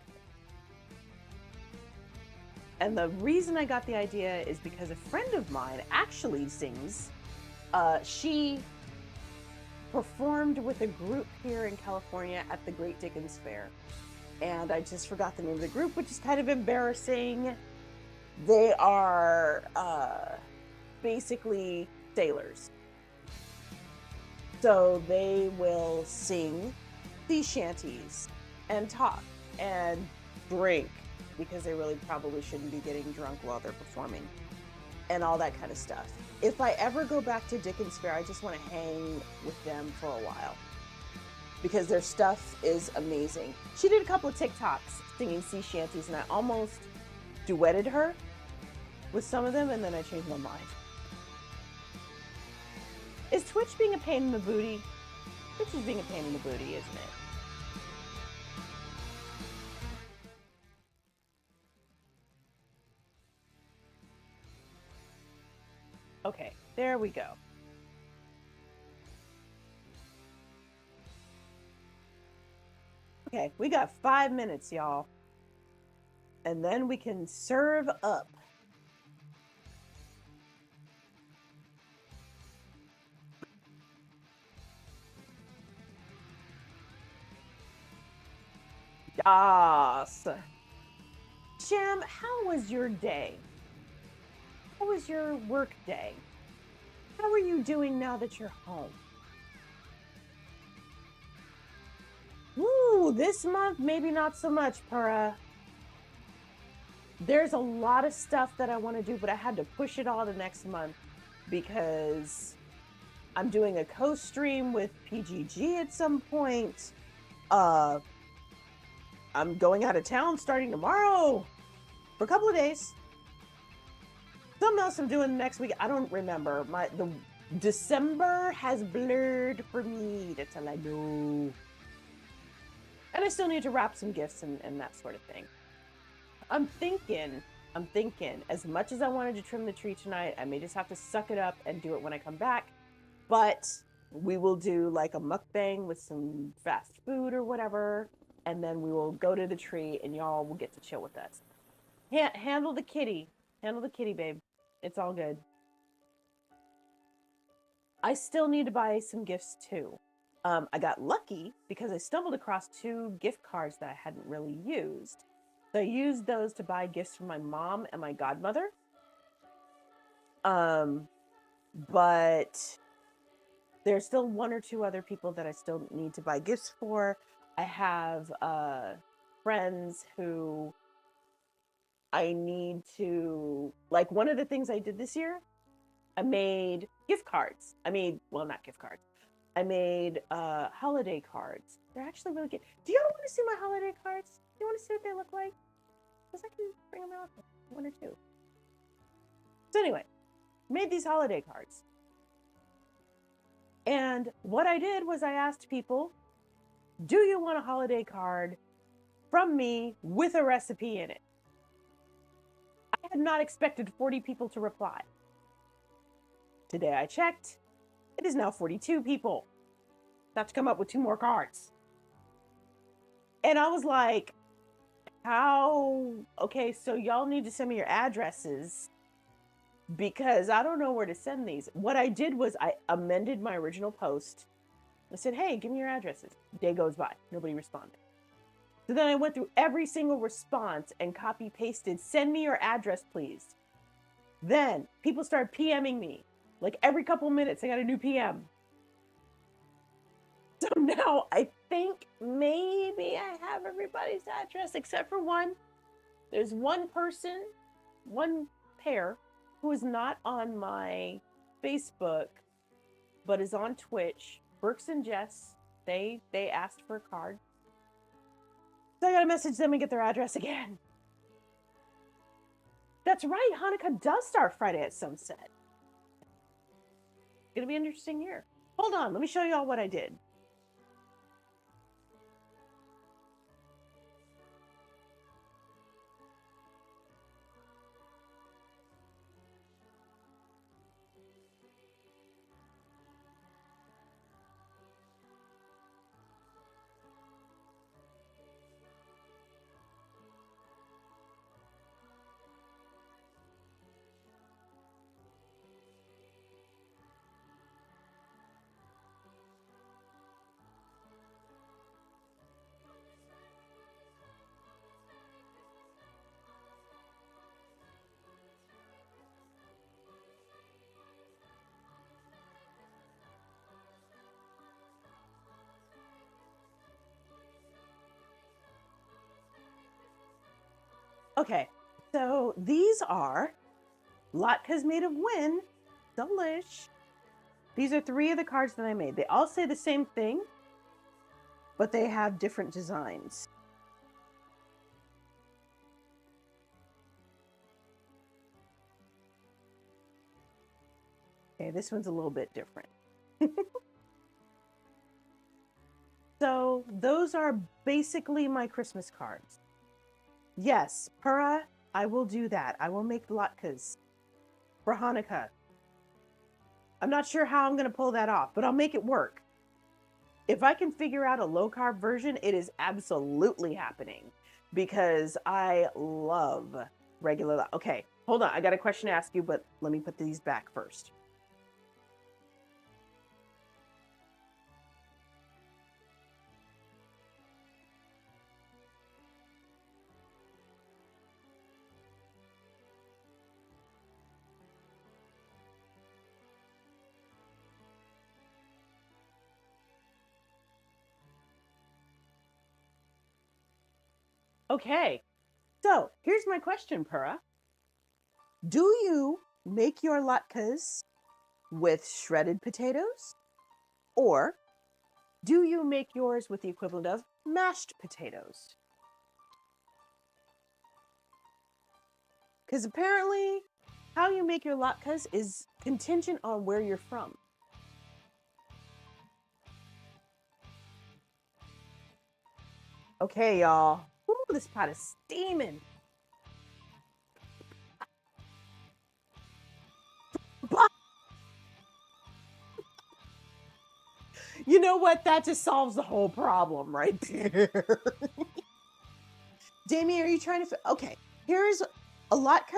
And the reason I got the idea is because a friend of mine actually sings. She performed with a group here in California at the Great Dickens Fair. And I just forgot the name of the group, which is kind of embarrassing. They are basically sailors. So they will sing sea shanties and talk and drink, because they really probably shouldn't be getting drunk while they're performing, and all that kind of stuff. If I ever go back to Dickens Fair, I just want to hang with them for a while, because their stuff is amazing. She did a couple of TikToks singing sea shanties, and I almost duetted her with some of them, and then I changed my mind. Is Twitch being a pain in the booty? Twitch is being a pain in the booty, isn't it? Okay, there we go. Okay, we got 5 minutes, y'all. And then we can serve up. Yes. Jim, how was your day? How was your work day? How are you doing now that you're home? Woo, this month, maybe not so much, Pura. There's a lot of stuff that I want to do, but I had to push it all to next month because I'm doing a co-stream with PGG at some point. I'm going out of town starting tomorrow for a couple of days. Something else I'm doing next week, I don't remember. The December has blurred for me. That's all I know. And I still need to wrap some gifts and that sort of thing. I'm thinking, as much as I wanted to trim the tree tonight, I may just have to suck it up and do it when I come back. But we will do like a mukbang with some fast food or whatever. And then we will go to the tree and y'all will get to chill with us. Handle the kitty. Handle the kitty, babe. It's all good. I still need to buy some gifts too. I got lucky because I stumbled across 2 gift cards that I hadn't really used. So I used those to buy gifts for my mom and my godmother. But there's still 1 or 2 other people that I still need to buy gifts for. I have friends who I need to, like, one of the things I did this year, I made gift cards. Well, not gift cards. I made holiday cards. They're actually really good. Do y'all want to see my holiday cards? Do you want to see what they look like? Because I can bring them out. 1 or 2. So anyway, made these holiday cards. And what I did was I asked people, do you want a holiday card from me with a recipe in it? I had not expected 40 people to reply. Today I checked. It is now 42 people. Have to come up with 2 more cards. And I was like, how? Okay, so y'all need to send me your addresses because I don't know where to send these. What I did was I amended my original post. I said, hey, give me your addresses. Day goes by. Nobody responded. So then I went through every single response and copy pasted, send me your address, please. Then people started PMing me. Like every couple minutes, I got a new PM. So now I think maybe I have everybody's address except for 1. There's 1 person, 1 pair who is not on my Facebook, but is on Twitch. Brooks and Jess, they asked for a card. So I gotta message them and get their address again. That's right, Hanukkah does start Friday at sunset. It's gonna be an interesting year. Hold on, let me show you all what I did. Okay, so these are latkes made of wind. Delish. These are 3 of the cards that I made. They all say the same thing, but they have different designs. Okay, this one's a little bit different. So those are basically my Christmas cards. Yes, Pura, I will do that. I will make latkes for Hanukkah. I'm not sure how I'm going to pull that off, but I'll make it work. If I can figure out a low-carb version, it is absolutely happening because I love regular. Okay, hold on. I got a question to ask you, but let me put these back first. Okay. So here's my question, Pura. Do you make your latkes with shredded potatoes? Or do you make yours with the equivalent of mashed potatoes? Because apparently, how you make your latkes is contingent on where you're from. Okay, y'all. Ooh, this pot is steaming. You know what? That just solves the whole problem right there. Damien, are you trying to... Okay, here's a latke.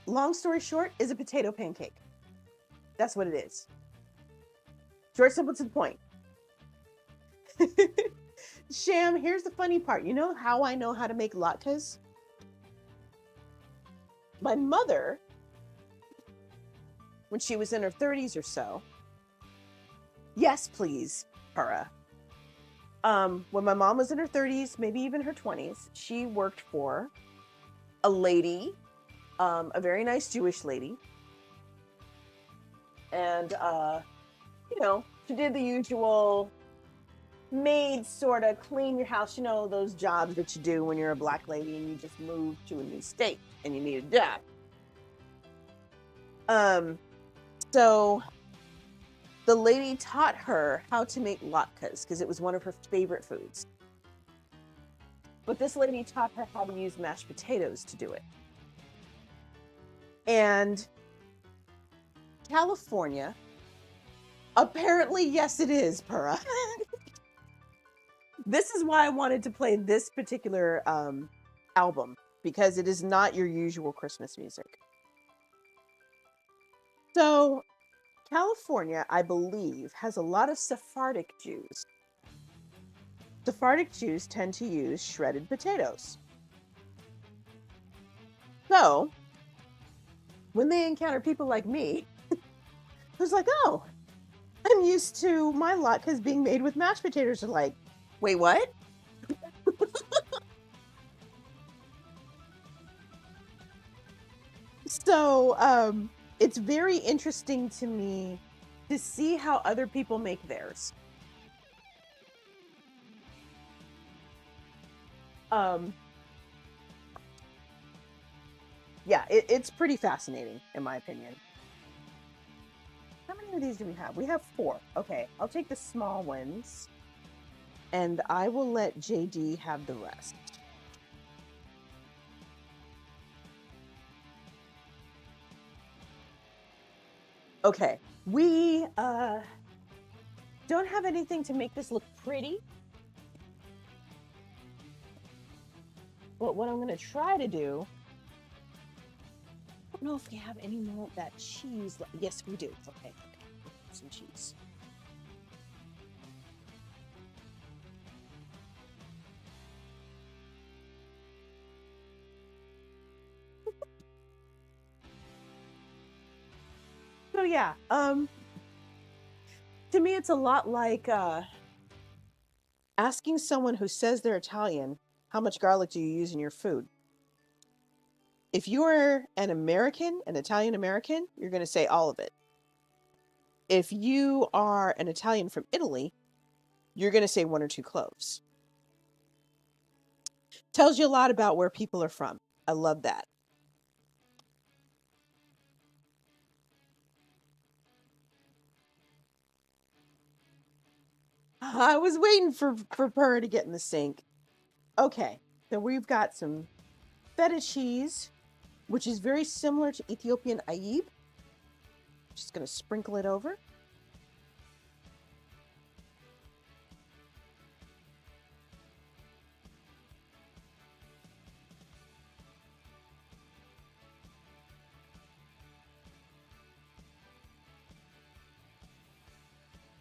Long story short, is a potato pancake. That's what it is. Short, simple, to the point. Sham, here's the funny part. You know how I know how to make latkes? My mother, when she was in her 30s or so, yes, please, Para. When my mom was in her 30s, maybe even her 20s, she worked for a lady, a very nice Jewish lady. And, you know, she did the usual maid sort of clean your house, you know, those jobs that you do when you're a black lady and you just moved to a new state and you need a job. So the lady taught her how to make latkes because it was one of her favorite foods. But this lady taught her how to use mashed potatoes to do it. And California, apparently, yes, it is, Pura. This is why I wanted to play this particular album, because it is not your usual Christmas music. So, California, I believe, has a lot of Sephardic Jews. Sephardic Jews tend to use shredded potatoes. So, when they encounter people like me, who's like, oh, I'm used to my latkes being made with mashed potatoes, are like, wait, what? So, it's very interesting to me to see how other people make theirs. Yeah, it's pretty fascinating, in my opinion. How many of these do we have? We have 4. Okay, I'll take the small ones, and I will let JD have the rest. Okay, we don't have anything to make this look pretty. But what I'm going to try to do, I don't know if we have any more of that cheese. Yes, we do. Okay. Some cheese. So yeah, to me it's a lot like asking someone who says they're Italian, how much garlic do you use in your food? If you're an American, an Italian American, you're going to say all of it. If you are an Italian from Italy, you're going to say 1 or 2 cloves. Tells you a lot about where people are from. I love that. I was waiting for her to get in the sink. Okay, so we've got some feta cheese, which is very similar to Ethiopian ayib. Just going to sprinkle it over.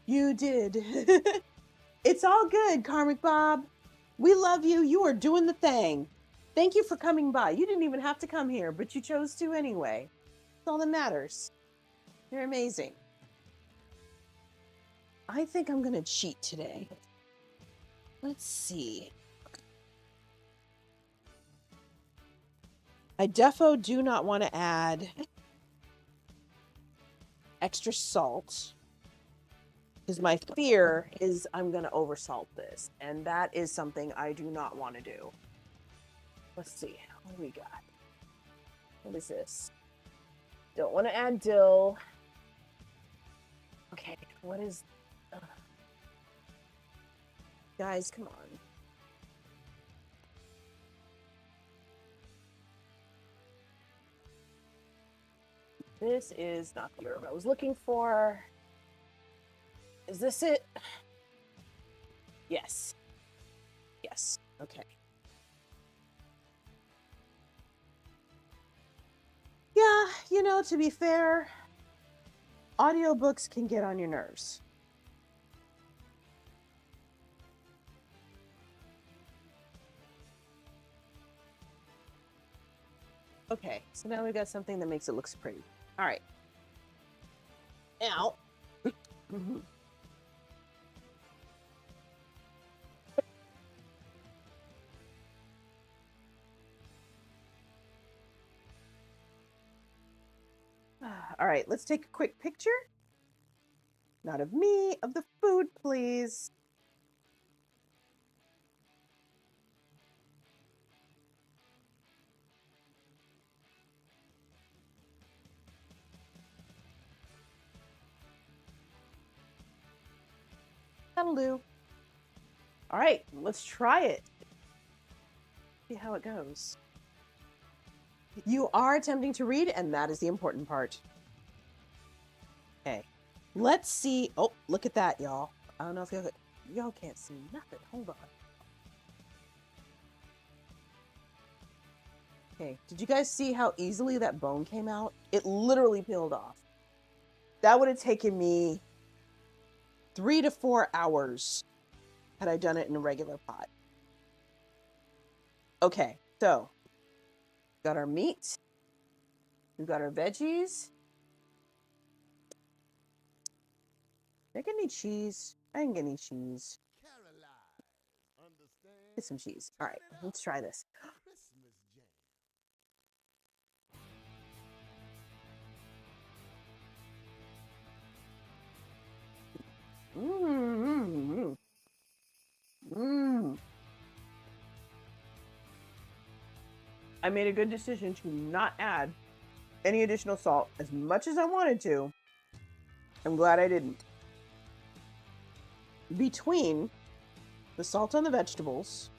You did. It's all good, Karmic Bob. We love you. You are doing the thing. Thank you for coming by. You didn't even have to come here, but you chose to anyway. That's all that matters. You're amazing. I think I'm going to cheat today. Let's see. I defo do not want to add extra salt. Because my fear is I'm going to oversalt this. And that is something I do not want to do. Let's see. What do we got? What is this? Don't want to add dill. Okay, what is... Guys, come on. This is not the herb I was looking for. Is this it? Yes. Yes. Okay. Yeah, you know, to be fair, audiobooks can get on your nerves. Okay, so now we got something that makes it look pretty. All right. Now. All right, let's take a quick picture. Not of me, of the food, please. That'll do. All right, let's try it. See how it goes. You are attempting to read, and that is the important part. Okay, let's see. Oh, look at that, y'all. I don't know if y'all can't see nothing. Hold on. Okay, did you guys see how easily that bone came out? It literally peeled off. That would have taken me 3 to 4 hours had I done it in a regular pot. Okay, so got our meat. We've got our veggies. Did I get any cheese? I didn't get any cheese. Get some cheese. All right, let's try this. Mmm. Mmm. I made a good decision to not add any additional salt as much as I wanted to. I'm glad I didn't. Between the salt on the vegetables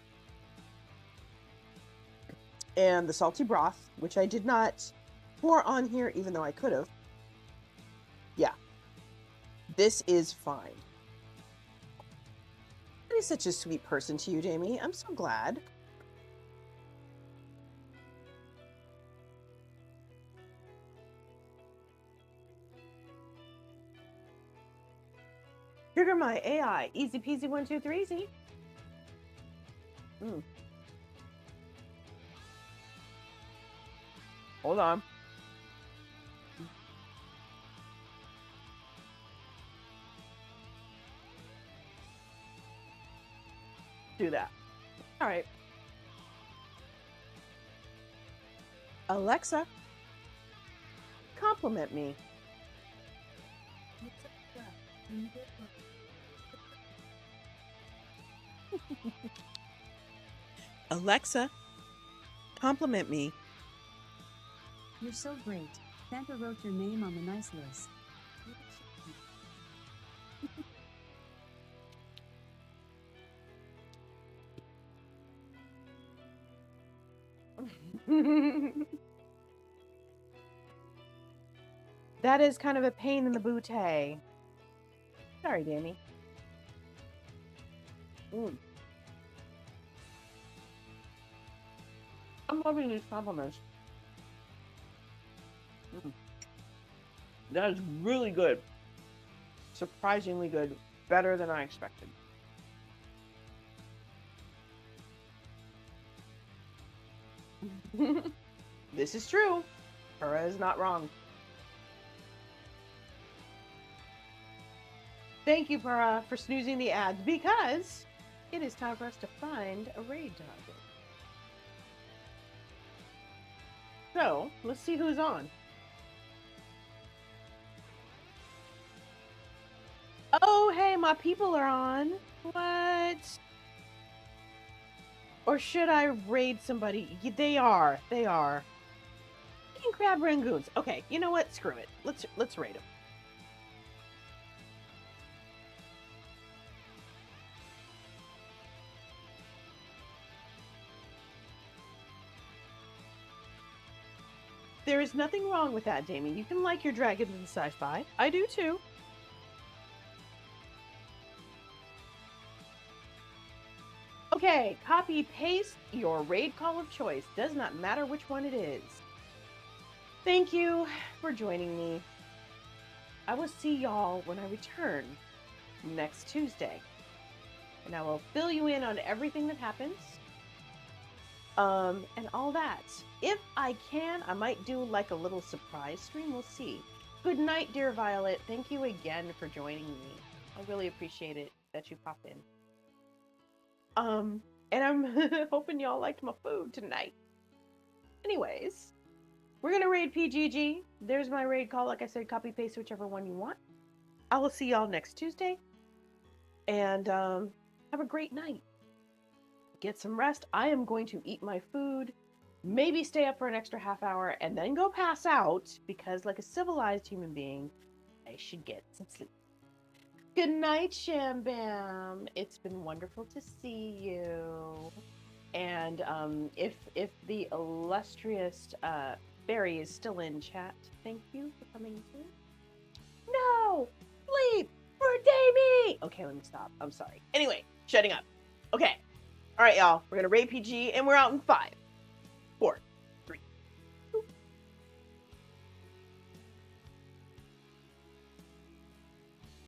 and the salty broth, which I did not pour on here even though I could have. Yeah. This is fine. He's such a sweet person to you, Jamie. I'm so glad. Trigger my AI. Easy peasy 1, 2, 3 easy. Hold on. Do that. All right. Alexa, compliment me. Alexa, compliment me. You're so great. Santa wrote your name on the nice list. That is kind of a pain in the bootay. Sorry, Danny. I'm loving these compliments. That is really good. Surprisingly good. Better than I expected. This is true. Pura is not wrong. Thank you, Pura, for snoozing the ads because it is time for us to find a raid target. So, let's see who's on. Oh, hey, my people are on. What? Or should I raid somebody? They are. They are. King Crab Rangoons. Okay, you know what? Screw it. Let's raid them. There is nothing wrong with that, Damien. You can like your dragons and sci-fi. I do too. Okay, copy paste your raid call of choice. Does not matter which one it is. Thank you for joining me. I will see y'all when I return next Tuesday. And I will fill you in on everything that happens. And all that. If I can, I might do like a little surprise stream. We'll see. Good night, dear Violet. Thank you again for joining me. I really appreciate it that you popped in. And I'm hoping y'all liked my food tonight. Anyways, we're gonna raid PGG. There's my raid call. Like I said, copy paste whichever one you want. I will see y'all next Tuesday. And have a great night. Get some rest. I am going to eat my food, maybe stay up for an extra half hour, and then go pass out, because like a civilized human being, I should get some sleep. Good night, Sham Bam. It's been wonderful to see you. And if the illustrious Barry is still in chat, thank you for coming through. No! Sleep! For Davey! Okay, let me stop. I'm sorry. Anyway, shutting up. Okay. All right, y'all. We're going to raid PG, and we're out in 5, 4,